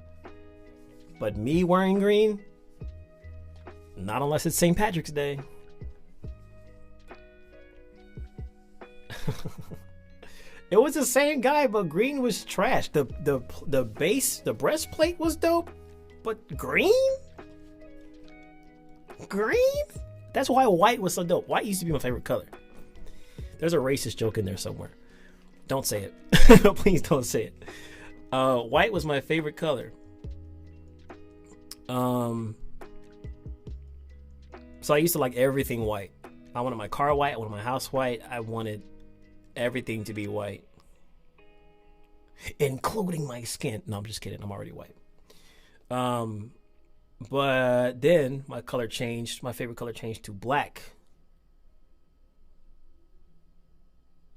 But me wearing green, not unless it's St. Patrick's Day. It was the same guy, but green was trash. The base, the breastplate was dope, but green? Green? That's why white was so dope. White used to be my favorite color. There's a racist joke in there somewhere. Don't say it. Please don't say it. White was my favorite color. So I used to like everything white. I wanted my car white. I wanted my house white. I wanted everything to be white, including my skin. No, I'm just kidding. I'm already white. But then my color changed. My favorite color changed to black.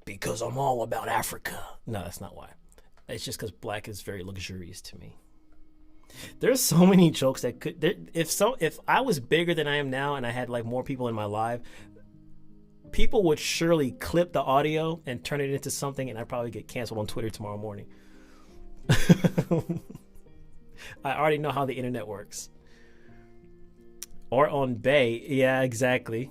Because I'm all about Africa. No, that's not why. It's just because black is very luxurious to me. There's so many jokes that could. If I was bigger than I am now and I had like more people in my life, people would surely clip the audio and turn it into something, and I'd probably get canceled on Twitter tomorrow morning. I already know how the internet works. Or on Bay. Yeah, exactly.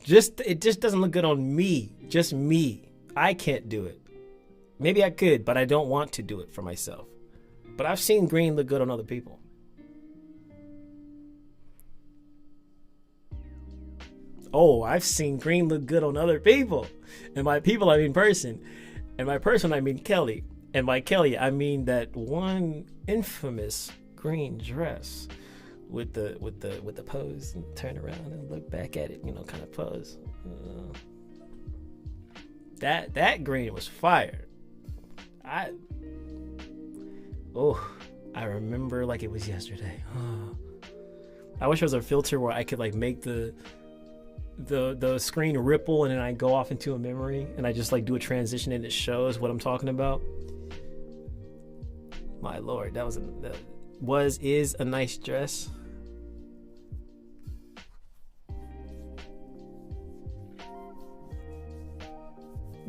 It just doesn't look good on me. Just me. I can't do it. Maybe I could, but I don't want to do it for myself. But I've seen green look good on other people. Oh, I've seen green look good on other people. And by people, I mean person. And by person, I mean Kelly. And by Kelly, I mean that one infamous green dress with the pose and turn around and look back at it, kind of pose. That green was fire. I remember like it was yesterday. I wish there was a filter where I could like make the screen ripple and then I go off into a memory and I just like do a transition and it shows what I'm talking about. My lord, is a nice dress.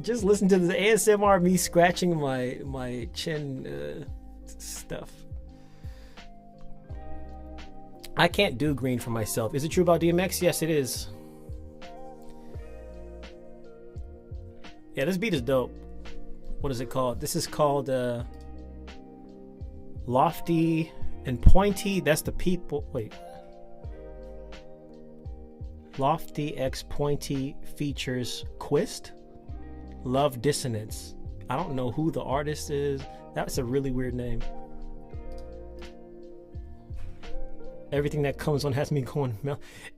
Just listen to the ASMR me scratching my chin stuff. I can't do green for myself. Is it true about DMX? Yes, it is. Yeah, this beat is dope. What is it called? This is called Lofty and Pointy. That's the people. Wait. Lofty X Pointy features Quist. Love Dissonance. I don't know who the artist is. That's a really weird name. Everything that comes on has me going.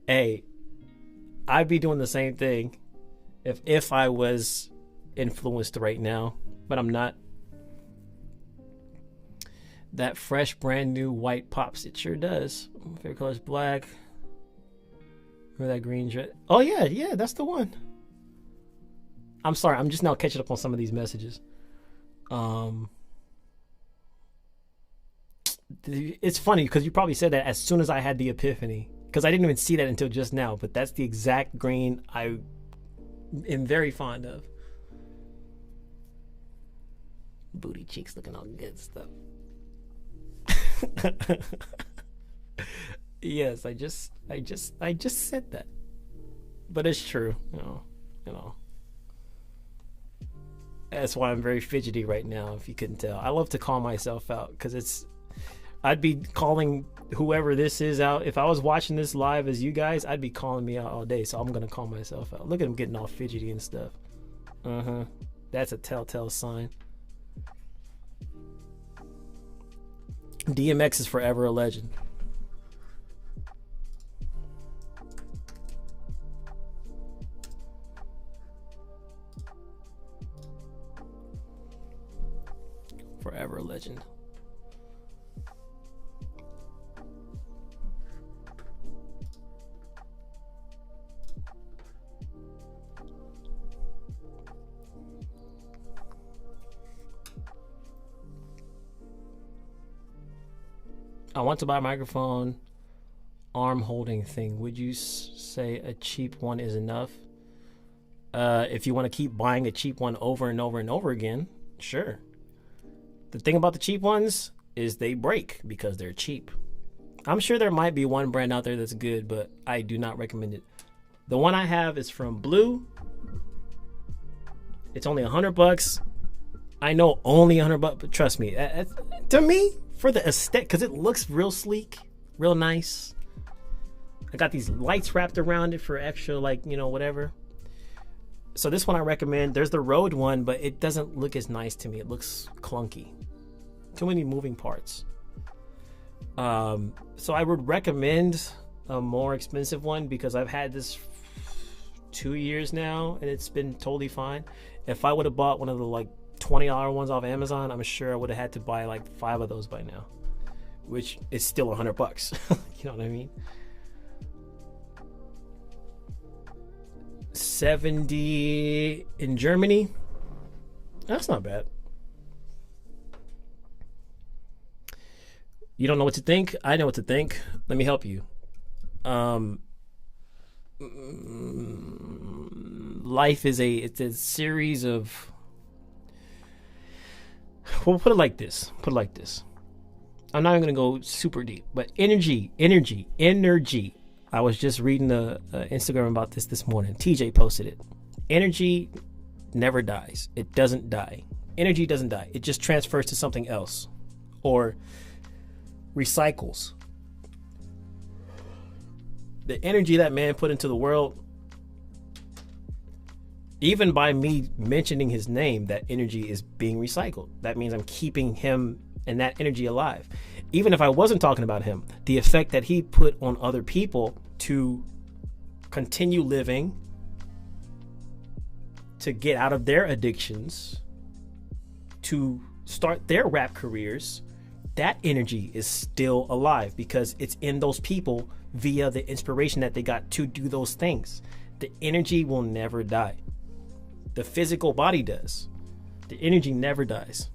Hey, I'd be doing the same thing if I was influenced right now, but I'm not. That fresh, brand new white pops. It sure does. My favorite color is black. Remember that green dress? Oh yeah, that's the one. I'm sorry, I'm just now catching up on some of these messages. It's funny because you probably said that as soon as I had the epiphany, because I didn't even see that until just now, but that's the exact green I am very fond of. Booty cheeks looking all good stuff. Yes, I just said that, but it's true. You know. That's why I'm very fidgety right now. If you couldn't tell, I love to call myself out because I'd be calling whoever this is out. If I was watching this live as you guys, I'd be calling me out all day. So I'm gonna call myself out. Look at him getting all fidgety and stuff. That's a telltale sign. DMX is forever a legend. Forever a legend. I want to buy a microphone arm holding thing. Would you say a cheap one is enough? If you want to keep buying a cheap one over and over and over again, sure. The thing about the cheap ones is they break because they're cheap. I'm sure there might be one brand out there that's good, but I do not recommend it. The one I have is from Blue. It's only $100. I know only $100, but trust me, to me, for the aesthetic, because it looks real sleek, real nice. I got these lights wrapped around it for extra, whatever. So this one I recommend. There's the Rode one, but it doesn't look as nice to me. It looks clunky. Too many moving parts. So I would recommend a more expensive one because I've had this 2 years now and it's been totally fine. If I would have bought one of the $20 ones off Amazon, I'm sure I would have had to buy 5 of those by now, which is still $100. You know what I mean? 70 in Germany. That's not bad. You don't know what to think? I know what to think. Let me help you. Life is it's a series of. Well, put it like this. I'm not even gonna go super deep, but energy. I was just reading a Instagram about this morning. TJ posted it. Energy never dies. It doesn't die. Energy doesn't die. It just transfers to something else or recycles. The energy that man put into the world, even by me mentioning his name, that energy is being recycled. That means I'm keeping him and that energy alive. Even if I wasn't talking about him, the effect that he put on other people to continue living, to get out of their addictions, to start their rap careers, that energy is still alive because it's in those people via the inspiration that they got to do those things. The energy will never die. The physical body does. The energy never dies.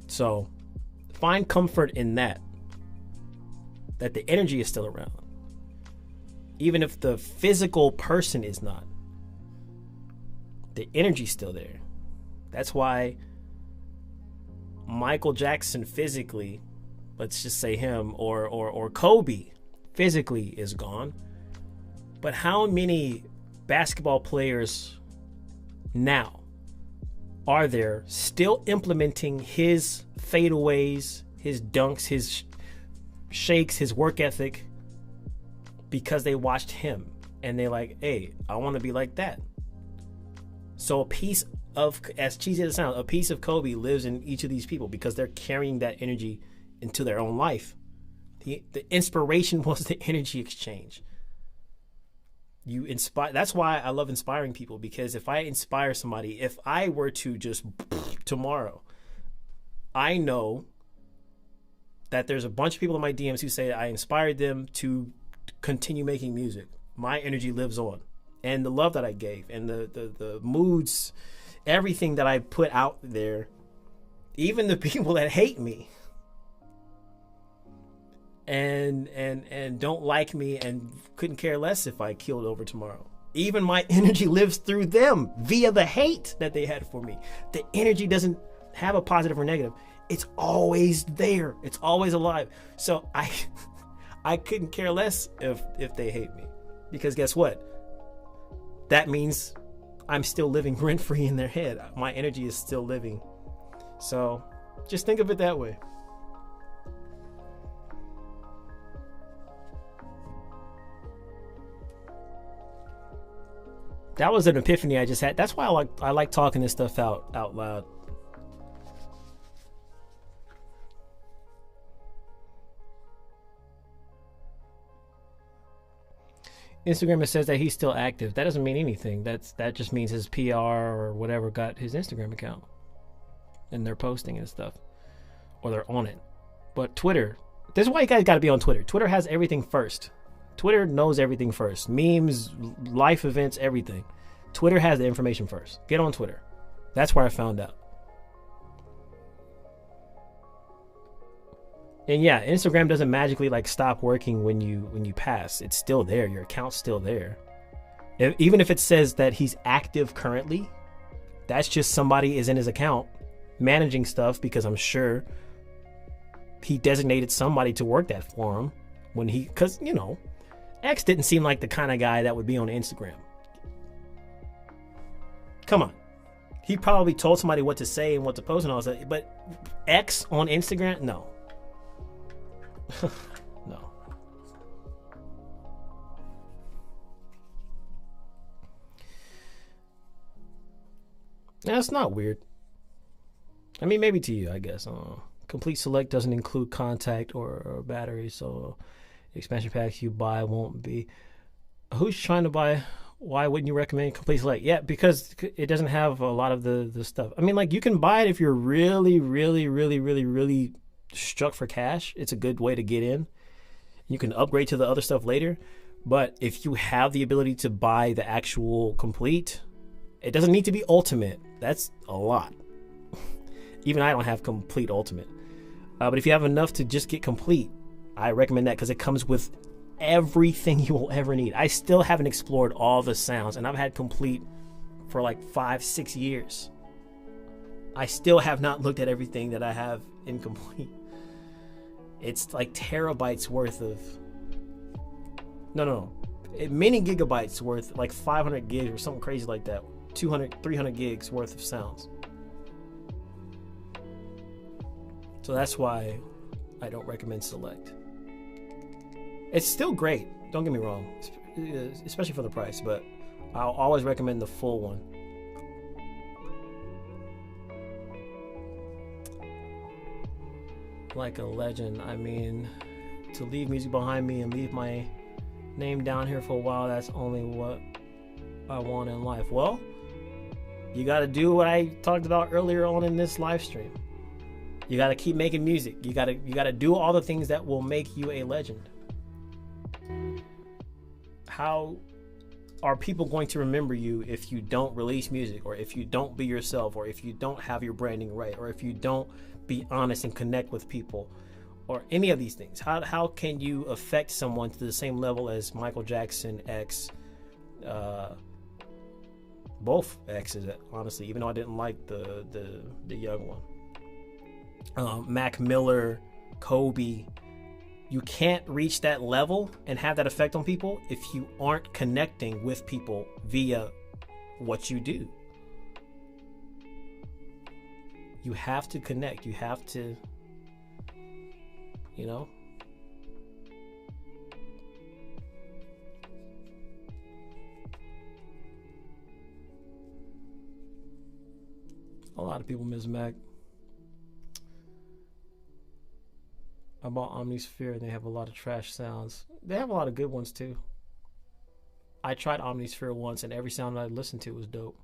So find comfort in that the energy is still around. Even if the physical person is not, the energy's still there. That's why Michael Jackson physically, let's just say him, or Kobe physically is gone. But how many basketball players now are there still implementing his fadeaways, his dunks, his shakes, his work ethic because they watched him and they're like, hey, I want to be like that. So a piece of, as cheesy as it sounds, a piece of Kobe lives in each of these people because they're carrying that energy into their own life. The inspiration was the energy exchange. You inspire. That's why I love inspiring people, because if I inspire somebody, if I were to just tomorrow, I know that there's a bunch of people in my DMs who say I inspired them to continue making music. My energy lives on, and the love that I gave, and the moods, everything that I put out there, even the people that hate me and don't like me and couldn't care less if I killed over tomorrow. Even my energy lives through them via the hate that they had for me. The energy doesn't have a positive or negative. It's always there. It's always alive. So I couldn't care less if they hate me, because guess what? That means I'm still living rent-free in their head. My energy is still living. So just think of it that way. That was an epiphany I just had. That's why I like talking this stuff out loud. Instagram, it says that he's still active. That doesn't mean anything. That just means his PR or whatever got his Instagram account, and they're posting and stuff, or they're on it. But Twitter, this is why you guys got to be on Twitter. Twitter has everything first. Twitter knows everything first. Memes, life events, everything. Twitter has the information first. Get on Twitter. That's where I found out. And yeah, Instagram doesn't magically like stop working when you pass. It's still there. Your account's still there. Even if it says that he's active currently, that's just somebody is in his account managing stuff, because I'm sure he designated somebody to work that for him when because you know, X didn't seem like the kind of guy that would be on Instagram. Come on. He probably told somebody what to say and what to post and all that, but X on Instagram? No. No. That's not weird. I mean, maybe to you, I guess. Complete select doesn't include contact or battery, so expansion packs you buy won't be. Who's trying to buy? Why wouldn't you recommend complete select? Yeah, because it doesn't have a lot of the stuff. I mean, like, you can buy it if you're really, really, really, really, really struck for cash. It's a good way to get in. You can upgrade to the other stuff later. But if you have the ability to buy the actual complete, it doesn't need to be ultimate. That's a lot. Even I don't have complete ultimate. But if you have enough to just get complete, I recommend that, because it comes with everything you will ever need. I still haven't explored all the sounds, and I've had complete for like 5-6 years. I still have not looked at everything that I have in complete. It's like terabytes worth of No. Many gigabytes worth, like 500 gigs or something crazy like that. 200, 300 gigs worth of sounds. So that's why I don't recommend Select. It's still great, don't get me wrong, especially for the price, but I'll always recommend the full one. Like a legend, I mean, to leave music behind me and leave my name down here for a while, that's only what I want in life. Well, you got to do what I talked about earlier on in this live stream. You got to keep making music. You got to do all the things that will make you a legend. How are people going to remember you if you don't release music, or if you don't be yourself, or if you don't have your branding right, or if you don't be honest and connect with people, or any of these things? How can you affect someone to the same level as Michael Jackson, X, both X's, honestly, even though I didn't like the young one, Mac Miller, Kobe? You can't reach that level and have that effect on people if you aren't connecting with people via what you do. You have to connect. You have to, you know. A lot of people miss Mac. I bought Omnisphere and they have a lot of trash sounds. They have a lot of good ones too. I tried Omnisphere once and every sound I listened to was dope,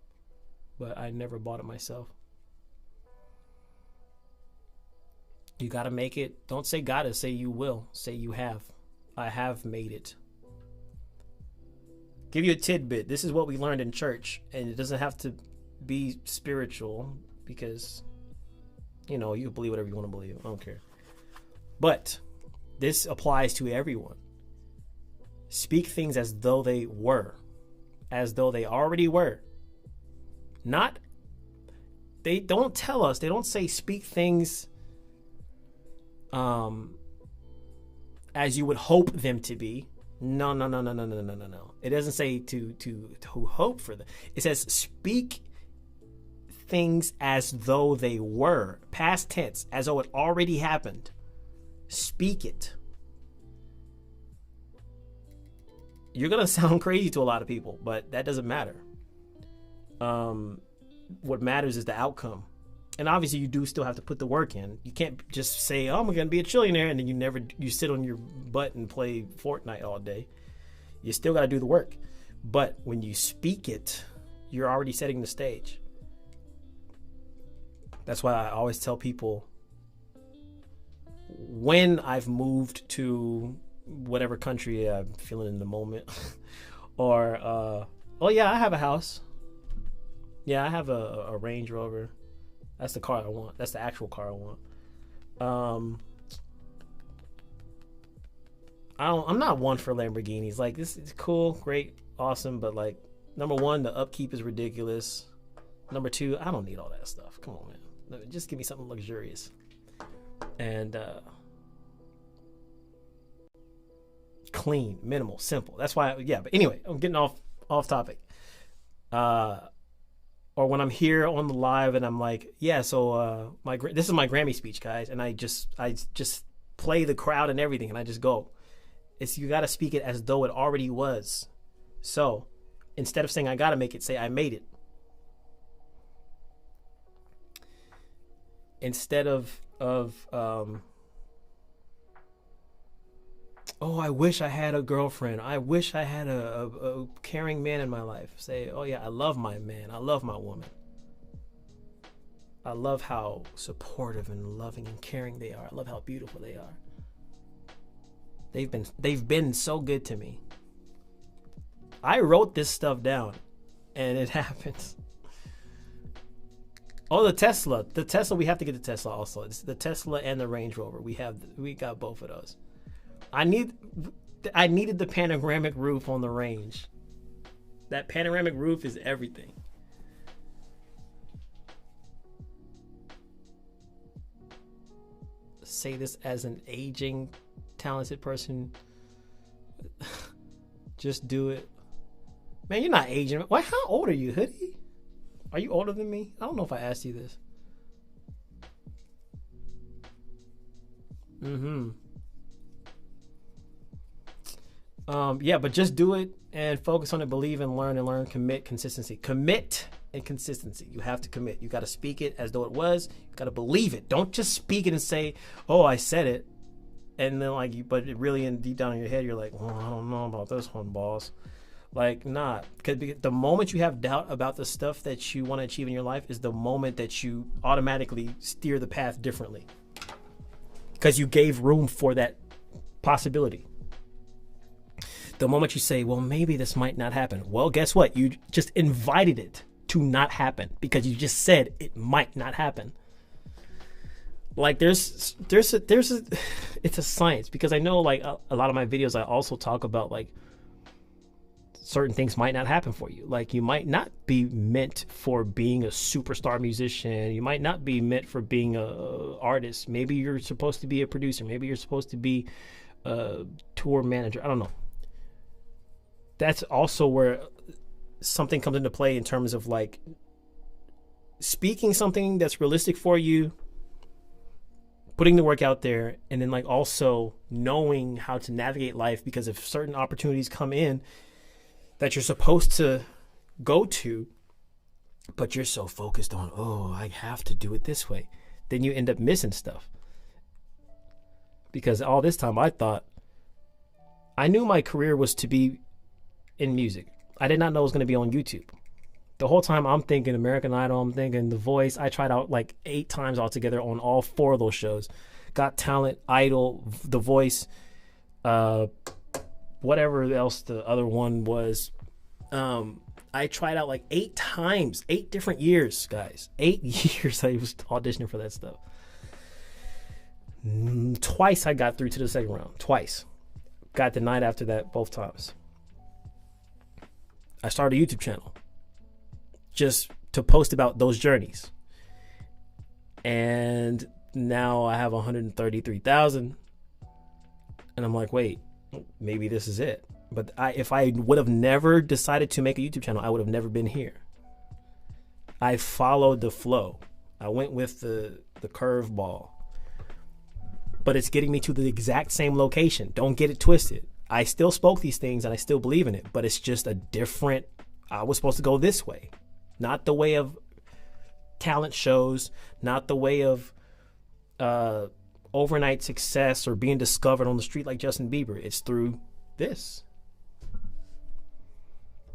but I never bought it myself. You gotta make it. Don't say gotta, say you will. Say you have. I have made it. Give you a tidbit. This is what we learned in church, and it doesn't have to be spiritual because, you know, you can believe whatever you want to believe. I don't care. But this applies to everyone. Speak things as though they were, as though they already were. Not, they don't tell us, they don't say speak things as you would hope them to be. No. It doesn't say to hope for them. It says speak things as though they were, past tense, as though it already happened. Speak it. You're gonna sound crazy to a lot of people, but that doesn't matter. What matters is the outcome. And obviously you do still have to put the work in. You can't just say, oh, I'm gonna be a trillionaire, and then you sit on your butt and play Fortnite all day. You still gotta do the work. But when you speak it, you're already setting the stage. That's why I always tell people, when I've moved to whatever country I'm feeling in the moment, or oh yeah, I have a house. Yeah, I have a Range Rover. That's the car I want. That's the actual car I want. I'm not one for Lamborghinis. Like, this is cool, great, awesome, but like, number one, the upkeep is ridiculous. Number two, I don't need all that stuff. Come on, man. Just give me something luxurious. And clean, minimal, simple. That's why, yeah. But anyway, I'm getting off topic. Or when I'm here on the live and I'm like, yeah, so this is my Grammy speech, guys, and I just play the crowd and everything, and I just go. You got to speak it as though it already was. So instead of saying I got to make it, say I made it. Instead of oh, I wish I had a girlfriend. I wish I had a caring man in my life. Say, oh yeah, I love my man. I love my woman. I love how supportive and loving and caring they are. I love how beautiful they are. They've been so good to me. I wrote this stuff down, and it happens. Oh, the Tesla. We have to get the Tesla also. It's the Tesla and the Range Rover. We got both of those. I needed the panoramic roof on the Range. That panoramic roof is everything. Say this as an aging, talented person. Just do it. Man, you're not aging. Why? How old are you, Hoodie? Are you older than me? I don't know if I asked you this. Yeah, but just do it and focus on it. Believe and learn. Commit, consistency. Commit and consistency. You have to commit. You got to speak it as though it was. You got to believe it. Don't just speak it and say, "Oh, I said it," and then but it really deep down in your head, you're like, "Oh, I don't know about this one, boss." Like, not. Because the moment you have doubt about the stuff that you want to achieve in your life is the moment that you automatically steer the path differently. Because you gave room for that possibility. The moment you say, well, maybe this might not happen. Well, guess what? You just invited it to not happen because you just said it might not happen. Like it's a science, because I know like a lot of my videos, I also talk about like certain things might not happen for you. Like you might not be meant for being a superstar musician. You might not be meant for being a artist. Maybe you're supposed to be a producer. Maybe you're supposed to be a tour manager. I don't know. That's also where something comes into play in terms of like speaking something that's realistic for you, putting the work out there, and then like also knowing how to navigate life, because if certain opportunities come in that you're supposed to go to, but you're so focused on, oh, I have to do it this way, then you end up missing stuff. Because all this time I knew my career was to be in music. I did not know it was going to be on YouTube. The whole time I'm thinking American Idol, I'm thinking The Voice. I tried out like 8 times altogether on all 4 of those shows. Got Talent, Idol, The Voice, whatever else the other one was. I tried out like 8 times, 8 different years, guys. 8 years I was auditioning for that stuff. Twice I got through to the second round. Twice. Got denied after that both times. I started a YouTube channel just to post about those journeys. And now I have 133,000. And I'm like, wait, maybe this is it. But if I would have never decided to make a YouTube channel, I would have never been here. I followed the flow. I went with the curveball. But it's getting me to the exact same location. Don't get it twisted. I still spoke these things and I still believe in it, but it's just a different, I was supposed to go this way. Not the way of talent shows, not the way of overnight success or being discovered on the street like Justin Bieber. It's through this.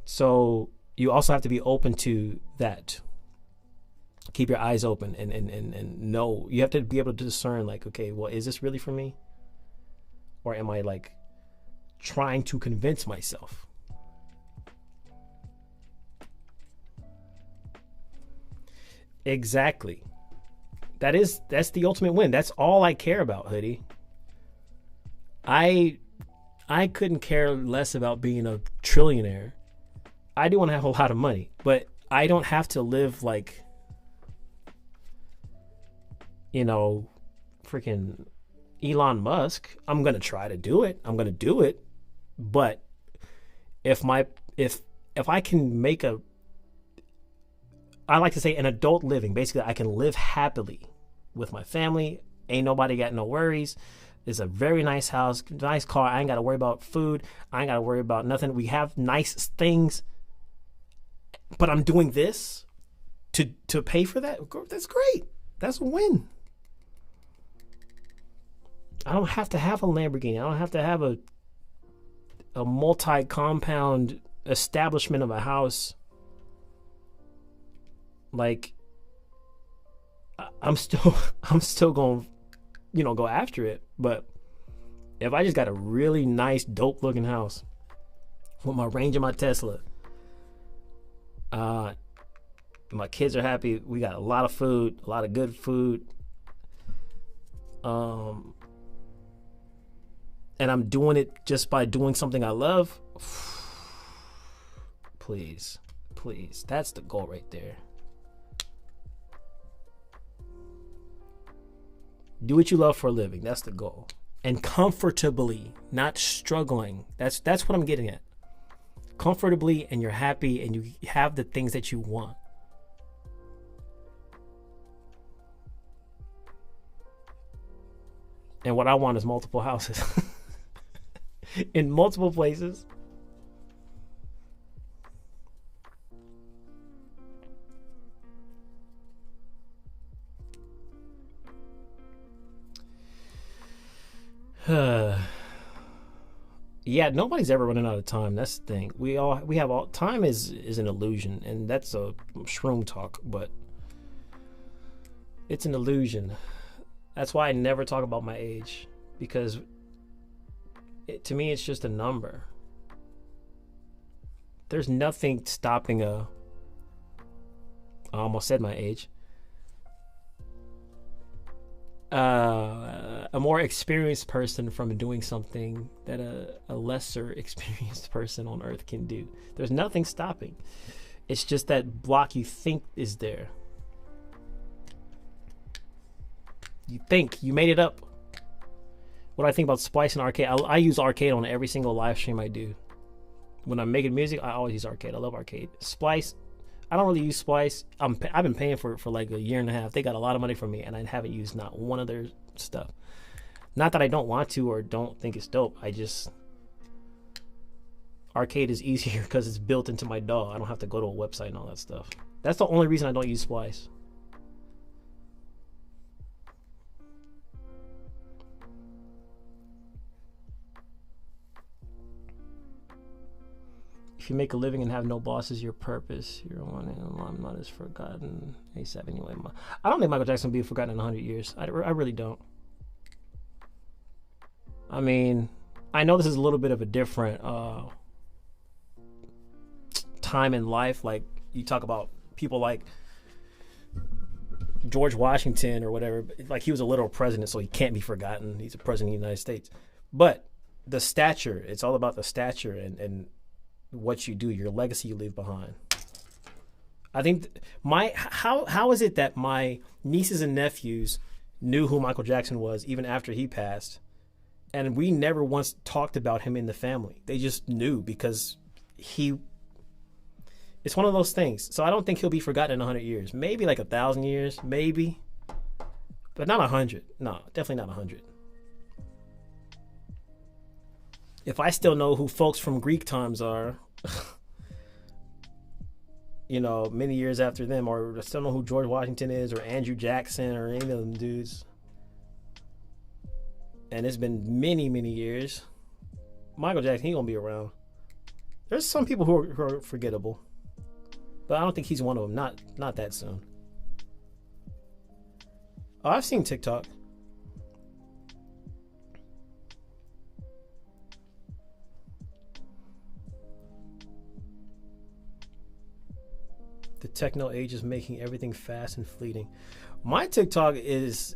So you also have to be open to that. Keep your eyes open and know. You have to be able to discern like, okay, well, is this really for me? Or am I like trying to convince myself? Exactly. That's the ultimate win. That's all I care about, Hoodie. I couldn't care less about being a trillionaire. I do want to have a lot of money, but I don't have to live like, you know, freaking Elon Musk. I'm going to try to do it. I'm going to do it. But if I can make I like to say an adult living, basically I can live happily with my family. Ain't nobody got no worries. It's a very nice house, nice car. I ain't got to worry about food. I ain't got to worry about nothing. We have nice things, but I'm doing this to pay for that. That's great. That's a win. I don't have to have a Lamborghini. I don't have to have a multi-compound establishment of a house. Like, I'm still going to, go after it. But if I just got a really nice, dope looking house with my Range and my Tesla, my kids are happy. We got a lot of food, a lot of good food. And I'm doing it just by doing something I love. Please, that's the goal right there. Do what you love for a living. That's the goal. And comfortably, not struggling. That's what I'm getting at. comfortably and you're happy and you have the things that you want. And what I want is multiple houses in multiple places. Yeah, nobody's ever running out of time. That's the thing. We have all time is an illusion, and that's a shroom talk, but it's an illusion. That's why I never talk about my age, because to me it's just a number. There's nothing stopping I almost said my age. A more experienced person from doing something that a lesser experienced person on earth can do. There's nothing stopping. It's just that block you think is there. You think you made it up. What do I think about Splice and Arcade? I use Arcade on every single live stream I do. When I'm making music, I always use Arcade. I love Arcade. Splice, I don't really use Splice. I've been paying for it for like a year and a half. They got a lot of money from me, and I haven't used not one of their stuff. Not that I don't want to or don't think it's dope. I just, Arcade is easier because it's built into my DAW. I don't have to go to a website and all that stuff. That's the only reason I don't use Splice. If you make a living and have no bosses, your purpose, your one I'm not as forgotten. ASAP anyway. I don't think Michael Jackson will be forgotten in 100 years. I really don't. I mean, I know this is a little bit of a different time in life. Like, you talk about people like George Washington or whatever. Like, he was a literal president, so he can't be forgotten. He's a president of the United States. But the stature, it's all about the stature and what you do, your legacy you leave behind. I think how is it that my nieces and nephews knew who Michael Jackson was even after he passed, and we never once talked about him in the family? They just knew because it's one of those things. So I don't think he'll be forgotten in 100 years. Maybe like 1,000 years, maybe, but not 100. No, definitely not 100. If I still know who folks from Greek times are, many years after them, or I still know who George Washington is, or Andrew Jackson, or any of them dudes, and it's been many, many years, Michael Jackson, he gonna be around. There's some people who are forgettable, but I don't think he's one of them. Not that soon. Oh, I've seen TikTok. The techno age is making everything fast and fleeting. My TikTok is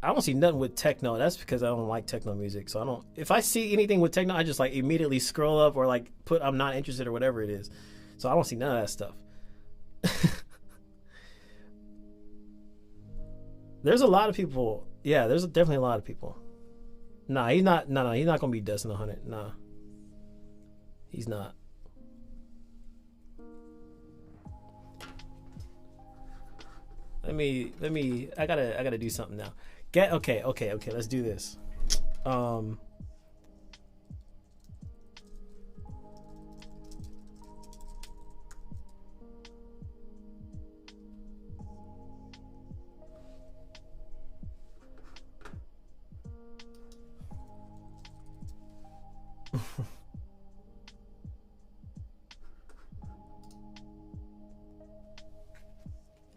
I don't see nothing with techno. That's because I don't like techno music. So I don't, if I see anything with techno, I just like immediately scroll up or like put I'm not interested or whatever it is. So I don't see none of that stuff. There's a lot of people. Yeah, there's definitely a lot of people. Nah, he's not gonna be Dustin 100. Nah. He's not. Let me I gotta do something now. Okay, let's do this.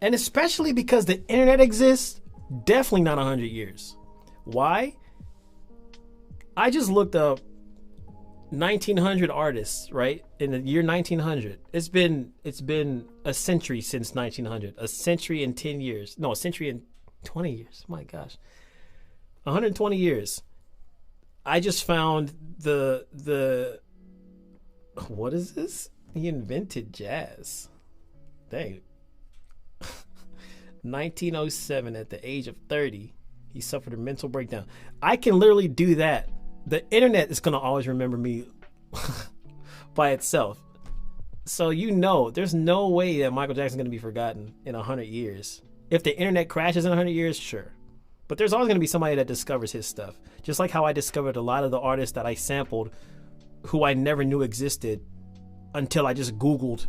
And especially because the internet exists, definitely not 100 years. Why? I just looked up 1900 artists, right? In the year 1900. It's been a century since 1900. A century and 10 years. No, a century and 20 years. My gosh. 120 years. I just found the what is this? He invented jazz. Dang. 1907, at the age of 30, he suffered a mental breakdown. I can literally do that. The internet is going to always remember me by itself. So you know, there's no way that Michael Jackson's going to be forgotten in 100 years. If the internet crashes in 100 years, sure. But there's always going to be somebody that discovers his stuff. Just like how I discovered a lot of the artists that I sampled who I never knew existed until I just Googled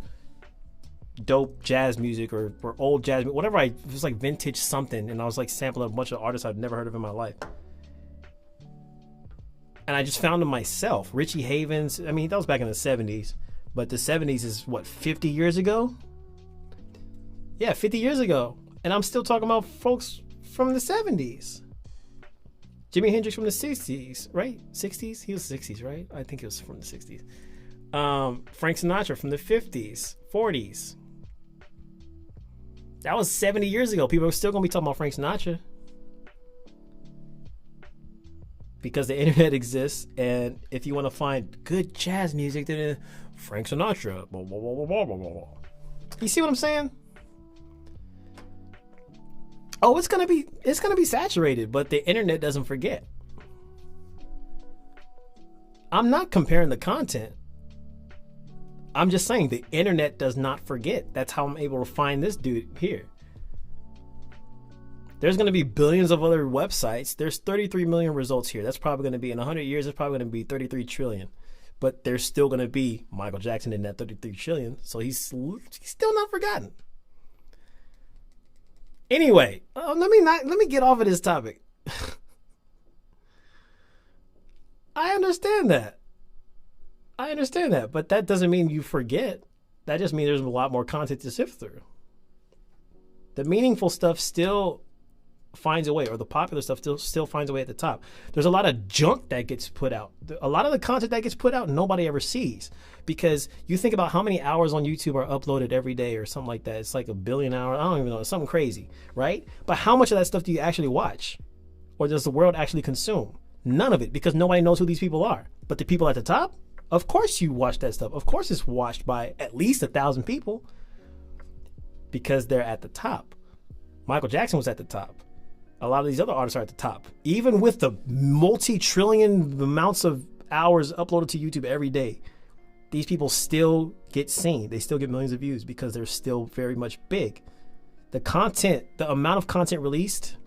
dope jazz music or old jazz, whatever. It was like vintage something, and I was like sampling a bunch of artists I've never heard of in my life. And I just found them myself. Richie Havens, I mean, that was back in the 70s. But the 70s is what, 50 years ago? Yeah, 50 years ago. And I'm still talking about folks from the 70s. Jimi Hendrix from the 60s, right? 60s? He was 60s, right? I think it was from the 60s. Frank Sinatra from the 50s, 40s. That was 70 years ago. People are still going to be talking about Frank Sinatra. Because the internet exists, and if you want to find good jazz music, then Frank Sinatra. Blah, blah, blah, blah, blah, blah. You see what I'm saying? Oh, it's gonna be saturated, but the internet doesn't forget. I'm not comparing the content. I'm just saying the internet does not forget. That's how I'm able to find this dude here. There's going to be billions of other websites. There's 33 million results here. That's probably going to be, in 100 years, it's probably going to be 33 trillion. But there's still going to be Michael Jackson in that 33 trillion. So he's still not forgotten. Anyway, let me get off of this topic. I understand that. But that doesn't mean you forget. That just means there's a lot more content to sift through. The meaningful stuff still finds a way, or the popular stuff still finds a way at the top. There's a lot of junk that gets put out. A lot of the content that gets put out, nobody ever sees, because you think about how many hours on YouTube are uploaded every day or something like that. It's like 1 billion hours. I don't even know. It's something crazy, right? But how much of that stuff do you actually watch, or does the world actually consume? None of it, because nobody knows who these people are. But the people at the top, of course you watch that stuff. Of course it's watched by at least 1,000 people, because they're at the top. Michael Jackson was at the top. A lot of these other artists are at the top. Even with the multi-trillion amounts of hours uploaded to YouTube every day, these people still get seen. They still get millions of views because they're still very much big. The content, the amount of content released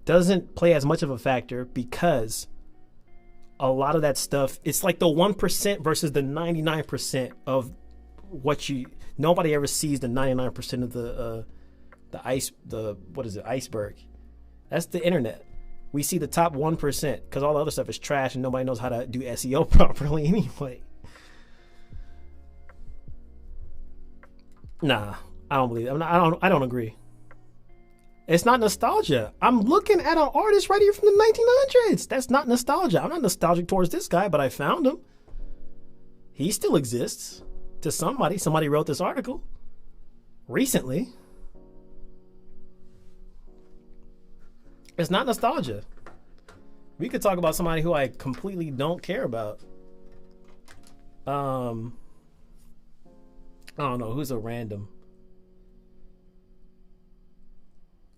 doesn't play as much of a factor, because a lot of that stuff, it's like the 1% versus the 99% of what nobody ever sees the 99% of iceberg. That's the internet. We see the top 1% because all the other stuff is trash and nobody knows how to do SEO properly anyway. Nah, I don't believe it. I don't agree. It's not nostalgia. I'm looking at an artist right here from the 1900s. That's not nostalgia. I'm not nostalgic towards this guy, but I found him. He still exists to somebody. Somebody wrote this article recently. It's not nostalgia. We could talk about somebody who I completely don't care about. I don't know, who's a random.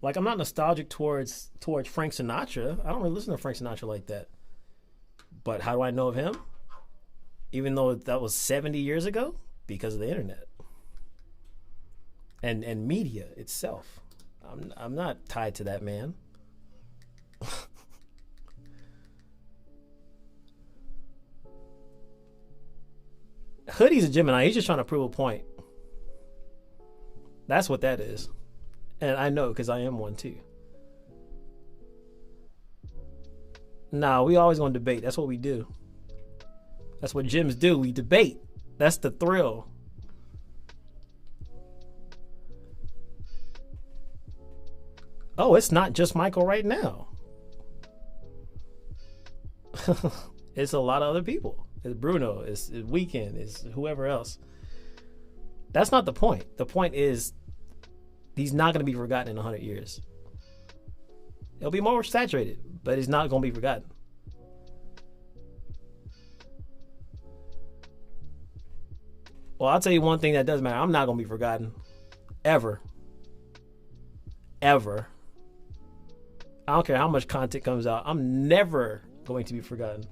Like, I'm not nostalgic towards Frank Sinatra. I don't really listen to Frank Sinatra like that. But how do I know of him? Even though that was 70 years ago? Because of the internet. And media itself. I'm not tied to that man. Hoodie's a Gemini. He's just trying to prove a point. That's what that is. And I know, because I am one too. Nah, we always gonna debate. That's what we do. That's what gyms do. We debate. That's the thrill. Oh, it's not just Michael right now. It's a lot of other people. It's Bruno, it's Weeknd, it's whoever else. That's not the point. The point is, he's not going to be forgotten in 100 years. It'll be more saturated, but it's not going to be forgotten. Well, I'll tell you one thing that does matter. I'm not going to be forgotten. Ever. Ever. I don't care how much content comes out. I'm never going to be forgotten.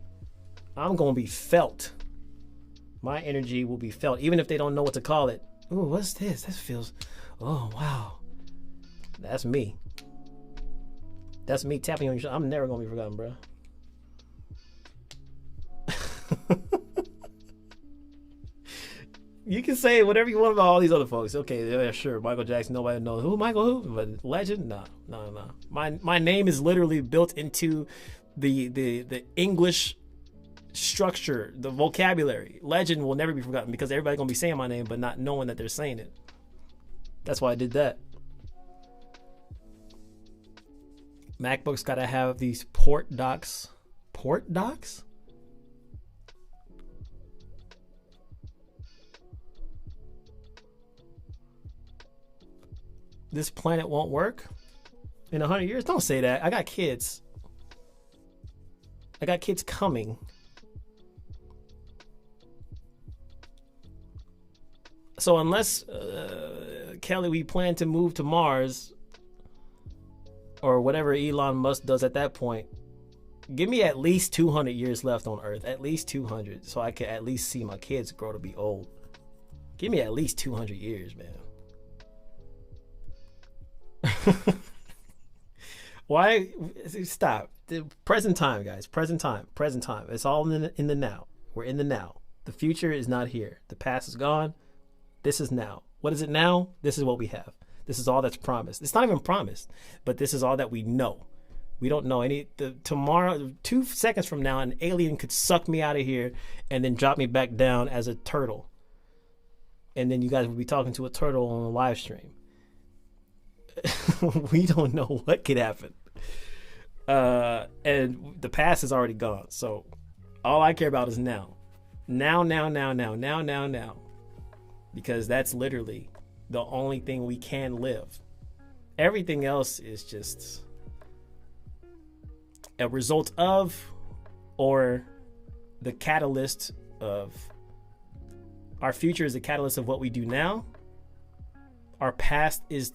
I'm going to be felt. My energy will be felt, even if they don't know what to call it. Ooh, what's this? This feels, oh, wow. That's me. That's me tapping on your shoulder. I'm never going to be forgotten, bro. You can say whatever you want about all these other folks. Okay, yeah, sure. Michael Jackson, nobody knows. Who, Michael who? But legend? No. My name is literally built into the English structure, the vocabulary. Legend will never be forgotten because everybody's going to be saying my name but not knowing that they're saying it. That's why I did that. MacBooks got to have these port docs. Port docs? This planet won't work in 100 years? Don't say that. I got kids. I got kids coming. So unless, Kelly, we plan to move to Mars or whatever Elon Musk does at that point, give me at least 200 years left on Earth. At least 200. So I can at least see my kids grow to be old. Give me at least 200 years, man. Why? Stop. The present time, guys. Present time. It's all in the now. We're in the now. The future is not here. The past is gone. This is now. What is it now? This is what we have. This is all that's promised. It's not even promised, but this is all that we know. We don't know tomorrow, 2 seconds from now, an alien could suck me out of here and then drop me back down as a turtle. And then you guys will be talking to a turtle on a live stream. We don't know what could happen. And the past is already gone. So all I care about is now. Now. Because that's literally the only thing we can live. Everything else is just a result of or the catalyst of. Our future is the catalyst of what we do now. Our past is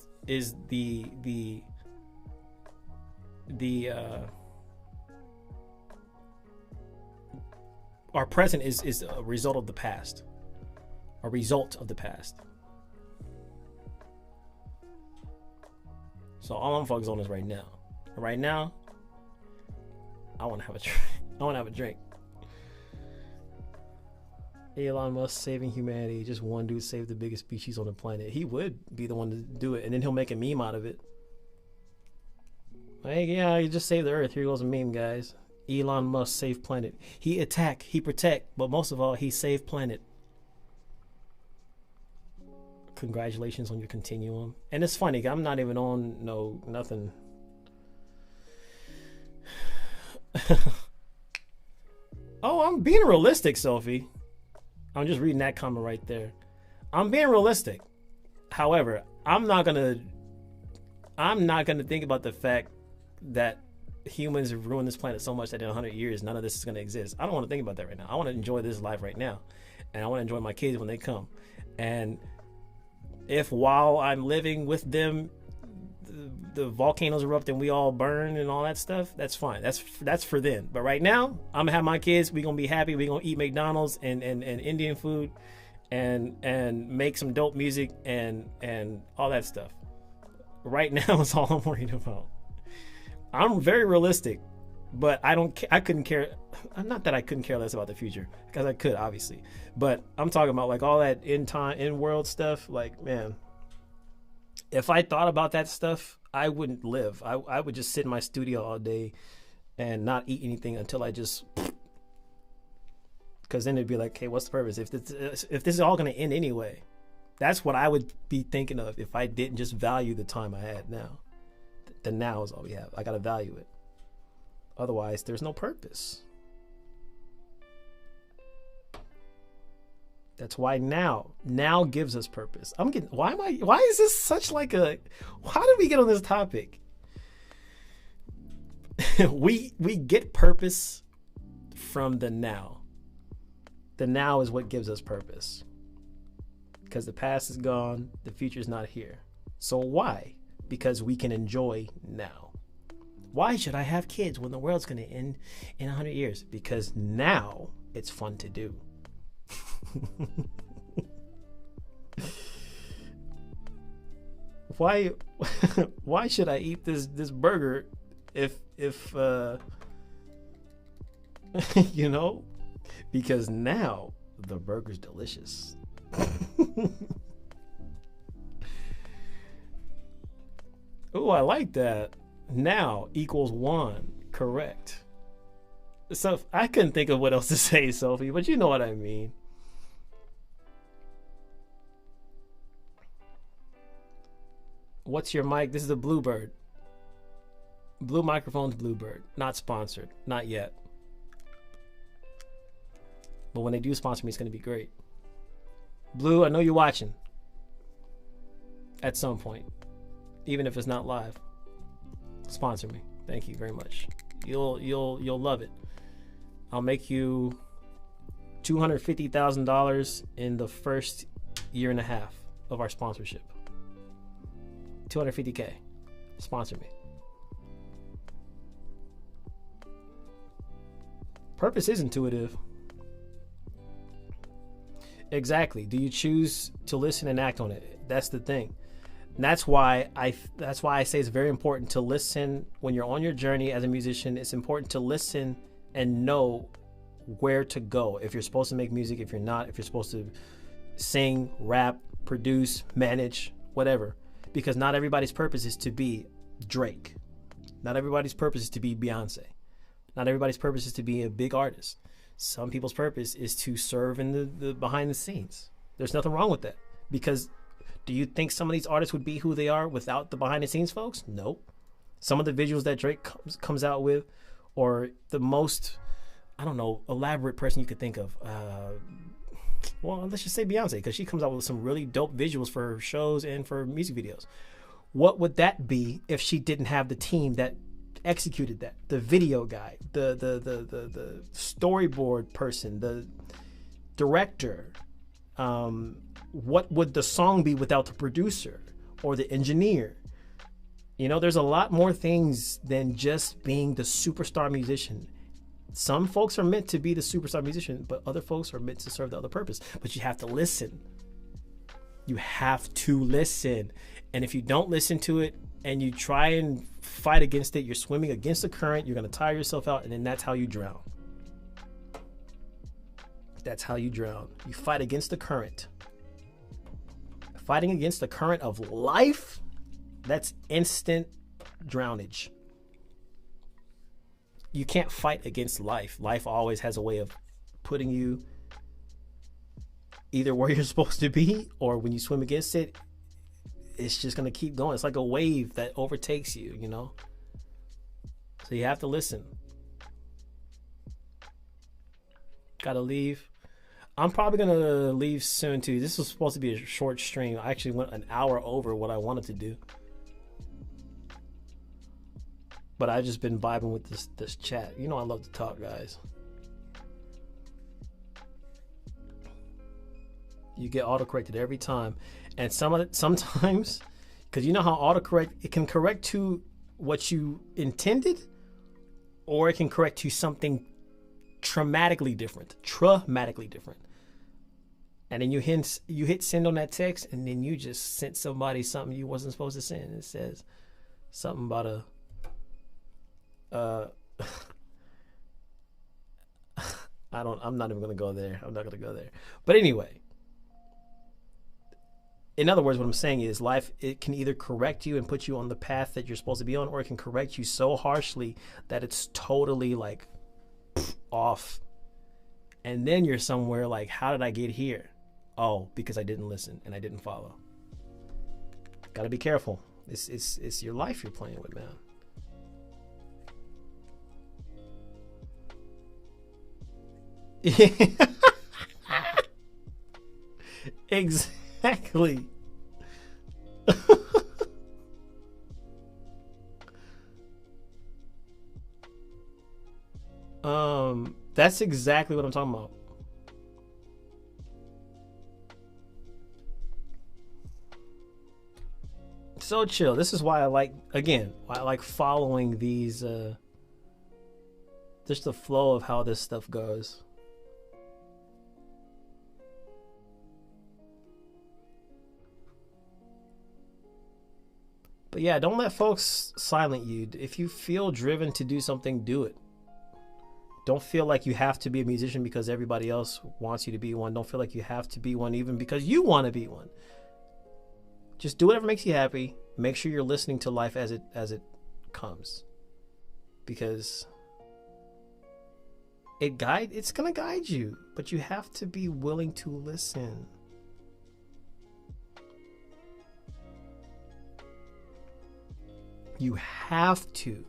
our present is a result of the past. A result of the past. So all I'm focused on is right now. Right now, I want to have a drink. I want to have a drink. Elon Musk saving humanity. Just one dude saved the biggest species on the planet. He would be the one to do it, and then he'll make a meme out of it. Like, yeah, you just saved the Earth. Here goes a meme, guys. Elon Musk saved planet. He attack, he protect, but most of all, he saved planet. Congratulations on your continuum. And it's funny, I'm not even on nothing. Oh, I'm being realistic, Sophie. I'm just reading that comment right there. I'm being realistic. However, I'm not gonna think about the fact that humans have ruined this planet so much that in 100 years none of this is gonna exist. I don't want to think about that right now. I want to enjoy this life right now, and I want to enjoy my kids when they come. And if while I'm living with them, the volcanoes erupt and we all burn and all that stuff, that's fine. That's for then. But right now, I'm gonna have my kids. We're gonna be happy. We're gonna eat McDonald's and Indian food and make some dope music and all that stuff. Right now is all I'm worried about. I'm very realistic, but I couldn't care. Not that I couldn't care less about the future, because I could, obviously. But I'm talking about like all that in world stuff. Like, man, if I thought about that stuff, I wouldn't live. I would just sit in my studio all day and not eat anything until I just, because then it'd be like, hey, what's the purpose? If this is all going to end anyway, that's what I would be thinking of if I didn't just value the time I had now. The now is all we have. I got to value it. Otherwise, there's no purpose. That's why now gives us purpose. Why is this such like a, how did we get on this topic? we get purpose from the now. The now is what gives us purpose. Because the past is gone, the future is not here. So why? Because we can enjoy now. Why should I have kids when the world's going to end in 100 years? Because now it's fun to do. Why why should I eat this burger if you know, because now the burger's delicious. Oh, I like that. Now equals 1. Correct. So I couldn't think of what else to say, Sophie, but you know what I mean. What's your mic? This is a Bluebird. Blue microphone's Bluebird. Not sponsored. Not yet. But when they do sponsor me, it's going to be great. Blue, I know you're watching. At some point. Even if it's not live. Sponsor me. Thank you very much. You'll love it. I'll make you $250,000 in the first year and a half of our sponsorship. 250K. Sponsor me. Purpose is intuitive. Exactly. Do you choose to listen and act on it? That's the thing. And that's why I say it's very important to listen when you're on your journey as a musician. It's important to listen and know where to go. If you're supposed to make music, if you're not, if you're supposed to sing, rap, produce, manage, whatever. Because not everybody's purpose is to be Drake. Not everybody's purpose is to be Beyonce. Not everybody's purpose is to be a big artist. Some people's purpose is to serve in the behind the scenes. There's nothing wrong with that. Because do you think some of these artists would be who they are without the behind the scenes folks? Nope. Some of the visuals that Drake comes out with, or the most, I don't know, elaborate person you could think of. Well, let's just say Beyonce, because she comes out with some really dope visuals for her shows and for music videos. What would that be if she didn't have the team that executed that? The video guy, the storyboard person, the director. What would the song be without the producer or the engineer? You know, there's a lot more things than just being the superstar musician. Some folks are meant to be the superstar musician, but other folks are meant to serve the other purpose. But you have to listen. You have to listen. And if you don't listen to it and you try and fight against it, you're swimming against the current, you're going to tire yourself out, and then that's how you drown. That's how you drown. You fight against the current. Fighting against the current of life, that's instant drownage. You can't fight against life. Life always has a way of putting you either where you're supposed to be, or when you swim against it, it's just going to keep going. It's like a wave that overtakes you, you know? So you have to listen. Gotta leave. I'm probably going to leave soon too. This was supposed to be a short stream. I actually went an hour over what I wanted to do. But I've just been vibing with this chat. You know I love to talk, guys. You get autocorrected every time. And sometimes, because you know how autocorrect, it can correct to what you intended, or it can correct to something traumatically different. And then you hit send on that text, and then you just sent somebody something you wasn't supposed to send. It says something about I'm not even gonna go there. I'm not gonna go there. But anyway, in other words, what I'm saying is life, it can either correct you and put you on the path that you're supposed to be on, or it can correct you so harshly that it's totally like off. And then you're somewhere like, how did I get here? Oh, because I didn't listen and I didn't follow. Gotta be careful. It's your life you're playing with, man. Exactly. That's exactly what I'm talking about. So chill. This is why I like following these just the flow of how this stuff goes. But yeah, don't let folks silent you. If you feel driven to do something, do it. Don't feel like you have to be a musician because everybody else wants you to be one. Don't feel like you have to be one even because you want to be one. Just do whatever makes you happy. Make sure you're listening to life as it comes. Because it's going to guide you, but you have to be willing to listen. You have to.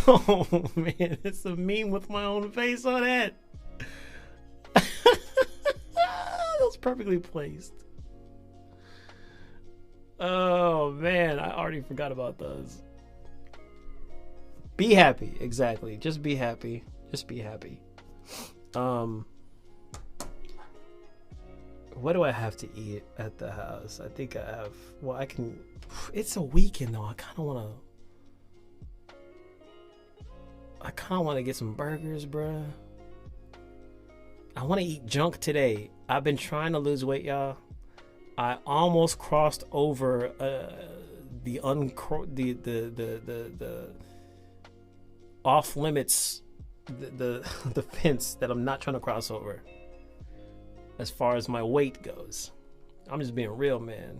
Oh man, it's a meme with my own face on it. That was perfectly placed. Oh man, I already forgot about those. Be happy, exactly. Just be happy. Just be happy. What do I have to eat at the house? I think I have, well, I can, it's a weekend though. I kind of want to get some burgers, bruh. I want to eat junk today. I've been trying to lose weight, y'all. I almost crossed over the off limits, the fence that I'm not trying to cross over. As far as my weight goes, I'm just being real, man.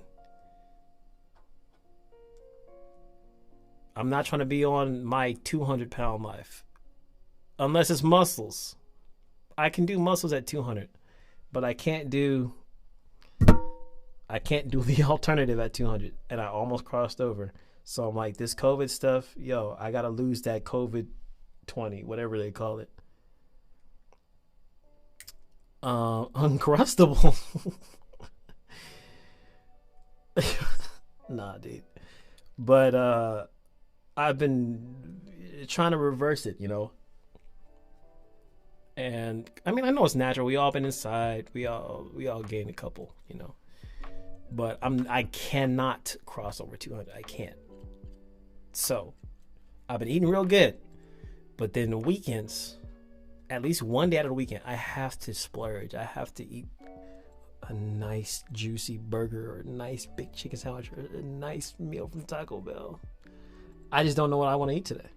I'm not trying to be on my 200-pound life. Unless it's muscles. I can do muscles at 200. But I can't do the alternative at 200. And I almost crossed over. So I'm like, this COVID stuff, yo, I got to lose that COVID 20, whatever they call it. Uncrustable. Nah, dude. But I've been trying to reverse it, you know. And I mean, I know it's natural. We all been inside. We all gained a couple, you know. But I cannot cross over 200. I can't. So I've been eating real good. But then the weekends, at least one day out of the weekend, I have to splurge. I have to eat a nice juicy burger or a nice big chicken sandwich or a nice meal from Taco Bell. I just don't know what I want to eat today.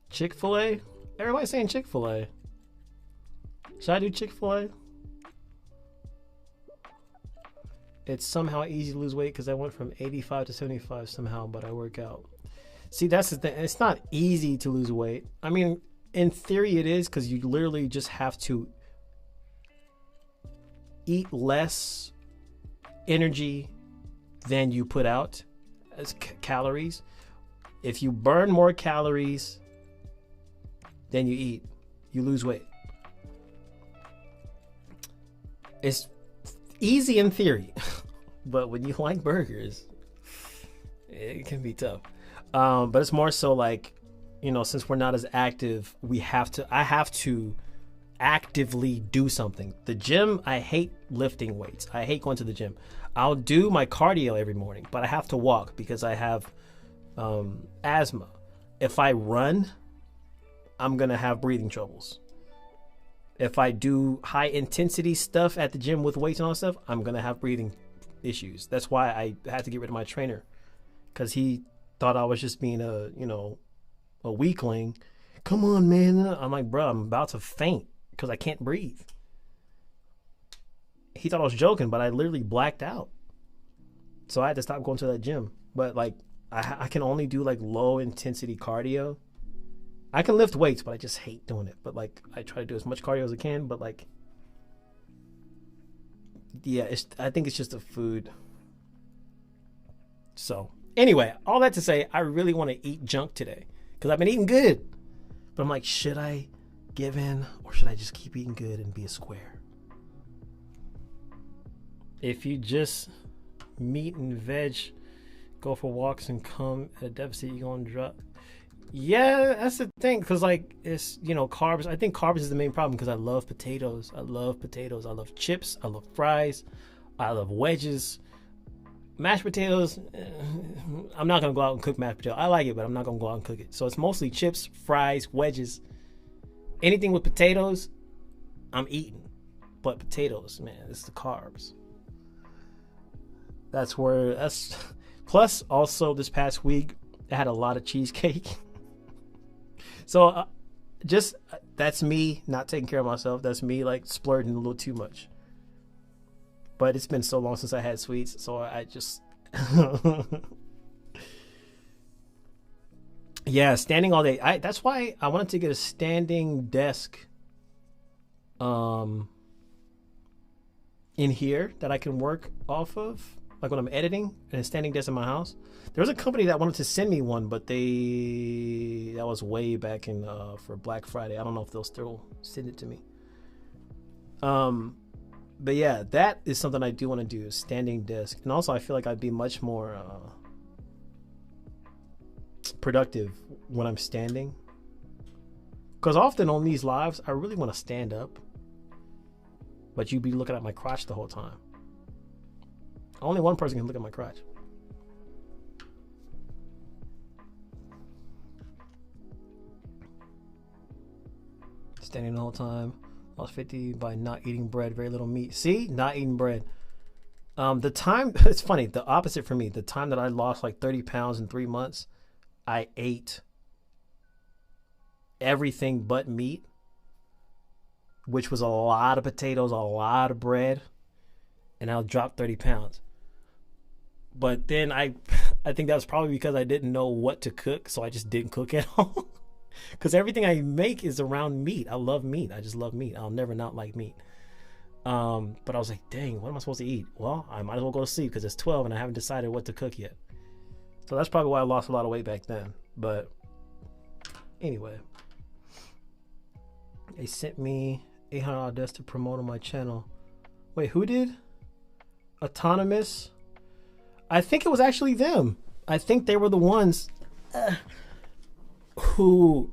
Chick-fil-A? Everybody's saying Chick-fil-A. Should I do Chick-fil-A? It's somehow easy to lose weight because I went from 85 to 75 somehow, but I work out. See, that's the thing. It's not easy to lose weight. I mean, in theory it is, because you literally just have to eat less energy than you put out as calories. If you burn more calories than you eat, you lose weight. It's easy in theory, but when you like burgers, it can be tough. But it's more so like, you know, since we're not as active, I have to actively do something. The gym, I hate lifting weights. I hate going to the gym. I'll do my cardio every morning, but I have to walk because I have asthma. If I run, I'm gonna have breathing troubles. If I do high intensity stuff at the gym with weights and all that stuff, I'm gonna have breathing issues. That's why I had to get rid of my trainer, because he thought I was just being a weakling. Come on, man. I'm like, bro, I'm about to faint because I can't breathe. He thought I was joking, but I literally blacked out. So I had to stop going to that gym. But like, I can only do like low intensity cardio. I can lift weights, but I just hate doing it. But like, I try to do as much cardio as I can. But like, yeah, I think it's just the food. So anyway, all that to say, I really want to eat junk today because I've been eating good. But I'm like, should I give in or should I just keep eating good and be a square? If you just meat and veg, go for walks and come at a deficit, you're going to drop. Yeah, that's the thing, because like, it's, you know, carbs. I think carbs is the main problem because I love potatoes. I love chips. I love fries. I love wedges. Mashed potatoes, I'm not gonna go out and cook mashed potato. I like it, but I'm not gonna go out and cook it. So it's mostly chips, fries, wedges. Anything with potatoes, I'm eating. But potatoes, man, it's the carbs. That's plus also this past week I had a lot of cheesecake. So that's me not taking care of myself. That's me like splurging a little too much. But it's been so long since I had sweets, so I just yeah, standing all day. That's why I wanted to get a standing desk in here that I can work off of, like when I'm editing, and a standing desk in my house. There was a company that wanted to send me one, but that was way back in for Black Friday. I don't know if they'll still send it to me. But yeah, that is something I do want to do, a standing desk. And also I feel like I'd be much more productive when I'm standing. Because often on these lives, I really want to stand up. But you'd be looking at my crotch the whole time. Only one person can look at my crotch. Standing the whole time. Lost 50 by not eating bread, very little meat. See, not eating bread. The time, it's funny, the opposite for me. The time that I lost like 30 pounds in 3 months, I ate everything but meat, which was a lot of potatoes, a lot of bread, and I dropped 30 pounds. But then I think that was probably because I didn't know what to cook, so I just didn't cook at all. Because everything I make is around meat. I love meat. I just love meat. I'll never not like meat. But I was like, dang, what am I supposed to eat? Well, I might as well go to sleep because it's 12 and I haven't decided what to cook yet. So that's probably why I lost a lot of weight back then. But anyway, they sent me $800 to promote on my channel. Wait, who did? Autonomous? I think it was actually them. I think they were the ones who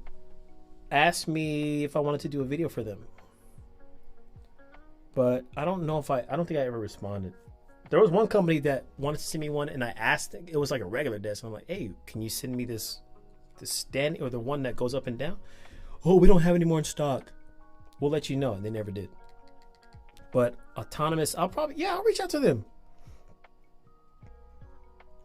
asked me if I wanted to do a video for them. But I don't know if I don't think I ever responded. There was one company that wanted to send me one, and I asked, it was like a regular desk. I'm like, hey, can you send me this standing, or the one that goes up and down? Oh, we don't have any more in stock. We'll let you know. And they never did. But Autonomous, I'll reach out to them.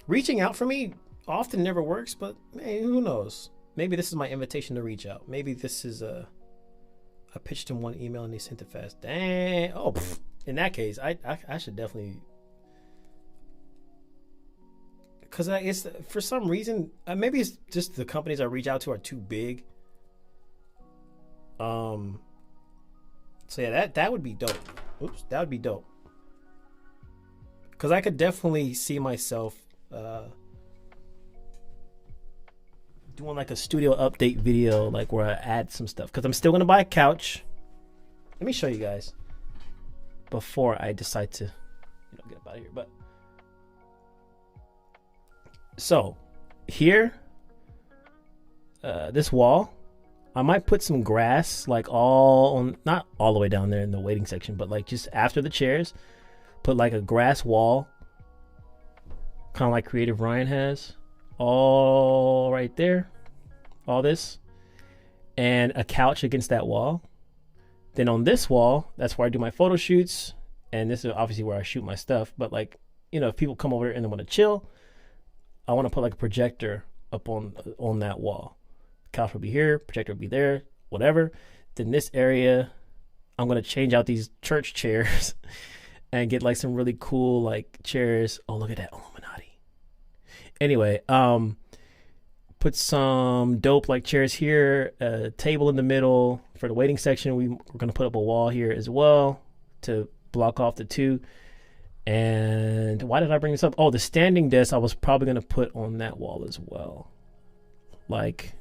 Reaching out for me often never works, but man, who knows? Maybe this is my invitation to reach out. Maybe this is I pitched them one email and they sent it fast. Dang. Oh, in that case, I should definitely, because it's for some reason, maybe it's just the companies I reach out to are too big. So yeah, that would be dope. Oops, that would be dope. Because I could definitely see myself doing like a studio update video, like where I add some stuff, because I'm still gonna buy a couch. Let me show you guys before I decide to get up out of here. But so here, this wall, I might put some grass, like not all the way down there in the waiting section, but like just after the chairs, put like a grass wall, kind of like Creative Ryan has, all right there, all this, and a couch against that wall. Then on this wall, that's where I do my photo shoots, and this is obviously where I shoot my stuff. But like, if people come over and they want to chill, I want to put like a projector up on that wall. Couch will be here, projector will be there, whatever. Then this area, I'm gonna change out these church chairs and get like some really cool like chairs. Oh, look at that Illuminati. Anyway, put some dope like chairs here, a table in the middle for the waiting section. We're gonna put up a wall here as well to block off the two. And why did I bring this up? Oh, the standing desk I was probably gonna put on that wall as well, like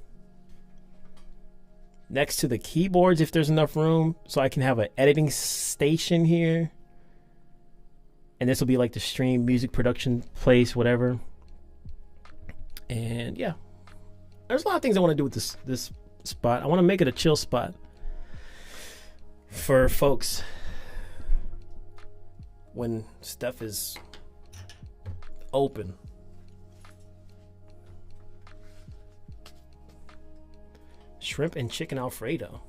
next to the keyboards if there's enough room, so I can have an editing station here. And this will be like the stream music production place, whatever. And yeah, there's a lot of things I want to do with this spot. I want to make it a chill spot for folks when stuff is open. Shrimp and chicken Alfredo.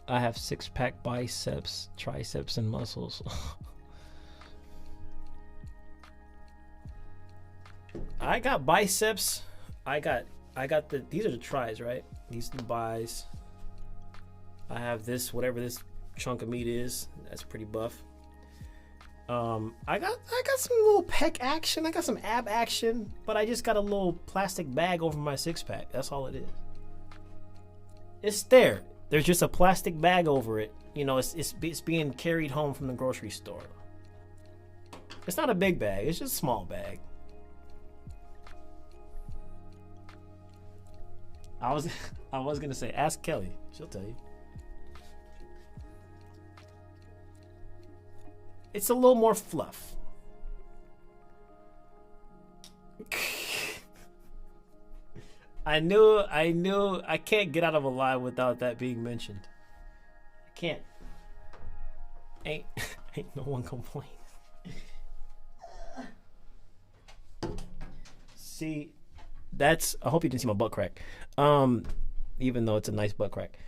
I have 6-pack biceps, triceps, and muscles. I got biceps. I got these are the tries, right? These are the bis. I have this, whatever this chunk of meat is. That's pretty buff. I got some little pec action. I got some ab action, but I just got a little plastic bag over my 6-pack. That's all it is. It's there. There's just a plastic bag over it. You know, it's being carried home from the grocery store. It's not a big bag. It's just a small bag. I was gonna say, ask Kelly. She'll tell you. It's a little more fluff. I knew I can't get out of a lie without that being mentioned. I can't. Ain't no one complains. See, I hope you didn't see my butt crack. Even though it's a nice butt crack.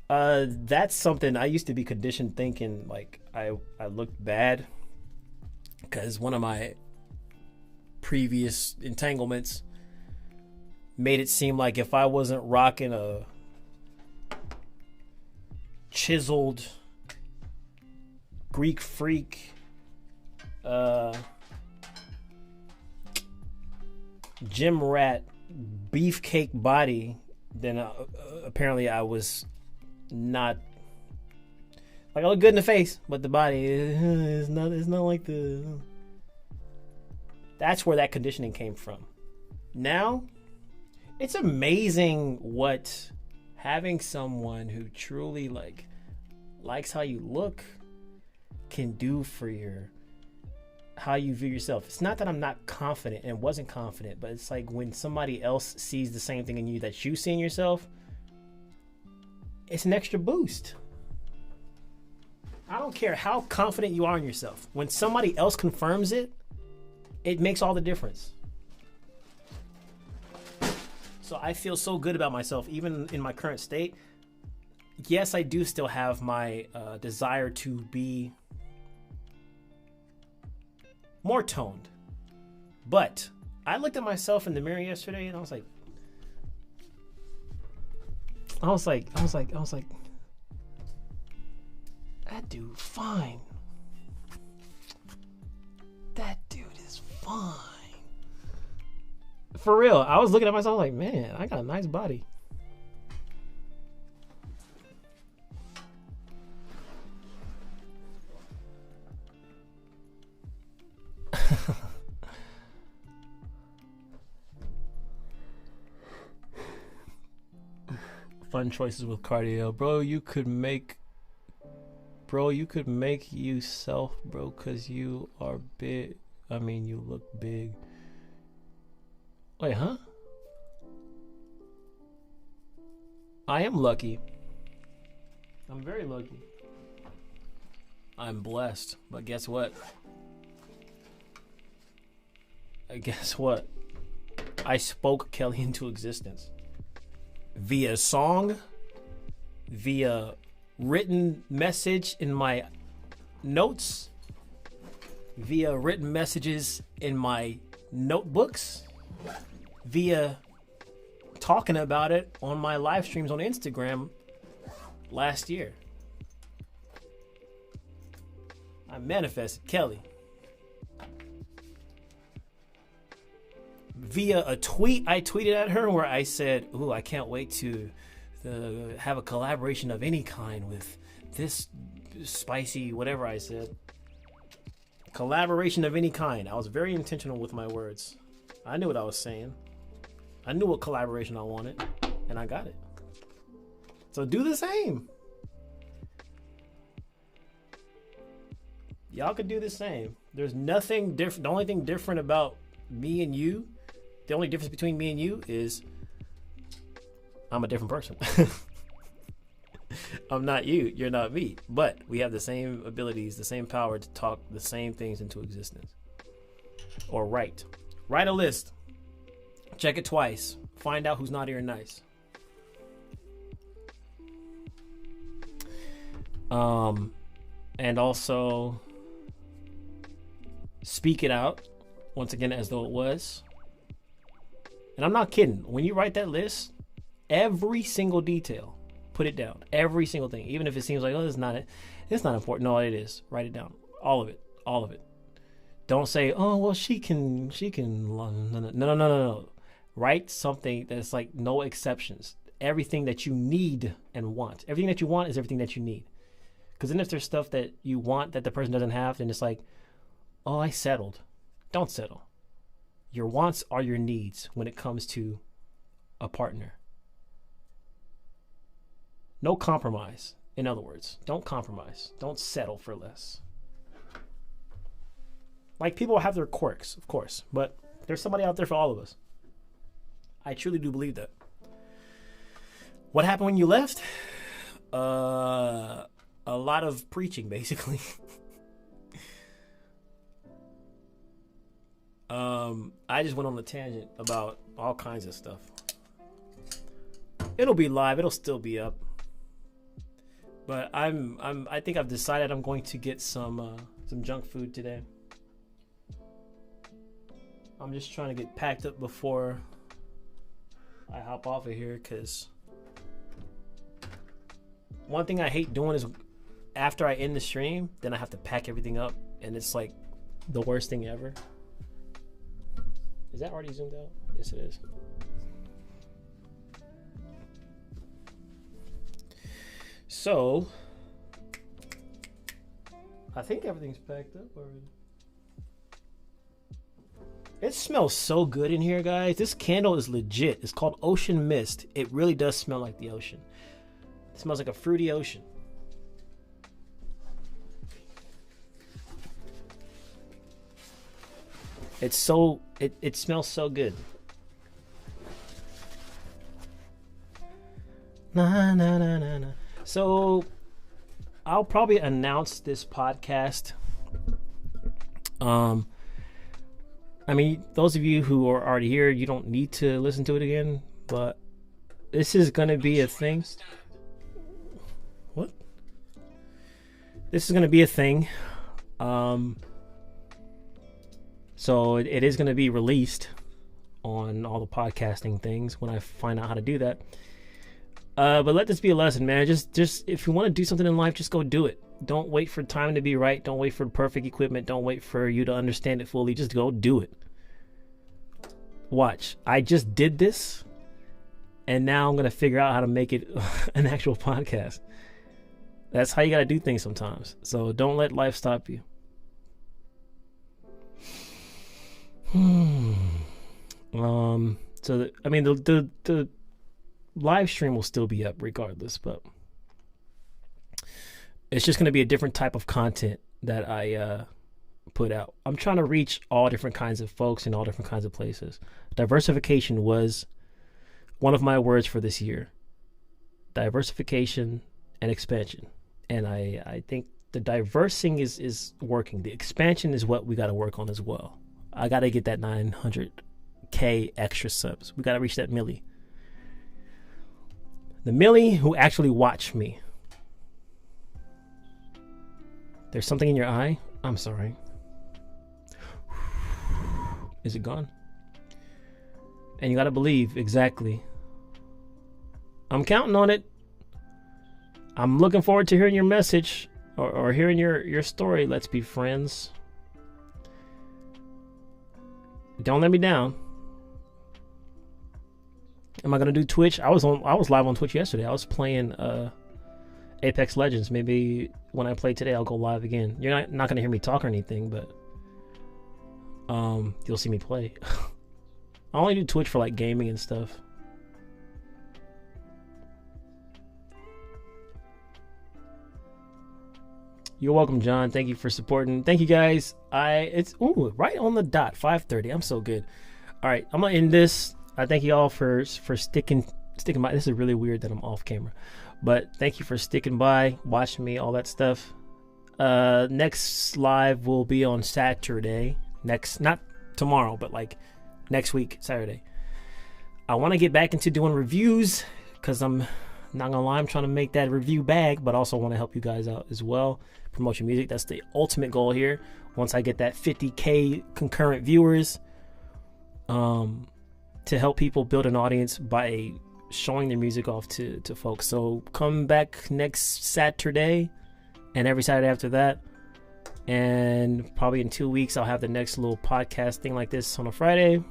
That's something I used to be conditioned thinking like I looked bad because one of my previous entanglements made it seem like if I wasn't rocking a chiseled Greek freak gym rat beefcake body, then apparently I was not like, I look good in the face, but the body is not like the. That's where that conditioning came from. Now it's amazing what having someone who truly likes how you look can do for how you view yourself. It's not that I'm not confident and wasn't confident, but it's like when somebody else sees the same thing in you that you see in yourself, it's an extra boost. I don't care how confident you are in yourself. When somebody else confirms it, it makes all the difference. So I feel so good about myself, even in my current state. Yes, I do still have my desire to be more toned. But I looked at myself in the mirror yesterday and I was like, that dude fine. That dude is fine. For real, I was looking at myself like, man, I got a nice body. Fun choices with cardio, bro. You could make yourself, bro, cause you are big. I mean, you look big. Wait, huh? I am lucky. I'm very lucky. I'm blessed, but guess what? I spoke Kelly into existence. Via song, via written message in my notes, via written messages in my notebooks, via talking about it on my live streams on Instagram last year. I manifested Kelly. Via a tweet I tweeted at her where I said, ooh, I can't wait to have a collaboration of any kind with this spicy whatever I said. Collaboration of any kind. I was very intentional with my words. I knew what I was saying. I knew what collaboration I wanted, and I got it. So do the same. Y'all could do the same. There's nothing different. The only thing different about me and you, the only difference between me and you is I'm a different person. I'm not you. You're not me. But we have the same abilities, the same power to talk the same things into existence. Or write. Write a list. Check it twice. Find out who's naughty or nice. And also speak it out once again as though it was. And I'm not kidding. When you write that list, every single detail, put it down. Every single thing, even if it seems like, oh, it's not important. No, it is. Write it down. All of it. All of it. Don't say, oh, well, she can. No. Write something that's like no exceptions. Everything that you need and want. Everything that you want is everything that you need. Because then if there's stuff that you want that the person doesn't have, then it's like, oh, I settled. Don't settle. Your wants are your needs when it comes to a partner. No compromise. In other words, don't compromise. Don't settle for less. Like, people have their quirks, of course, but there's somebody out there for all of us. I truly do believe that. What happened when you left? A lot of preaching, basically. I just went on a tangent about all kinds of stuff. It'll be live. It'll still be up. But I think I've decided I'm going to get some junk food today. I'm just trying to get packed up before I hop off of here, because one thing I hate doing is after I end the stream, then I have to pack everything up, and it's like the worst thing ever. Is that already zoomed out? Yes, it is. So I think everything's packed up already. It smells so good in here, guys. This candle is legit. It's called Ocean Mist. It really does smell like the ocean. It smells like a fruity ocean. It smells so good. Na. So I'll probably announce this podcast. I mean, those of you who are already here, you don't need to listen to it again, but this is going to be a thing. What? This is going to be a thing. So it is going to be released on all the podcasting things when I find out how to do that. But let this be a lesson, man. Just if you want to do something in life, just go do it. Don't wait for time to be right. Don't wait for perfect equipment. Don't wait for you to understand it fully. Just go do it. Watch. I just did this, and now I'm going to figure out how to make it an actual podcast. That's how you got to do things sometimes. So don't let life stop you. So I mean, the live stream will still be up regardless, but it's just going to be a different type of content that I put out. I'm trying to reach all different kinds of folks in all different kinds of places. Diversification was one of my words for this year. Diversification and expansion. And I think the diversing is working. The expansion is what we got to work on as well. I got to get that 900K extra subs. We got to reach that milli. The milli who actually watch me. There's something in your eye? I'm sorry. Is it gone? And you got to believe, exactly. I'm counting on it. I'm looking forward to hearing your message or hearing your story. Let's be friends. Don't let me down. Am I gonna do Twitch? I was live on Twitch yesterday. I was playing Apex Legends. Maybe when I play today, I'll go live again. You're not gonna hear me talk or anything, but you'll see me play. I only do Twitch for like gaming and stuff. You're welcome, John. Thank you for supporting. Thank you, guys. It's right on the dot, 5:30. I'm so good. All right, I'm gonna end this. I thank you all for sticking by. This is really weird that I'm off camera, But thank you for sticking by, watching me, all that stuff. Next live will be on Saturday. Not tomorrow, but like next week, Saturday. I want to get back into doing reviews because I'm not gonna lie, I'm trying to make that review bag, but also want to help you guys out as well. Promote your music. That's the ultimate goal here. Once I get that 50K concurrent viewers, to help people build an audience by showing their music off to folks. So come back next Saturday and every Saturday after that. And probably in 2 weeks, I'll have the next little podcast thing like this on a Friday.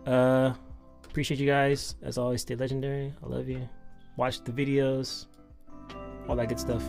Appreciate you guys. As always, stay legendary. I love you. Watch the videos. All that good stuff.